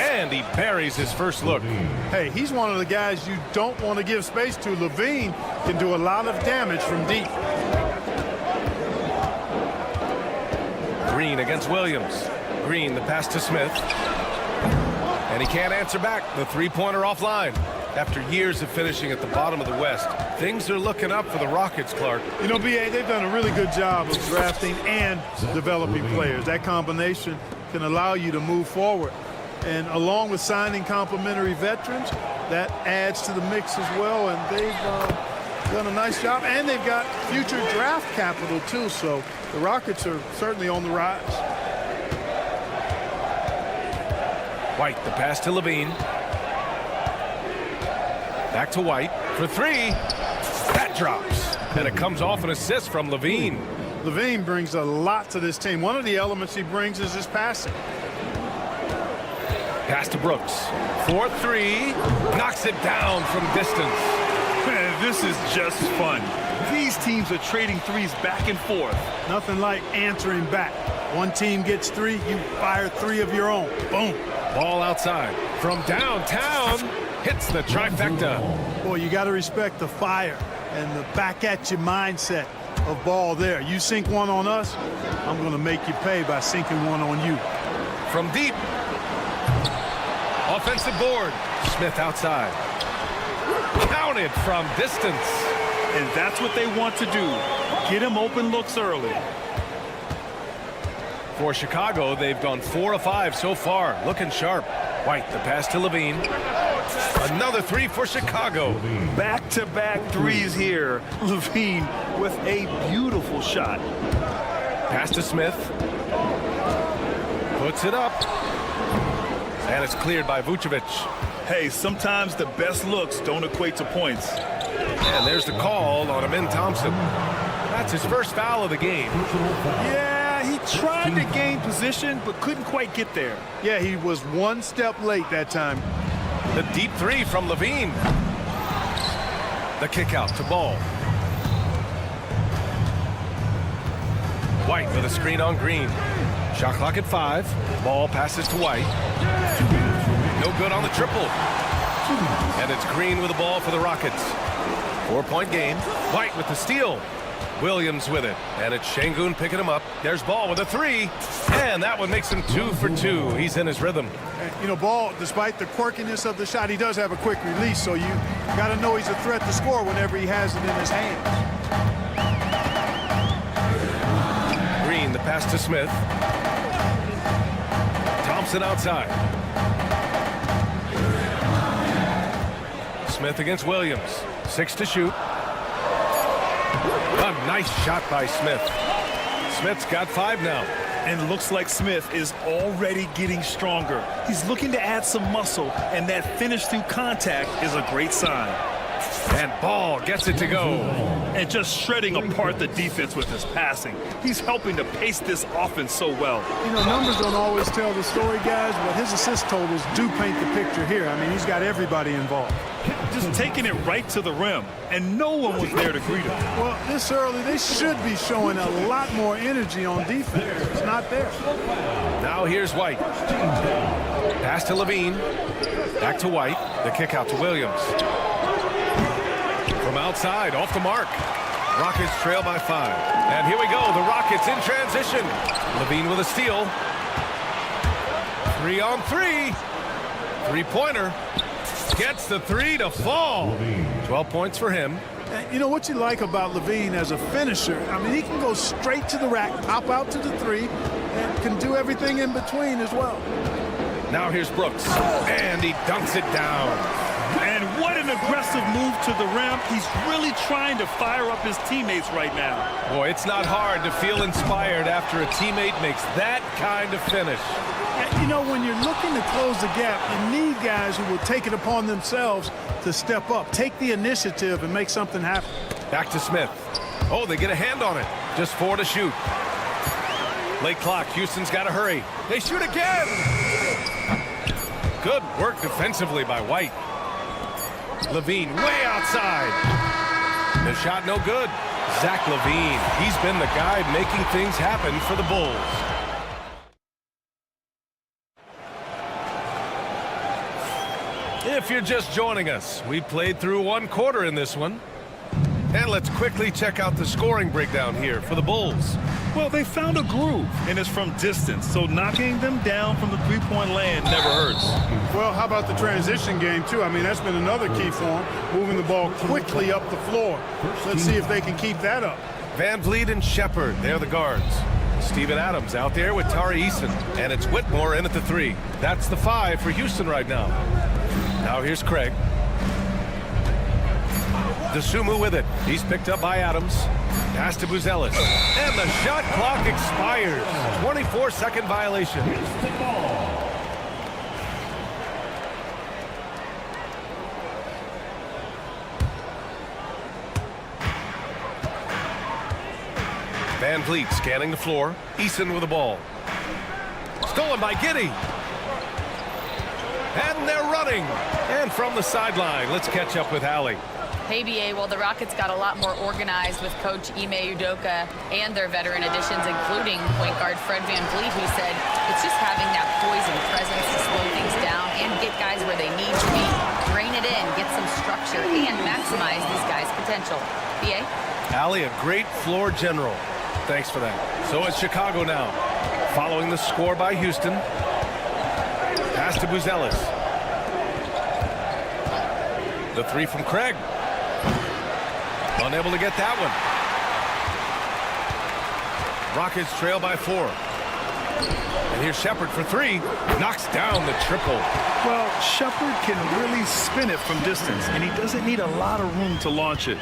and he buries his first look. Hey, he's one of the guys you don't want to give space to. Levine can do a lot of damage from deep. Green against Williams. Green, the pass to Smith. And he can't answer back. The three-pointer offline. After years of finishing at the bottom of the West, things are looking up for the Rockets, Clark. You know, B.A., they've done a really good job of drafting and developing players. That combination can allow you to move forward. And along with signing complementary veterans, that adds to the mix as well. And they've done a nice job. And they've got future draft capital, too. So the Rockets are certainly on the rise. White, the pass to Levine. Back to White for three. That drops. And it comes off an assist from Levine. Levine brings a lot to this team. One of the elements he brings is his passing. Pass to Brooks. 4-3. Knocks it down from distance. Man, this is just fun. These teams are trading threes back and forth. Nothing like answering back. One team gets three, you fire three of your own. Boom. Ball outside. From downtown. Hits the trifecta. Boy, you got to respect the fire and the back-at-you mindset of Ball there. You sink one on us, I'm going to make you pay by sinking one on you. From deep. Offensive board. Smith outside. Counted from distance. And that's what they want to do. Get him open looks early. For Chicago, they've gone 4 of 5 so far. Looking sharp. White, the pass to Levine. Another three for Chicago. Back-to-back threes here. Levine with a beautiful shot. Pass to Smith. Puts it up. And it's cleared by Vucevic. Hey, sometimes the best looks don't equate to points. And there's the call on Amin Thompson. That's his first foul of the game. Yeah, he tried to gain position, but couldn't quite get there. Yeah, he was one step late that time. The deep three from Levine. The kick out to Ball. White with a screen on Green. Shot clock at 5. Ball passes to White. No good on the triple. And it's Green with the ball for the Rockets. 4-point game. White with the steal. Williams with it. And it's Şengün picking him up. There's Ball with a three. And that one makes him 2 for 2. He's in his rhythm. You know, Ball, despite the quirkiness of the shot, he does have a quick release, so you got to know he's a threat to score whenever he has it in his hands. Green, the pass to Smith. Thompson outside. Smith against Williams. 6 to shoot. A nice shot by Smith. Smith's got 5 now. And looks like Smith is already getting stronger. He's looking to add some muscle, and that finish through contact is a great sign. And Ball gets it to go. And just shredding apart the defense with his passing. He's helping to pace this offense so well. You know, numbers don't always tell the story, guys, but his assist totals do paint the picture here. I mean, he's got everybody involved. Just taking it right to the rim, and no one was there to greet him. Well, this early, they should be showing a lot more energy on defense. It's not there. Now here's White. Pass to Levine. Back to White. The kick out to Williams. From outside, off the mark. Rockets trail by 5. And here we go, the Rockets in transition. Levine with a steal. 3 on 3. Three-pointer. Gets the 3 to fall. 12 points for him. And you know what you like about Levine as a finisher? I mean, he can go straight to the rack, pop out to the 3, and can do everything in between as well. Now here's Brooks, and he dunks it down. And what an aggressive move to the rim. He's really trying to fire up his teammates right now. Boy, it's not hard to feel inspired after a teammate makes that kind of finish. You know, when you're looking to close the gap, you need guys who will take it upon themselves to step up, take the initiative, and make something happen. Back to Smith. Oh, they get a hand on it. Just 4 to shoot. Late clock. Houston's got to hurry. They shoot again. Good work defensively by White. Levine way outside. The shot no good. Zach Levine. He's been the guy making things happen for the Bulls. If you're just joining us, we played through 1 quarter in this one. And let's quickly check out the scoring breakdown here for the Bulls. Well, they found a groove, and it's from distance, so knocking them down from the three-point land never hurts. Well, how about the transition game, too? I mean, that's been another key for them, moving the ball quickly up the floor. Let's see if they can keep that up. Van Vliet and Shepard, they're the guards. Steven Adams out there with Tari Eason, and it's Whitmore in at the 3. That's the 5 for Houston right now. Now here's Craig. DeSumo with it. He's picked up by Adams. Pass to Buzelis. And the shot clock expires. 24-second violation. Van Vliet scanning the floor. Eason with the ball. Stolen by Giddey. And they're running. And from the sideline, let's catch up with Allie. Hey, BA, well, the Rockets got a lot more organized with Coach Ime Udoka and their veteran additions, including point guard Fred Van Vliet, who said it's just having that poise and presence to slow things down and get guys where they need to be, rein it in, get some structure, and maximize these guys' potential. BA? Allie, a great floor general. Thanks for that. So it's Chicago now, following the score by Houston. Pass to Buzelis. The 3 from Craig. Unable to get that one. Rockets trail by 4. And here's Shepard for 3. Knocks down the triple. Well, Shepard can really spin it from distance, and he doesn't need a lot of room to launch it.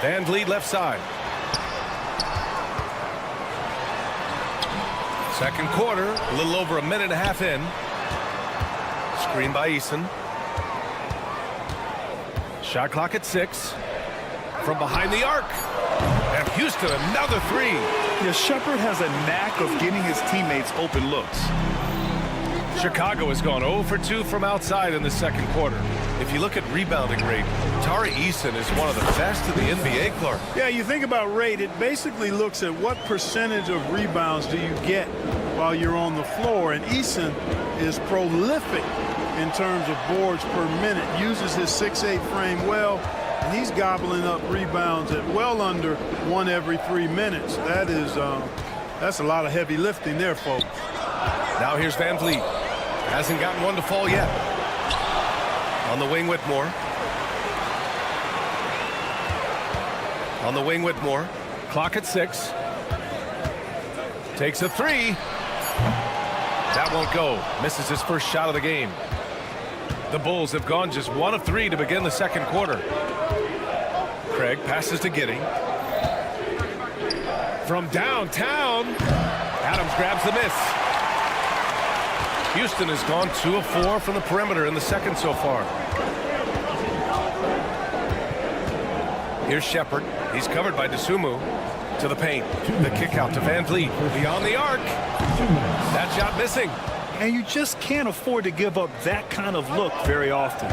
Van Vliet left side. Second quarter, a little over a minute and a half in. Screen by Eason. Shot clock at 6. From behind the arc. And Houston, another 3. Yeah, Shepard has a knack of getting his teammates open looks. Chicago has gone 0 for 2 from outside in the second quarter. If you look at rebounding rate, Tari Eason is one of the best in the NBA, Clark. Yeah, you think about rate, it basically looks at what percentage of rebounds do you get while you're on the floor. And Eason is prolific in terms of boards per minute, uses his 6'8" frame well, and he's gobbling up rebounds at well under 1 every 3 minutes. That is, that's a lot of heavy lifting there, folks. Now here's Van Vliet. Hasn't gotten one to fall yet. On the wing, Whitmore. On the wing, Whitmore. Clock at 6. Takes a 3. That won't go. Misses his first shot of the game. The Bulls have gone just 1 of 3 to begin the second quarter. Craig passes to Giddey. From downtown, Adams grabs the miss. Houston has gone 2 of 4 from the perimeter in the second so far. Here's Shepard. He's covered by DeSumo. To the paint. The kick out to Van Vliet. Beyond the arc. That shot missing. And you just can't afford to give up that kind of look very often.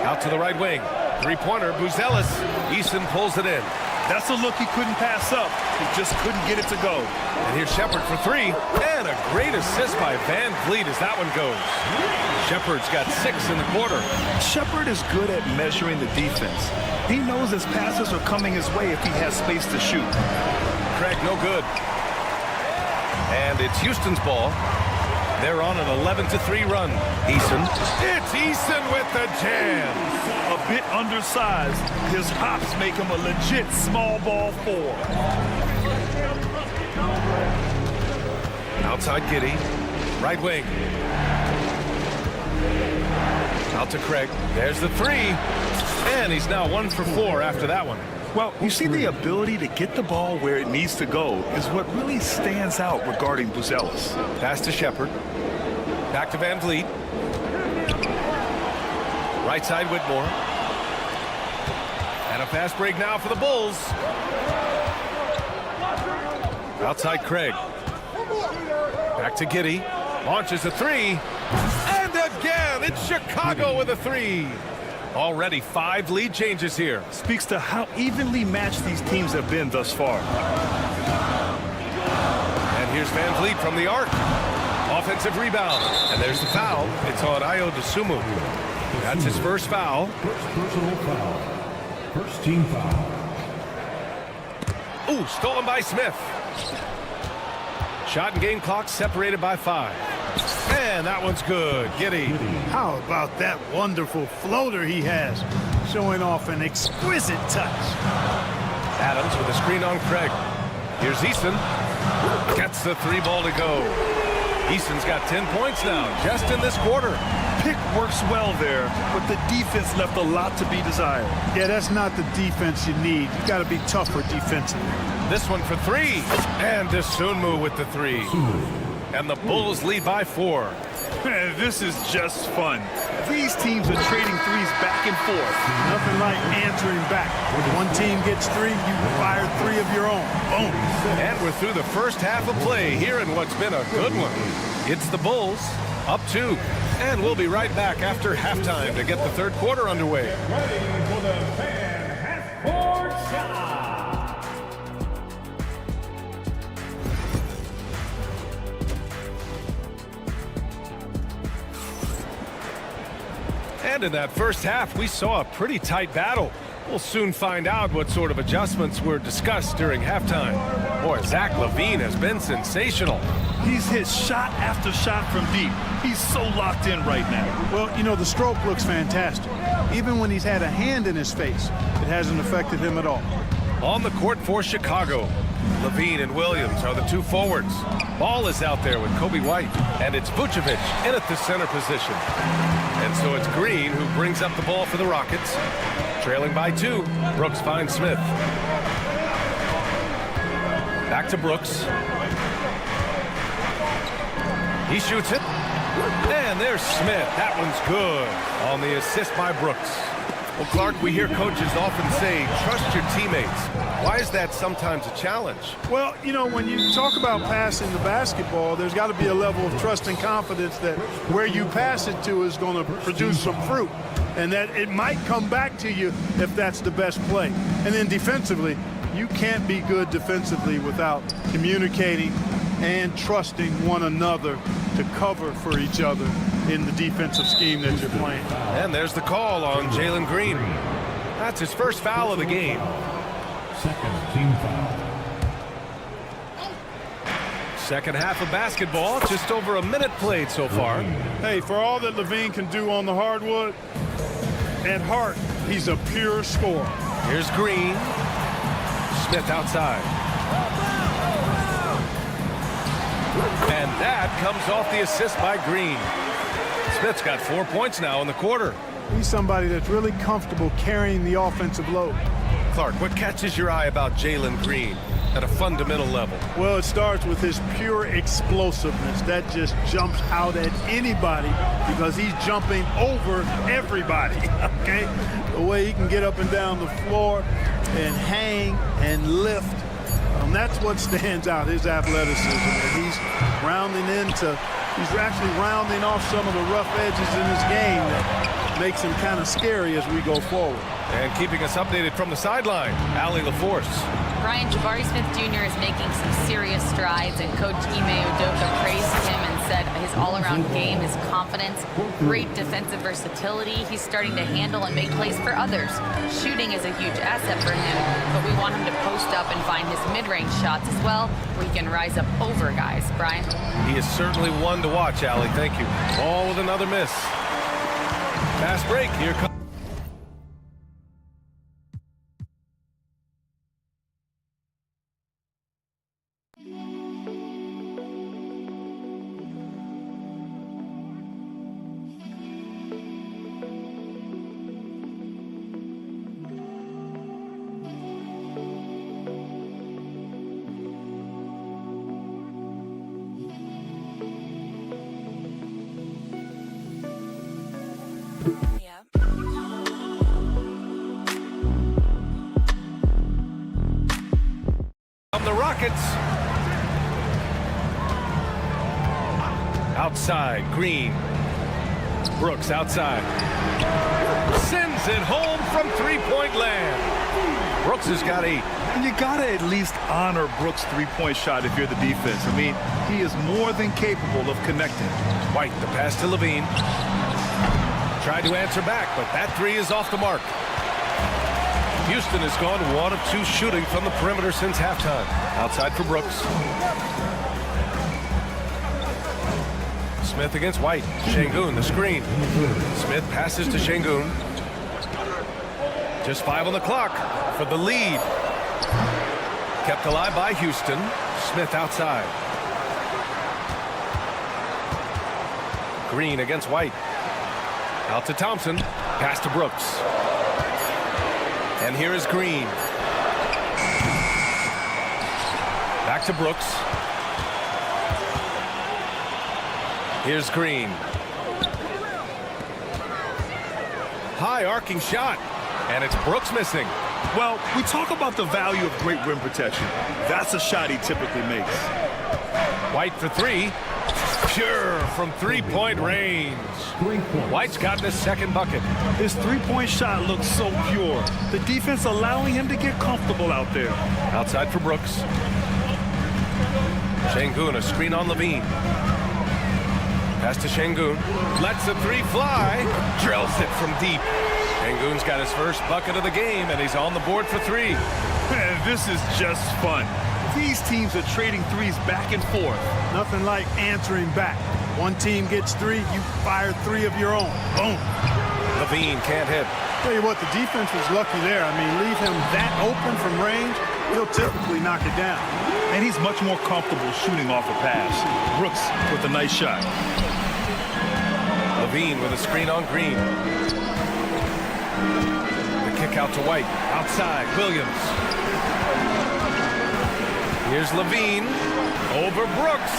Out to the right wing. Three-pointer, Buzelis. Eason pulls it in. That's a look he couldn't pass up. He just couldn't get it to go. And here's Shepard for 3. And a great assist by Van Vliet as that one goes. Shepard's got 6 in the quarter. Shepard is good at measuring the defense. He knows his passes are coming his way if he has space to shoot. Craig, no good. And it's Houston's ball. They're on an 11-3 run. Eason. It's Eason with the jam. A bit undersized. His hops make him a legit small ball 4. Outside Giddy. Right wing. Out to Craig. There's the three. And he's now 1 for 4 after that one. Well, you see, the ability to get the ball where it needs to go is what really stands out regarding Buzelis. Pass to Shepard. Back to Van Vliet. Right side Whitmore. And a fast break now for the Bulls. Outside Craig. Back to Giddy. Launches a three. And again, it's Chicago with a three. Already 5 lead changes here. Speaks to how evenly matched these teams have been thus far. And here's Van Vliet from the arc. Offensive rebound. And there's the foul. It's on Ayo DeSumo. That's his first foul. First personal foul. First team foul. Ooh, stolen by Smith. Shot and game clock separated by 5. And that one's good. Giddy. How about that wonderful floater he has, showing off an exquisite touch. Adams with a screen on Craig. Here's Eason. Gets the 3 ball to go. Eason's got 10 points now, just in this quarter. Pick works well there, but the defense left a lot to be desired. Yeah, that's not the defense you need. You got to be tougher defensively. This one for 3. And DeSumo with the 3. And the Bulls lead by 4. This is just fun. These teams are trading threes back and forth. Nothing like answering back. When one team gets 3, you fire 3 of your own. Boom. And we're through the first half of play here in what's been a good one. It's the Bulls up 2. And we'll be right back after halftime to get the third quarter underway. Ready for the fan half-court shot. And in that first half, we saw a pretty tight battle. We'll soon find out what sort of adjustments were discussed during halftime. Boy, Zach LaVine has been sensational. He's hit shot after shot from deep. He's so locked in right now. Well, you know, the stroke looks fantastic. Even when he's had a hand in his face, it hasn't affected him at all. On the court for Chicago, LaVine and Williams are the 2 forwards. Ball is out there with Kobe White, and it's Vucevic in at the center position. And so it's Green who brings up the ball for the Rockets. Trailing by 2, Brooks finds Smith. Back to Brooks. He shoots it. And there's Smith. That one's good on the assist by Brooks. Well, Clark, we hear coaches often say, trust your teammates. Why is that sometimes a challenge? Well, you know, when you talk about passing the basketball, there's got to be a level of trust and confidence that where you pass it to is going to produce some fruit, and that it might come back to you if that's the best play. And then defensively, you can't be good defensively without communicating and trusting one another to cover for each other in the defensive scheme that you're playing. And there's the call on Jalen Green. That's his first foul of the game. Second team foul. Second half of basketball, just over a minute played so far. Hey, for all that LaVine can do on the hardwood, at heart, he's a pure scorer. Here's Green. Smith outside. And that comes off the assist by Green. Smith's got 4 points now in the quarter. He's somebody that's really comfortable carrying the offensive load. Clark, what catches your eye about Jalen Green at a fundamental level? Well, it starts with his pure explosiveness. That just jumps out at anybody because he's jumping over everybody, okay? The way he can get up and down the floor and hang and lift. That's what stands out, his athleticism. And he's actually rounding off some of the rough edges in his game that makes him kind of scary as we go forward. And keeping us updated from the sideline, Allie LaForce. Brian, Jabari Smith Jr. is making some serious strides, and Coach Ime Udoka praised him and said his all-around game, his confidence, great defensive versatility. He's starting to handle and make plays for others. Shooting is a huge asset for him, but we want him to post up and find his mid-range shots as well, where he can rise up over guys. Brian? He is certainly one to watch, Allie. Thank you. Ball with another miss. Fast break. Here comes. From the Rockets. Outside, Green. Brooks outside. Sends it home from three-point land. Brooks has got 8. And you got to at least honor Brooks' three-point shot if you're the defense. I mean, he is more than capable of connecting. White, the pass to Levine. Tried to answer back, but that 3 is off the mark. Houston has gone 1 of 2 shooting from the perimeter since halftime. Outside for Brooks. Smith against White. Şengün, the screen. Smith passes to Şengün. Just 5 on the clock for the lead. Kept alive by Houston. Smith outside. Green against White. Out to Thompson. Pass to Brooks. And here is Green. Back to Brooks. Here's Green. High arcing shot. And it's Brooks missing. Well, we talk about the value of great rim protection. That's a shot he typically makes. White for 3. Pure from three-point range. White's gotten his second bucket. His three-point shot looks so pure. The defense allowing him to get comfortable out there. Outside for Brooks. Şengün, a screen on Levine. Pass to Şengün. Lets the 3 fly. Drills it from deep. Şengün's got his first bucket of the game, and he's on the board for 3. Man, this is just fun. These teams are trading threes back and forth. Nothing like answering back. One team gets 3, you fire 3 of your own. Boom. Levine can't hit. Tell you what, the defense was lucky there. I mean, leave him that open from range, he'll typically knock it down. And he's much more comfortable shooting off a pass. Brooks with a nice shot. Levine with a screen on Green. The kick out to White. Outside, Williams. Here's Levine over Brooks.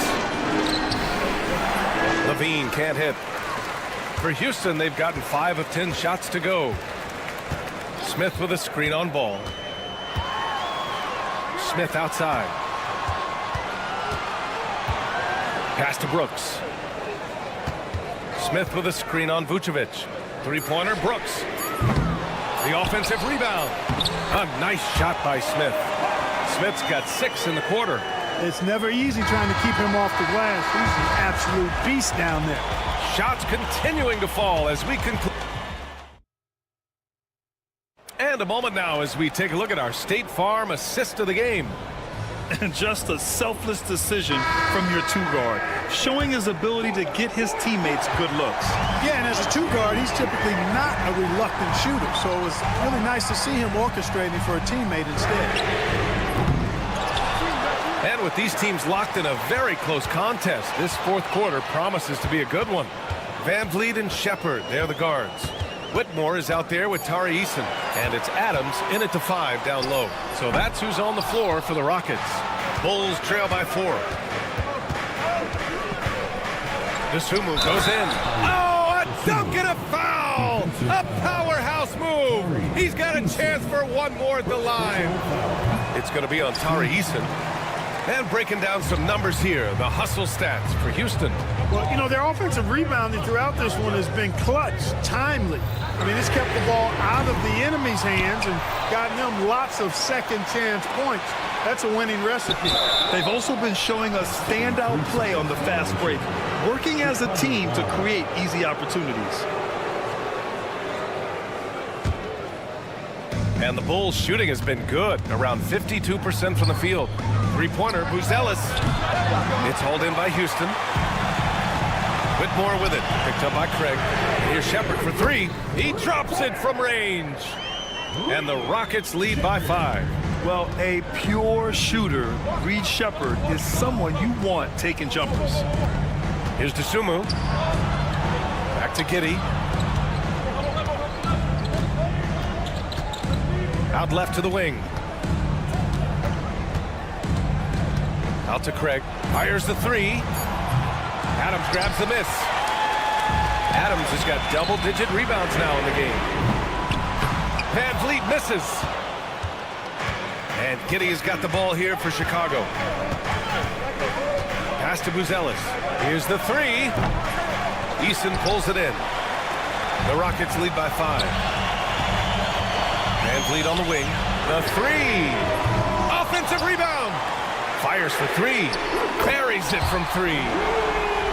Levine can't hit. For Houston, they've gotten 5 of 10 shots to go. Smith with a screen on ball. Smith outside. Pass to Brooks. Smith with a screen on Vucevic. Three-pointer, Brooks. The offensive rebound. A nice shot by Smith. Smith's got 6 in the quarter. It's never easy trying to keep him off the glass. He's an absolute beast down there. Shots continuing to fall as we conclude. And a moment now as we take a look at our State Farm assist of the game. And just a selfless decision from your 2-guard, showing his ability to get his teammates good looks. Yeah, and as a 2-guard, he's typically not a reluctant shooter, so it was really nice to see him orchestrating for a teammate instead. And with these teams locked in a very close contest, this 4th quarter promises to be a good one. Van Vliet and Shepard, they're the guards. Whitmore is out there with Tari Eason, and it's Adams in it to 5 down low. So that's who's on the floor for the Rockets. Bulls trail by 4. Dosunmu goes in. Oh, a dunk and a foul! A powerhouse move! He's got a chance for one more at the line. It's going to be on Tari Eason. And breaking down some numbers here, the hustle stats for Houston. Well, you know, their offensive rebounding throughout this one has been clutch, timely. I mean, it's kept the ball out of the enemy's hands and gotten them lots of second chance points. That's a winning recipe. They've also been showing us standout play on the fast break, working as a team to create easy opportunities. And the Bulls' shooting has been good, around 52% from the field. Three-pointer, Buzelis. It's hauled in by Houston. Whitmore with it, picked up by Craig. And here's Shepard for 3. He drops it from range. And the Rockets lead by 5. Well, a pure shooter, Reed Shepard, is someone you want taking jumpers. Here's Dosunmu. Back to Giddey. Out left to the wing. Out to Craig. Fires the 3. Adams grabs the miss. Adams has got double-digit rebounds now in the game. Van Vliet misses. And Giddey has got the ball here for Chicago. Pass to Buzelis. Here's the three. Eason pulls it in. The Rockets lead by 5. Van Vliet on the wing. The three. Offensive rebound. Fires for 3. Buries it from 3.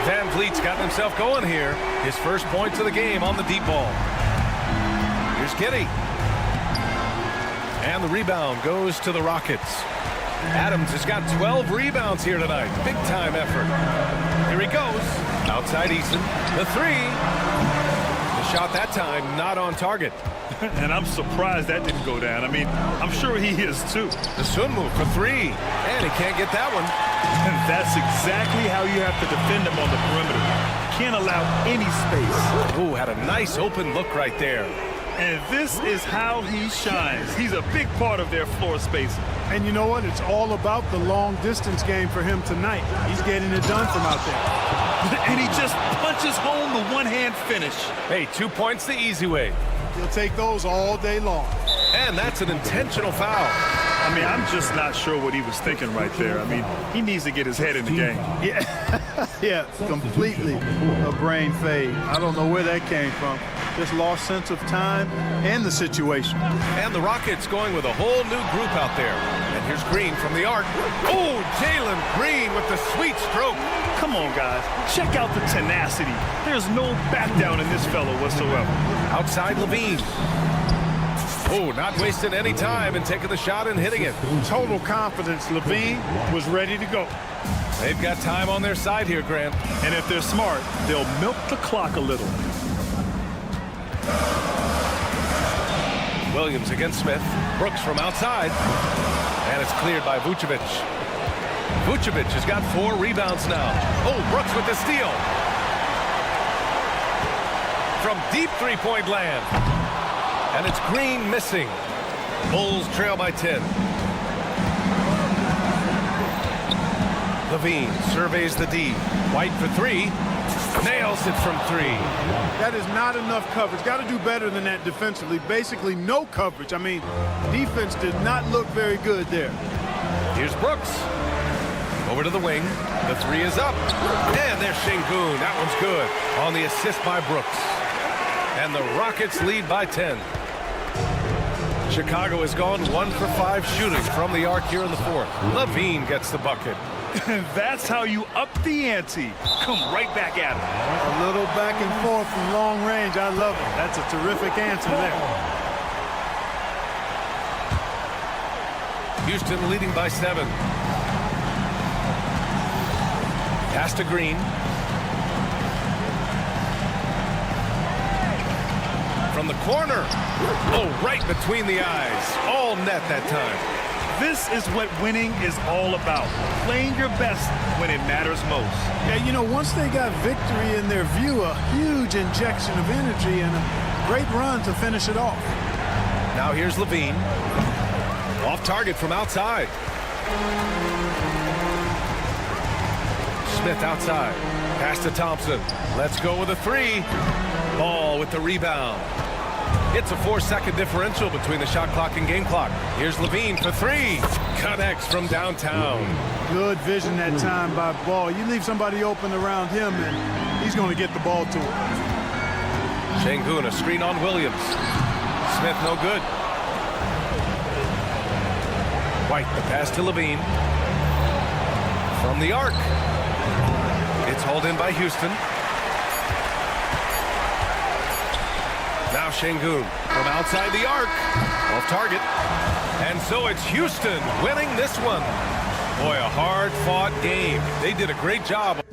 Van Vliet's gotten himself going here. His first points of the game on the deep ball. Here's Giddey. And the rebound goes to the Rockets. Adams has got 12 rebounds here tonight. Big time effort. Here he goes. Outside Eason. The three. The shot that time not on target. And I'm surprised that didn't go down. I mean, I'm sure he is too. The swim move for 3. And he can't get that one. And that's exactly how you have to defend him on the perimeter. Can't allow any space. Oh, had a nice open look right there. And this is how he shines. He's a big part of their floor spacing. And you know what? It's all about the long distance game for him tonight. He's getting it done from out there. And he just punches home the one-hand finish. Hey, 2 points the easy way. He'll take those all day long. And that's an intentional foul. I mean, I'm just not sure what he was thinking right there. I mean, he needs to get his head in the game. Yeah, completely a brain fade. I don't know where that came from. Just lost sense of time and the situation. And the Rockets going with a whole new group out there. And here's Green from the arc. Oh, Jalen Green with the sweet stroke. Come on, guys. Check out the tenacity. There's no back down in this fellow whatsoever. Outside Levine. Oh, not wasting any time and taking the shot and hitting it. Total confidence. Levine was ready to go. They've got time on their side here, Grant. And if they're smart, they'll milk the clock a little. Williams against Smith. Brooks from outside. And it's cleared by Vucevic. Vucevic has got 4 rebounds now. Oh, Brooks with the steal. From deep three-point land. And it's Green missing. Bulls trail by 10. Levine surveys the D. White for 3. Nails it from 3. That is not enough coverage. Got to do better than that defensively. Basically no coverage. I mean, defense did not look very good there. Here's Brooks. Over to the wing. The 3 is up. And there's Şengün. That one's good. On the assist by Brooks. And the Rockets lead by 10. Chicago has gone 1 for 5 shooting from the arc here in the 4th. Levine gets the bucket. And that's how you up the ante. Come right back at him. A little back and forth from long range. I love it. That's a terrific answer there. Houston leading by 7. Pass to Green. From the corner. Oh, right between the eyes. All net that time. This is what winning is all about. Playing your best when it matters most. Yeah, you know, once they got victory in their view, a huge injection of energy and a great run to finish it off. Now here's Levine. Off target from outside. Smith outside. Pass to Thompson. Let's go with a 3. Ball with the rebound. It's a 4-second differential between the shot clock and game clock. Here's Levine for 3. Connects from downtown. Good vision that time by Ball. You leave somebody open around him, and he's going to get the ball to him. Şengün, a screen on Williams. Smith, no good. White, the pass to Levine. From the arc. It's hauled in by Houston. Now Şengün from outside the arc. Off target. And so it's Houston winning this one. Boy, a hard-fought game. They did a great job.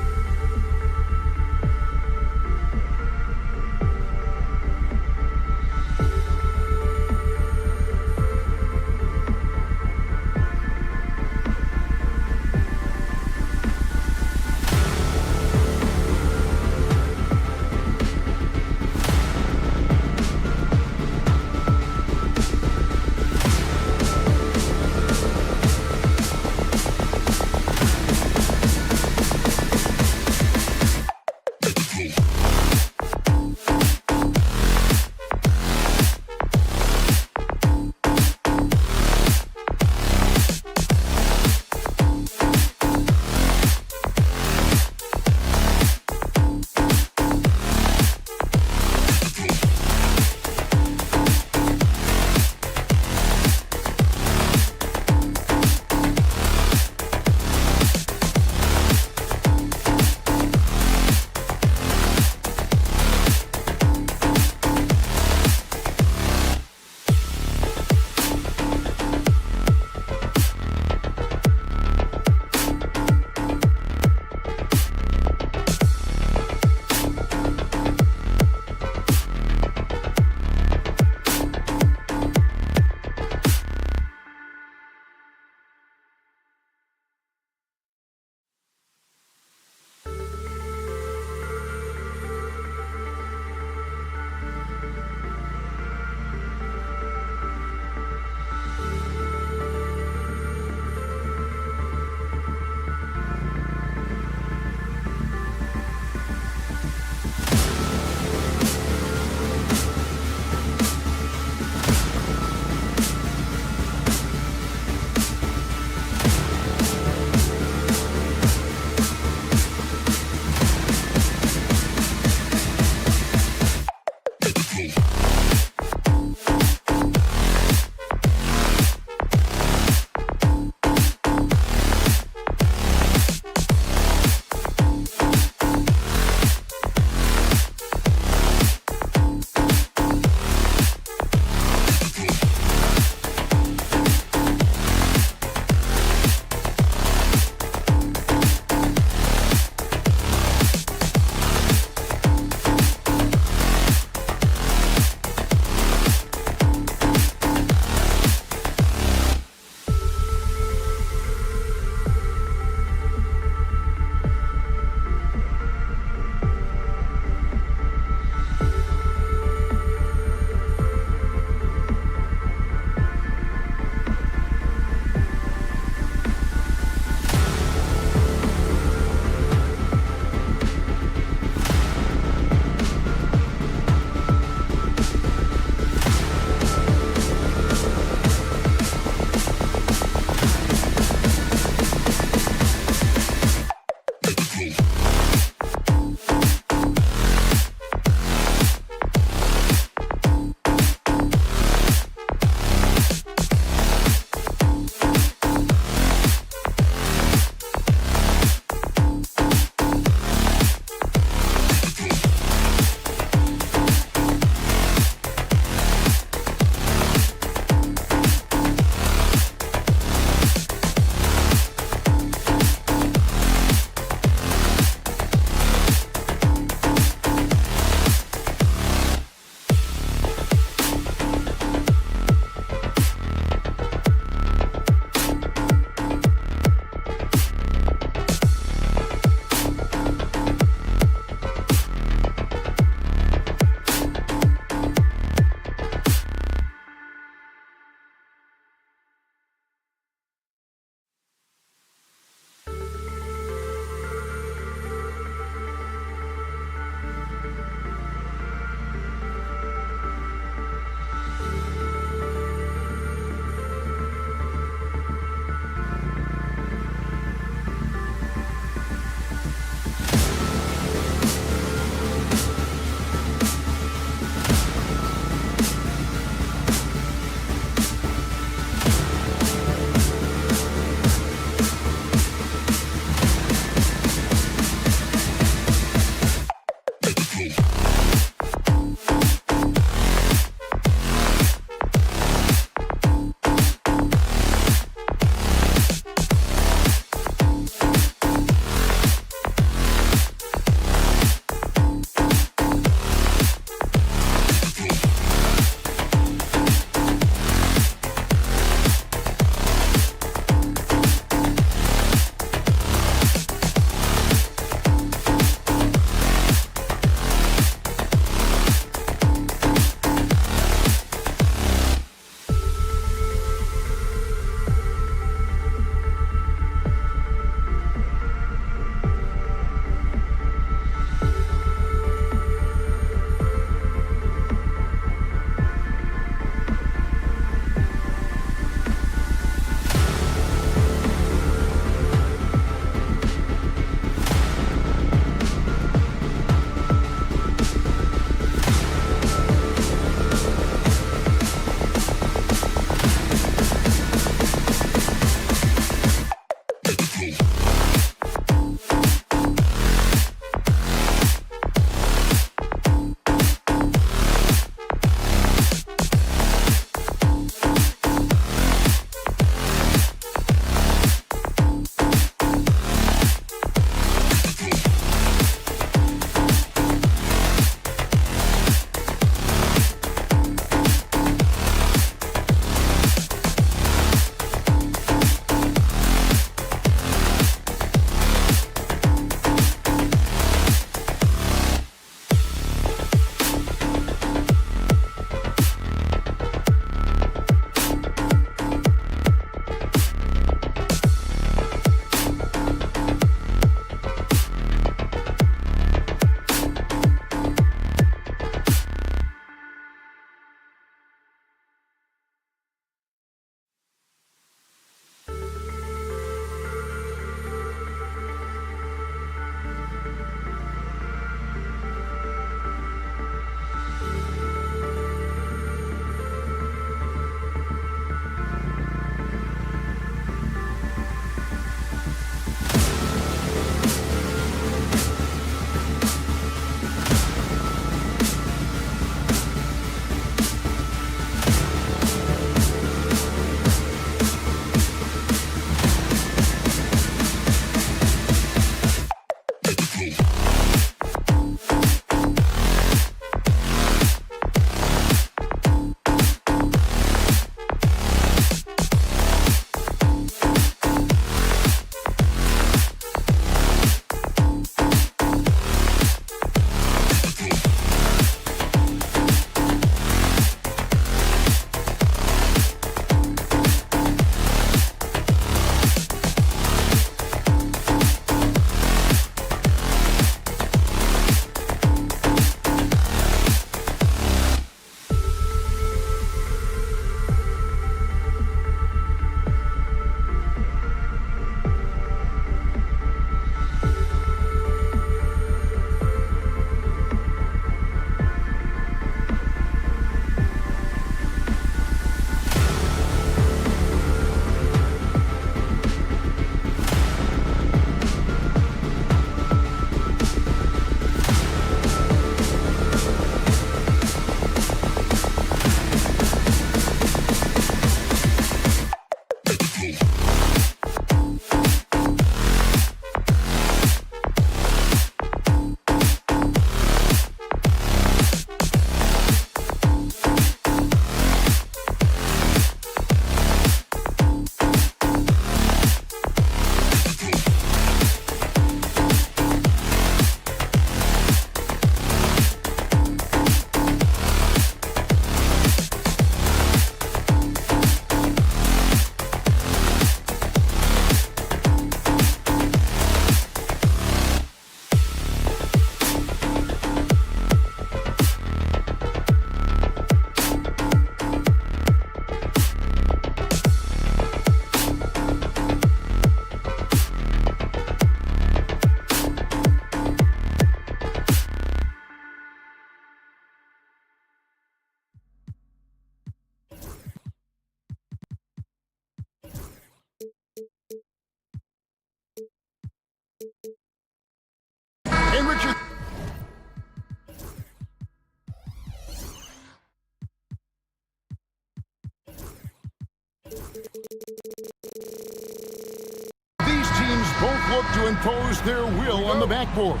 look to impose their will on the backboard.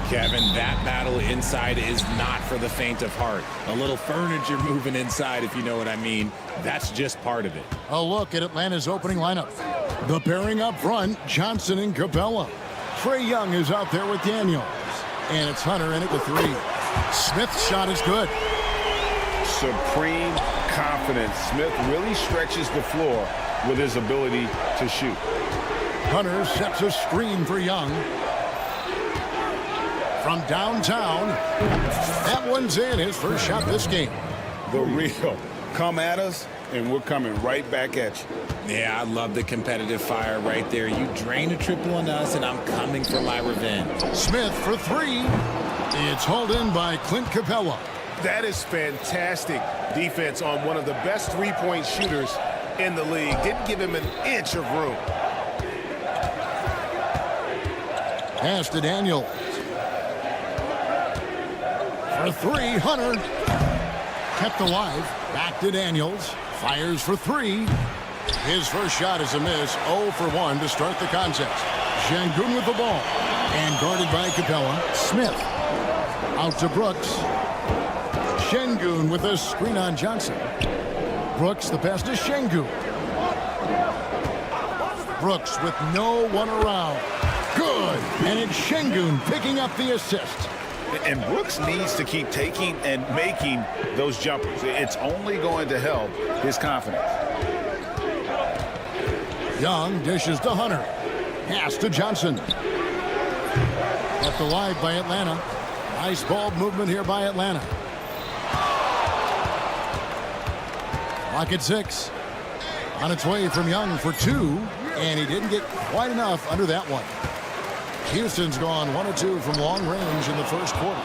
Kevin, that battle inside is not for the faint of heart. A little furniture moving inside, if you know what I mean. That's just part of it. A look at Atlanta's opening lineup. The pairing up front, Johnson and Capella. Trae Young is out there with Daniels. And it's Hunter in at the 3. Smith's shot is good. Supreme confidence. Smith really stretches the floor with his ability to shoot. Hunter sets a screen for Young. From downtown, that one's in. His first shot this game. The real. Come at us, and we're coming right back at you. Yeah, I love the competitive fire right there. You drain a triple on us, and I'm coming for my revenge. Smith for 3. It's hauled in by Clint Capella. That is fantastic defense on one of the best three-point shooters in the league. Didn't give him an inch of room. Pass to Daniels. For 3, Hunter. Kept alive. Back to Daniels. Fires for 3. His first shot is a miss. 0 for 1 to start the contest. Şengün with the ball. And guarded by Capella. Smith. Out to Brooks. Şengün with a screen on Johnson. Brooks, the pass to Şengün. Brooks with no one around. Good. And it's Şengün picking up the assist. And Brooks needs to keep taking and making those jumpers. It's only going to help his confidence. Young dishes to Hunter. Pass to Johnson. Left alive by Atlanta. Nice ball movement here by Atlanta. Clock at 6. On its way from Young for 2. And he didn't get quite enough under that one. Houston's gone 1 of 2 from long range in the first quarter.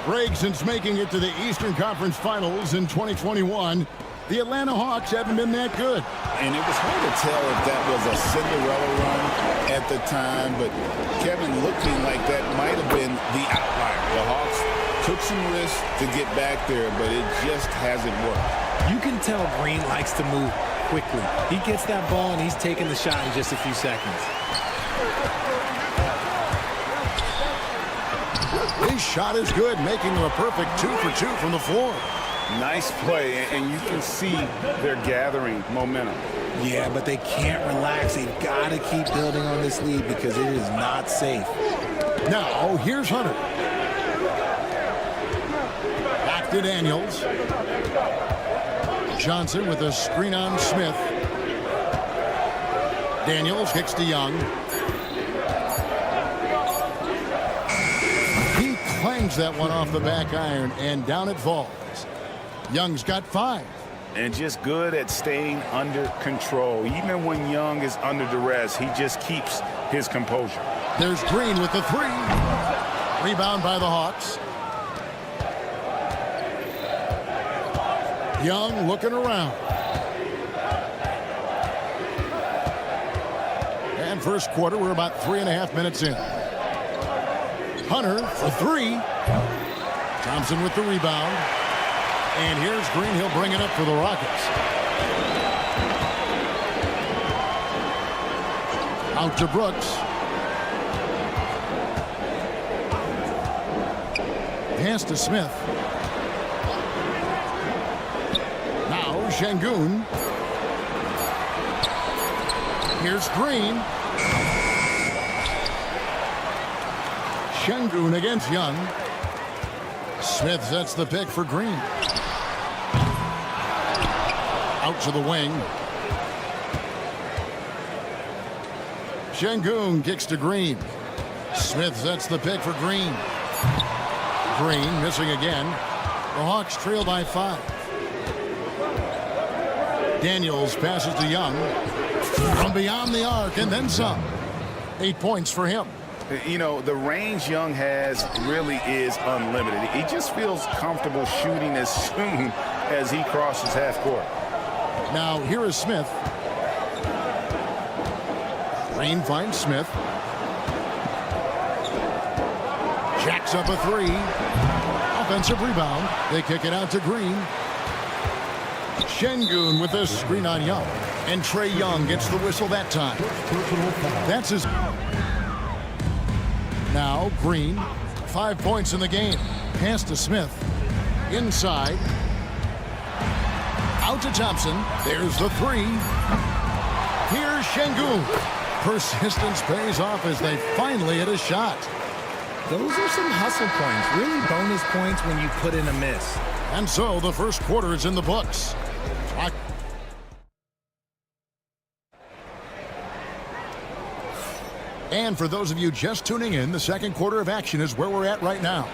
Greg, since making it to the Eastern Conference Finals in 2021, the Atlanta Hawks haven't been that good. And it was hard to tell if that was a Cinderella run at the time, but Kevin looking like that might have been the outlier. The Hawks took some risks to get back there, but it just hasn't worked. You can tell Green likes to move quickly. He gets that ball and he's taking the shot in just a few seconds. His shot is good, making him a perfect 2 for 2 from the floor. Nice play, and you can see they're gathering momentum. Yeah, but they can't relax. They've got to keep building on this lead because it is not safe. Now, here's Hunter. Back to Daniels. Johnson with a screen on Smith. Daniels kicks to Young. He clangs that one off the back iron, and down it falls. Young's got 5. And just good at staying under control. Even when Young is under duress, he just keeps his composure. There's Green with the 3. Rebound by the Hawks. Young looking around. And first quarter, we're about 3.5 minutes in. Hunter for 3. Thompson with the rebound. And here's Green. He'll bring it up for the Rockets. Out to Brooks. Pass to Smith. Now Şengün. Here's Green. Şengün against Young. Smith sets the pick for Green. Out to the wing. Şengün kicks to Green. Smith sets the pick for Green. Green missing again. The Hawks trail by 5. Daniels passes to Young. From beyond the arc and then some. 8 points for him. You know, the range Young has really is unlimited. He just feels comfortable shooting as soon as he crosses half court. Now here is Smith. Green finds Smith. Jacks up a 3. Offensive rebound. They kick it out to Green. Şengün with a screen on Young. And Trae Young gets the whistle that time. That's his... Now Green, 5 points in the game. Pass to Smith. Inside. Out to Thompson. There's the three. Here's Şengün. Persistence pays off as they finally hit a shot. Those are some hustle points, really bonus points when you put in a miss. And so the first quarter is in the books. And for those of you just tuning in, the second quarter of action is where we're at right now.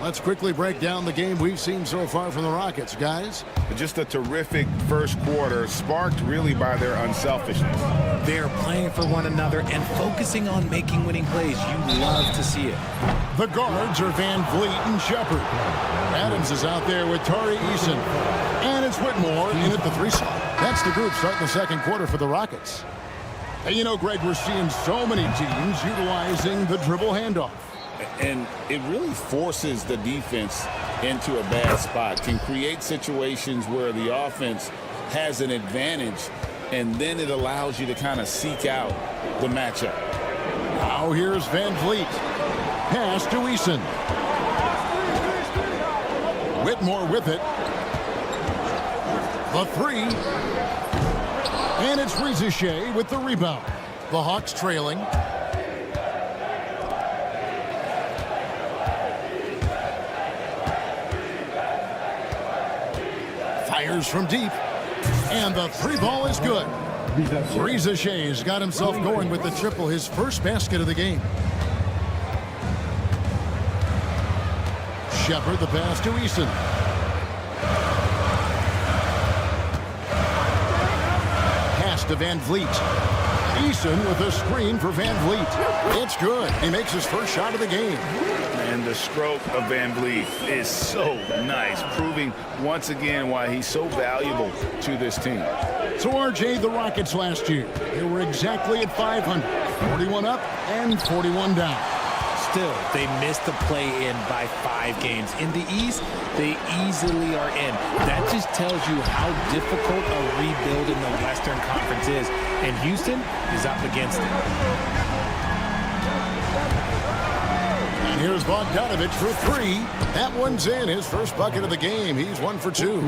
Let's quickly break down the game we've seen so far from the Rockets, guys. Just a terrific first quarter, sparked really by their unselfishness. They're playing for one another and focusing on making winning plays. You love to see it. The guards are Van Vliet and Shepard. Adams is out there with Tari Eason. And it's Whitmore in at the three slot. That's the group starting the second quarter for the Rockets. Hey, you know, Greg, we're seeing so many teams utilizing the dribble handoff. And it really forces the defense into a bad spot, can create situations where the offense has an advantage, and then it allows you to kind of seek out the matchup. Now here's Van Vliet. Pass to Eason. Whitmore with it. The three. And it's Rizachet with the rebound. The Hawks trailing. Fires from deep. And the three ball is good. Rizachet's got himself going with the triple, his first basket of the game. Shepard the pass to Eason. Pass to Van Vliet. Eason with a screen for Van Vliet. It's good. He makes his first shot of the game. And the stroke of Van Vliet is so nice, proving once again why he's so valuable to this team. So, RJ, the Rockets last year, they were exactly at 500. 41 up and 41 down. Still, they missed the play-in by 5 games. In the East, they easily are in. That just tells you how difficult a rebuild in the Western Conference is. And Houston is up against it. And here's Bogdanovich for three. That one's in, his first bucket of the game. He's 1 for 2.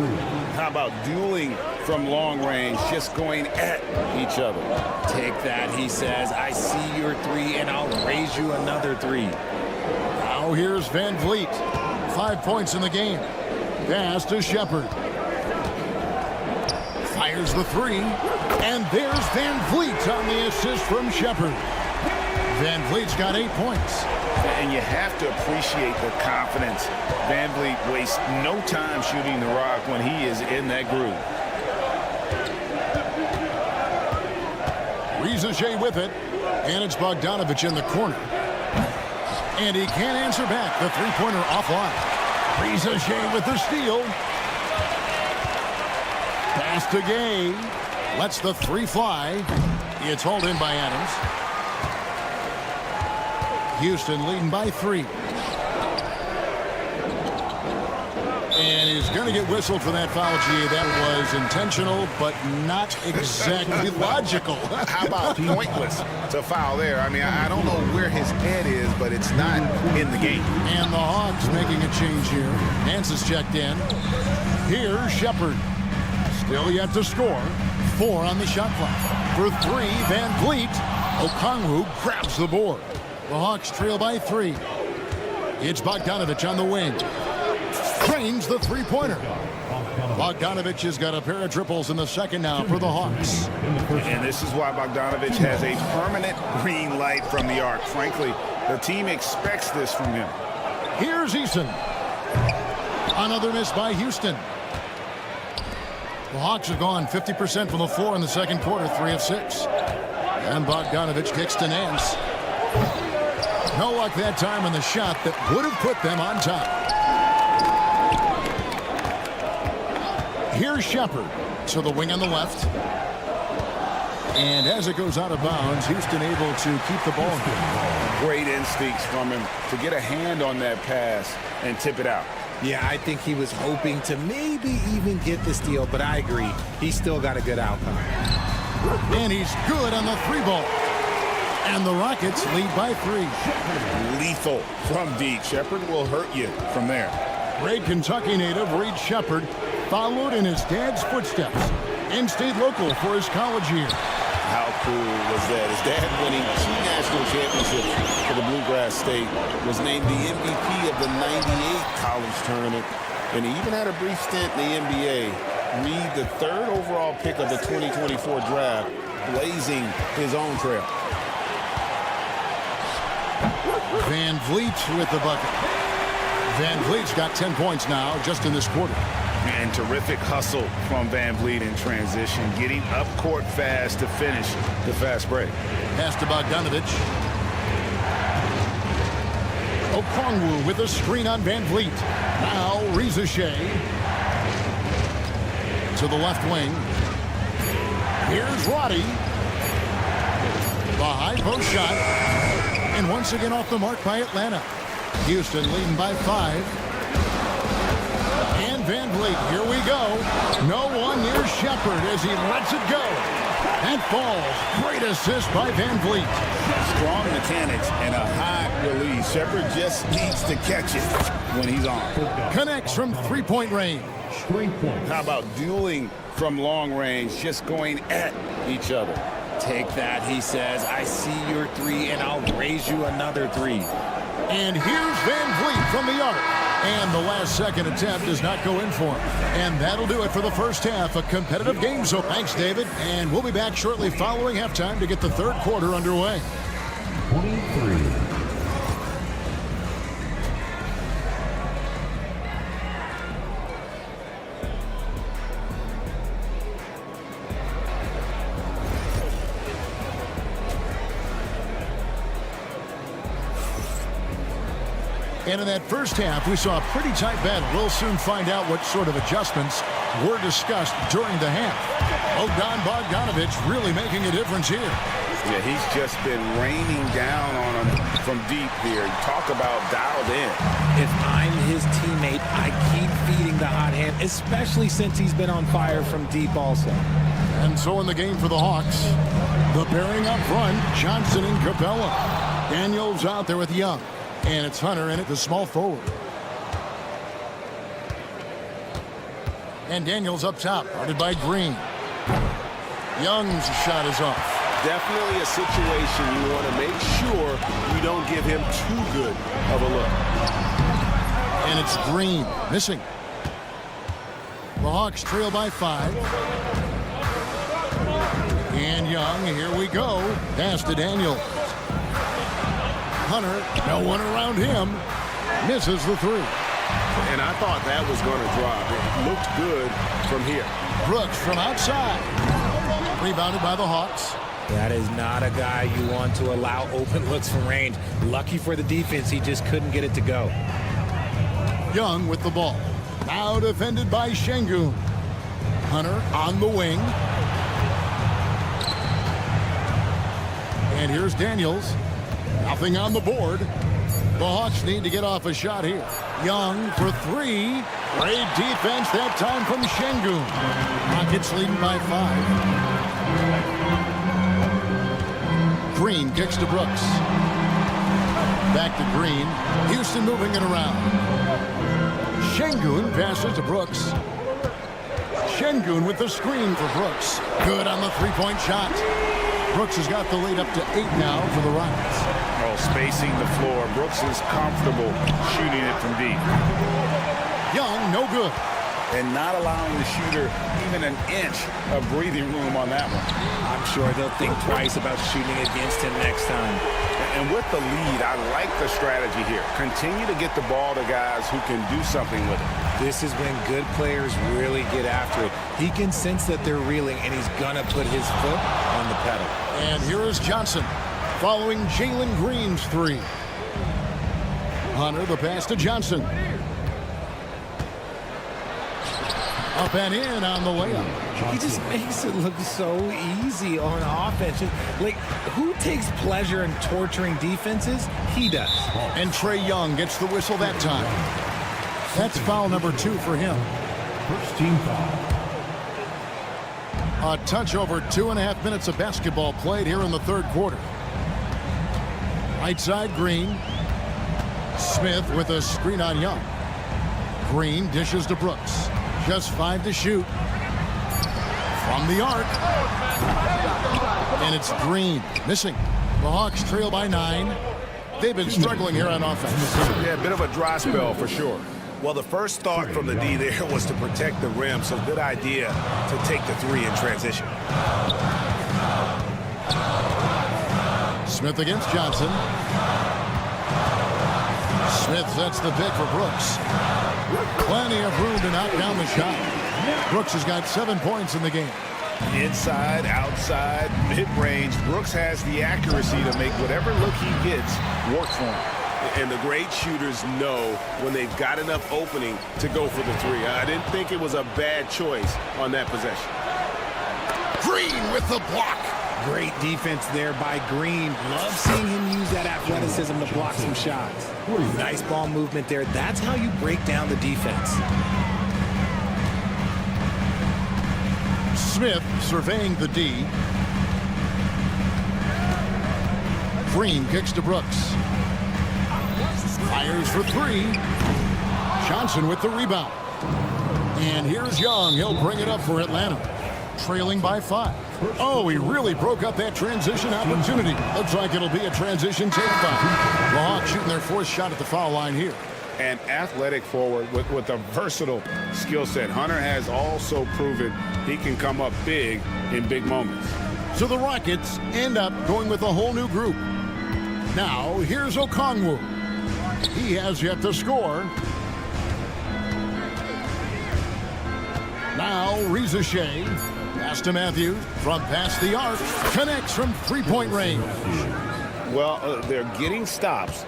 How about dueling from long range, just going at each other? Take that, he says. I see your three, and I'll raise you another 3. Now here's Van Vliet. 5 points in the game. Pass to Shepard. Fires the three. And there's Van Vliet on the assist from Shepard. Van Vliet's got 8 points. And you have to appreciate the confidence. Van Vliet wastes no time shooting the rock when he is in that groove. Rizachet with it. And it's Bogdanovich in the corner. And he can't answer back. The three-pointer offline. Rizachet with the steal. Pass to Gay. Lets the three fly. It's hauled in by Adams. Houston leading by 3. And he's going to get whistled for that foul, G. That was intentional, but not exactly logical. How about pointless to foul there? I mean, I don't know where his head is, but it's not in the game. And the Hawks making a change here. Nance is checked in. Here's Shepard. Still yet to score. 4 on the shot clock. For 3, Van Vliet. Okongwu grabs the board. The Hawks trail by 3. It's Bogdanovich on the wing. Trains the three-pointer. Bogdanovich has got a pair of triples in the second now for the Hawks. And this is why Bogdanovich has a permanent green light from the arc. Frankly, the team expects this from him. Here's Eason. Another miss by Houston. The Hawks have gone 50% from the floor in the second quarter, 3 of 6. And Bogdanovich kicks to Nance. No luck that time on the shot that would have put them on top. Here's Shepard to the wing on the left. And as it goes out of bounds, Houston able to keep the ball here. Great instincts from him to get a hand on that pass and tip it out. Yeah, I think he was hoping to maybe even get the steal, but I agree. He's still got a good outcome. And he's good on the 3 ball. And the Rockets lead by 3. Lethal from deep. Shepard will hurt you from there. Great Kentucky native Reed Shepard followed in his dad's footsteps and stayed local for his college year. How cool was that? His dad winning 2 national championships for the Bluegrass State, was named the MVP of the '98 college tournament, and he even had a brief stint in the NBA. Reed, the 3rd overall pick of the 2024 draft, blazing his own trail. Van Vliet with the bucket. Van Vliet's got 10 points now just in this quarter. And terrific hustle from Van Vliet in transition, getting up court fast to finish the fast break. Pass to Bogdanovich. Okongwu with a screen on Van Vliet. Now Rizachet to the left wing. Here's Roddy. The high post shot. And once again off the mark by Atlanta. Houston leading by 5. And Van Vliet, here we go. No one near Shepard as he lets it go. And falls. Great assist by Van Vliet. Strong mechanics and a high release. Shepard just needs to catch it when he's on. Connects from 3-point range. How about dueling from long range, just going at each other? Take that, he says. I see your 3, and I'll raise you another 3. And here's Van Vliet from the arc. And the last-second attempt does not go in for him. And that'll do it for the first half. A competitive game. So thanks, David. And we'll be back shortly following halftime to get the third quarter underway. 23. And in that first half, we saw a pretty tight battle. We'll soon find out what sort of adjustments were discussed during the half. Bogdanovich really making a difference here. Yeah, he's just been raining down on him from deep here. Talk about dialed in. If I'm his teammate, I keep feeding the hot hand, especially since he's been on fire from deep also. And so in the game for the Hawks, the pairing up front, Johnson and Capella. Daniels out there with Young. And it's Hunter in at the small forward. And Daniels up top, guarded by Green. Young's shot is off. Definitely a situation you want to make sure you don't give him too good of a look. And it's Green missing. The Hawks trail by 5. And Young, here we go. Pass to Daniels. Hunter, no one around him, misses the 3. And I thought that was going to drop. It looked good from here. Brooks from outside. Rebounded by the Hawks. That is not a guy you want to allow open looks from range. Lucky for the defense, he just couldn't get it to go. Young with the ball. Now defended by Şengün. Hunter on the wing. And here's Daniels. Nothing on the board. The Hawks need to get off a shot here. Young for 3. Great defense that time from Şengün. Rockets leading by 5. Green kicks to Brooks. Back to Green. Houston moving it around. Şengün passes to Brooks. Şengün with the screen for Brooks. Good on the 3-point shot. Brooks has got the lead up to 8 now for the Rockets. Oh, spacing the floor. Brooks is comfortable shooting it from deep. Young, no good. And not allowing the shooter even an inch of breathing room on that one. I'm sure they'll think twice about shooting against him next time. And with the lead, I like the strategy here. Continue to get the ball to guys who can do something with it. This is when good players really get after it. He can sense that they're reeling, and he's going to put his foot on the pedal. And here is Johnson following Jalen Green's 3. Hunter, the pass to Johnson. Up and in on the layup. He just makes it look so easy on offense. Like, who takes pleasure in torturing defenses? He does. And Trae Young gets the whistle that time. That's foul number 2 for him. First team foul. A touch over 2.5 minutes of basketball played here in the third quarter. Right side, Green. Smith with a screen on Young. Green dishes to Brooks. Just 5 to shoot. From the arc. And it's Green missing. The Hawks trail by 9. They've been struggling here on offense. Yeah, a bit of a dry spell for sure. Well, the first thought from the D there was to protect the rim, so good idea to take the 3 in transition. Smith against Johnson. Smith sets the pick for Brooks. Plenty of room to knock down the shot. Brooks has got 7 points in the game. Inside, outside, mid-range, Brooks has the accuracy to make whatever look he gets work for him. And the great shooters know when they've got enough opening to go for the 3. I didn't think it was a bad choice on that possession. Green with the block. Great defense there by Green. Love seeing him use that athleticism to block some shots. Nice ball movement there. That's how you break down the defense. Smith surveying the D. Green kicks to Brooks. Fires for 3. Johnson with the rebound. And here's Young. He'll bring it up for Atlanta. Trailing by 5. Oh, he really broke up that transition opportunity. Looks like it'll be a transition take foul. The Hawks shooting their 4th shot at the foul line here. An athletic forward with a versatile skill set. Hunter has also proven he can come up big in big moments. So the Rockets end up going with a whole new group. Now, here's Okongwu. He has yet to score. Now, Reza Shea. Pass to Matthews from past the arc. Connects from 3-point range. Well, they're getting stops,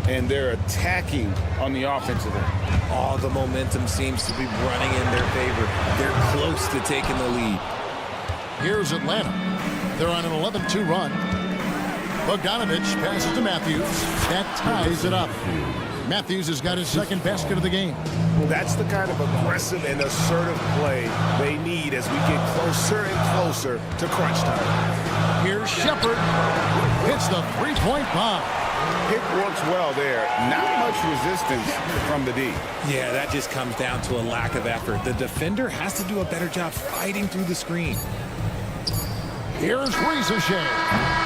and they're attacking on the offensive end. All the momentum seems to be running in their favor. They're close to taking the lead. Here's Atlanta. They're on an 11-2 run. Bogdanovich passes to Matthews. That ties it up. Matthews has got his 2nd basket of the game. That's the kind of aggressive and assertive play they need as we get closer and closer to crunch time. Here's Shepard. Hits the 3-point bomb. Pick works well there. Not much resistance from the D. Yeah, that just comes down to a lack of effort. The defender has to do a better job fighting through the screen. Here's Reza Shea.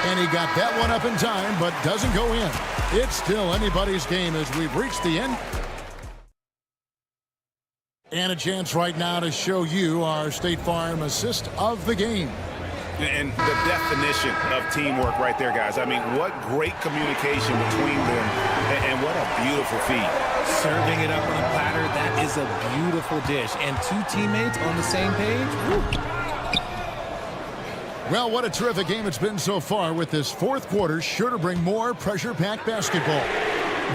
And he got that one up in time, but doesn't go in. It's still anybody's game as we've reached the end. And a chance right now to show you our State Farm assist of the game. And the definition of teamwork right there, guys. I mean, what great communication between them, and what a beautiful feed. Serving it up on a platter, that is a beautiful dish. And 2 teammates on the same page. Woo. Well, what a terrific game it's been so far, with this 4th quarter sure to bring more pressure-packed basketball.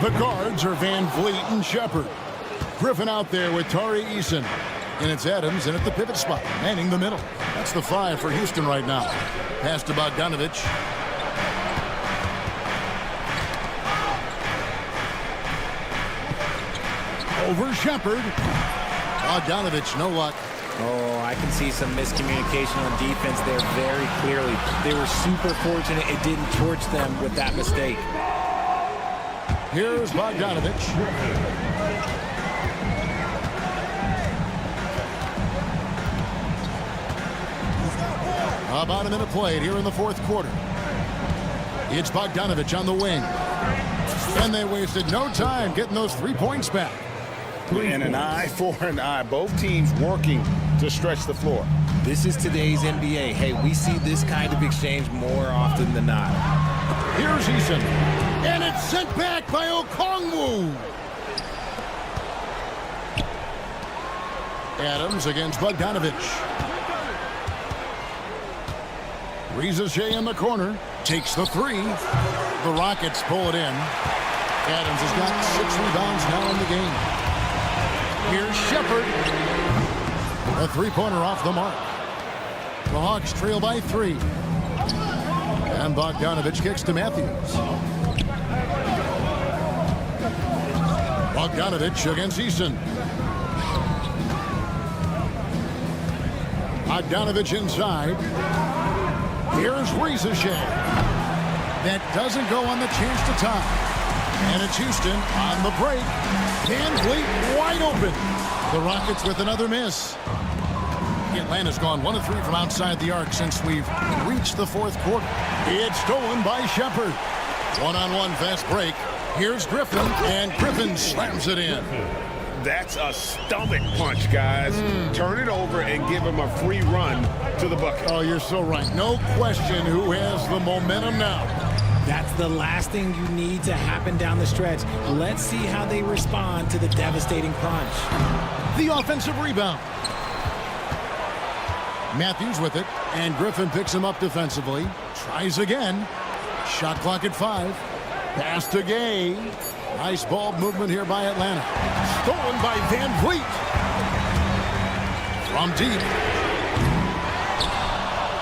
The guards are Van Vliet and Shepard. Griffin out there with Tari Eason. And it's Adams in at the pivot spot, manning the middle. That's the 5 for Houston right now. Pass to Bogdanovich. Over Shepard. Bogdanovich, no luck. Oh, I can see some miscommunication on defense there very clearly. They were super fortunate it didn't torch them with that mistake. Here's Bogdanovich. About a minute played here in the 4th quarter. It's Bogdanovich on the wing. And they wasted no time getting those 3 points back. And an eye for an eye. Both teams working to stretch the floor. This is today's NBA. Hey, we see this kind of exchange more often than not. Here's Eason. And it's sent back by Okongwu. Adams against Bogdanovich. Reza Shea in the corner. Takes the 3. The Rockets pull it in. Adams has got 6 rebounds now in the game. Here's Shepard. A 3-pointer off the mark. The Hawks trail by 3. And Bogdanovich kicks to Matthews. Bogdanovich against Eason. Bogdanovich inside. Here's Reza Shea. that doesn't go on the chance to tie. And it's Houston on the break. Van Vliet wide open. The Rockets with another miss. Atlanta's gone 1 of 3 from outside the arc since we've reached the fourth quarter. It's stolen by Shepard. One-on-one fast break. Here's Griffin, and Griffin slams it in. That's a stomach punch, guys. Turn it over and give him a free run to the bucket. Oh, you're so right. No question who has the momentum now. That's the last thing you need to happen down the stretch. Let's see how they respond to the devastating crunch. The offensive rebound. Matthews with it, and Griffin picks him up defensively. Tries again. Shot clock at 5. Pass to Gay. Nice ball movement here by Atlanta. Stolen by Van Vliet. From deep.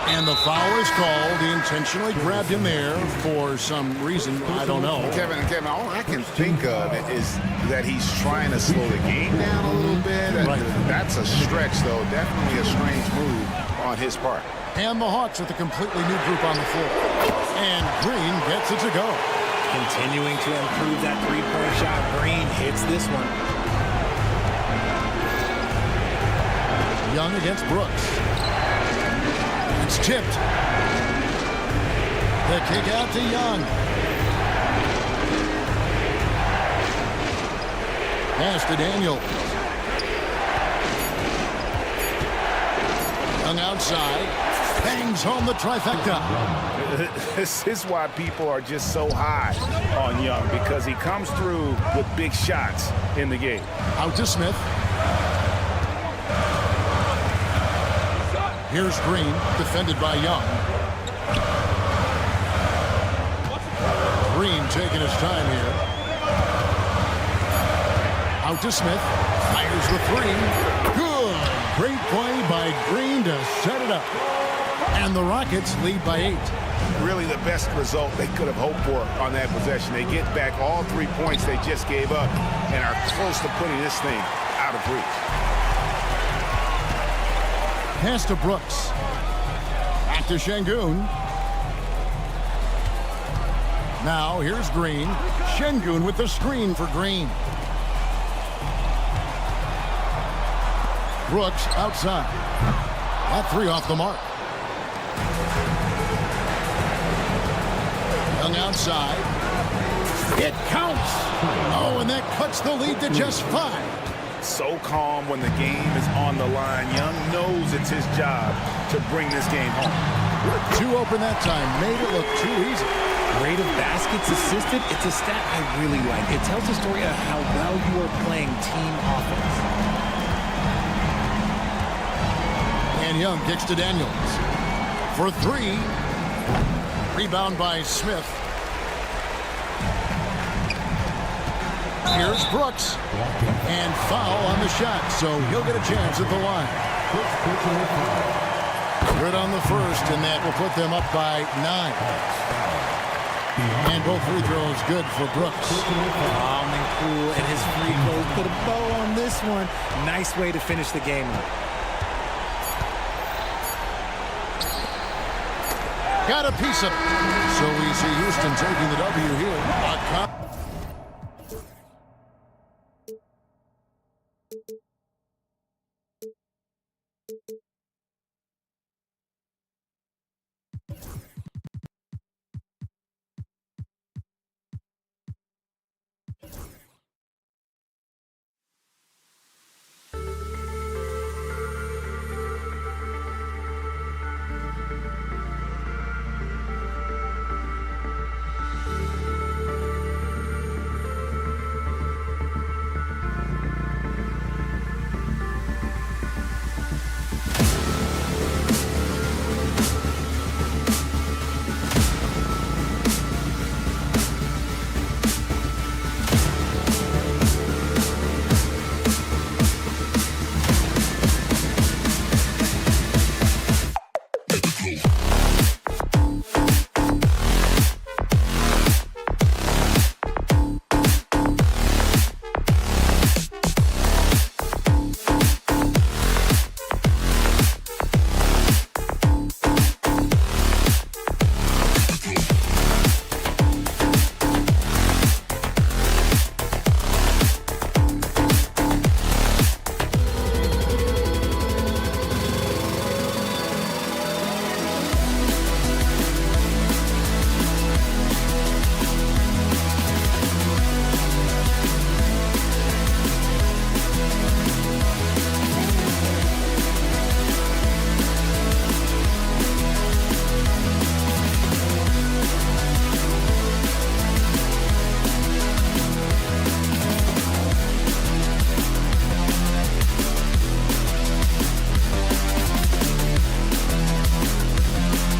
And the foul is called. He intentionally grabbed him there for some reason. I don't know. Kevin, all I can think of is that he's trying to slow the game down a little bit. Right. That's a stretch, though. Definitely a strange move on his part. And the Hawks with a completely new group on the floor. And Green gets it to go. Continuing to improve that three-point shot. Green hits this one. Young against Brooks. It's tipped. The kick out to Young. Pass to Daniels. Young outside. Bangs home the trifecta. This is why people are just so high on Young, because he comes through with big shots in the game. Out to Smith. Here's Green, defended by Young. Green taking his time here. Out to Smith. Fires the 3. Good. Great play by Green to set it up. And the Rockets lead by 8. Really the best result they could have hoped for on that possession. They get back all 3 points they just gave up and are close to putting this thing out of reach. Pass to Brooks. Back to Şengün. Now here's Green. Şengün with the screen for Green. Brooks outside. That 3 off the mark. Young outside. It counts. Oh, and that cuts the lead to just 5. So calm when the game is on the line. Young knows it's his job to bring this game home. 2 open that time. Made it look too easy. Rate of baskets assisted. It's a stat I really like. It tells a story of how well you are playing team offense. And Young kicks to Daniels. For 3. Rebound by Smith. Here's Brooks. And foul on the shot, so he'll get a chance at the line. Good on the first, and that will put them up by 9. And both free throws good for Brooks. Calm and cool, and his free throws put a bow on this one. Nice way to finish the game up. Got a piece of it. So we see Houston taking the W here.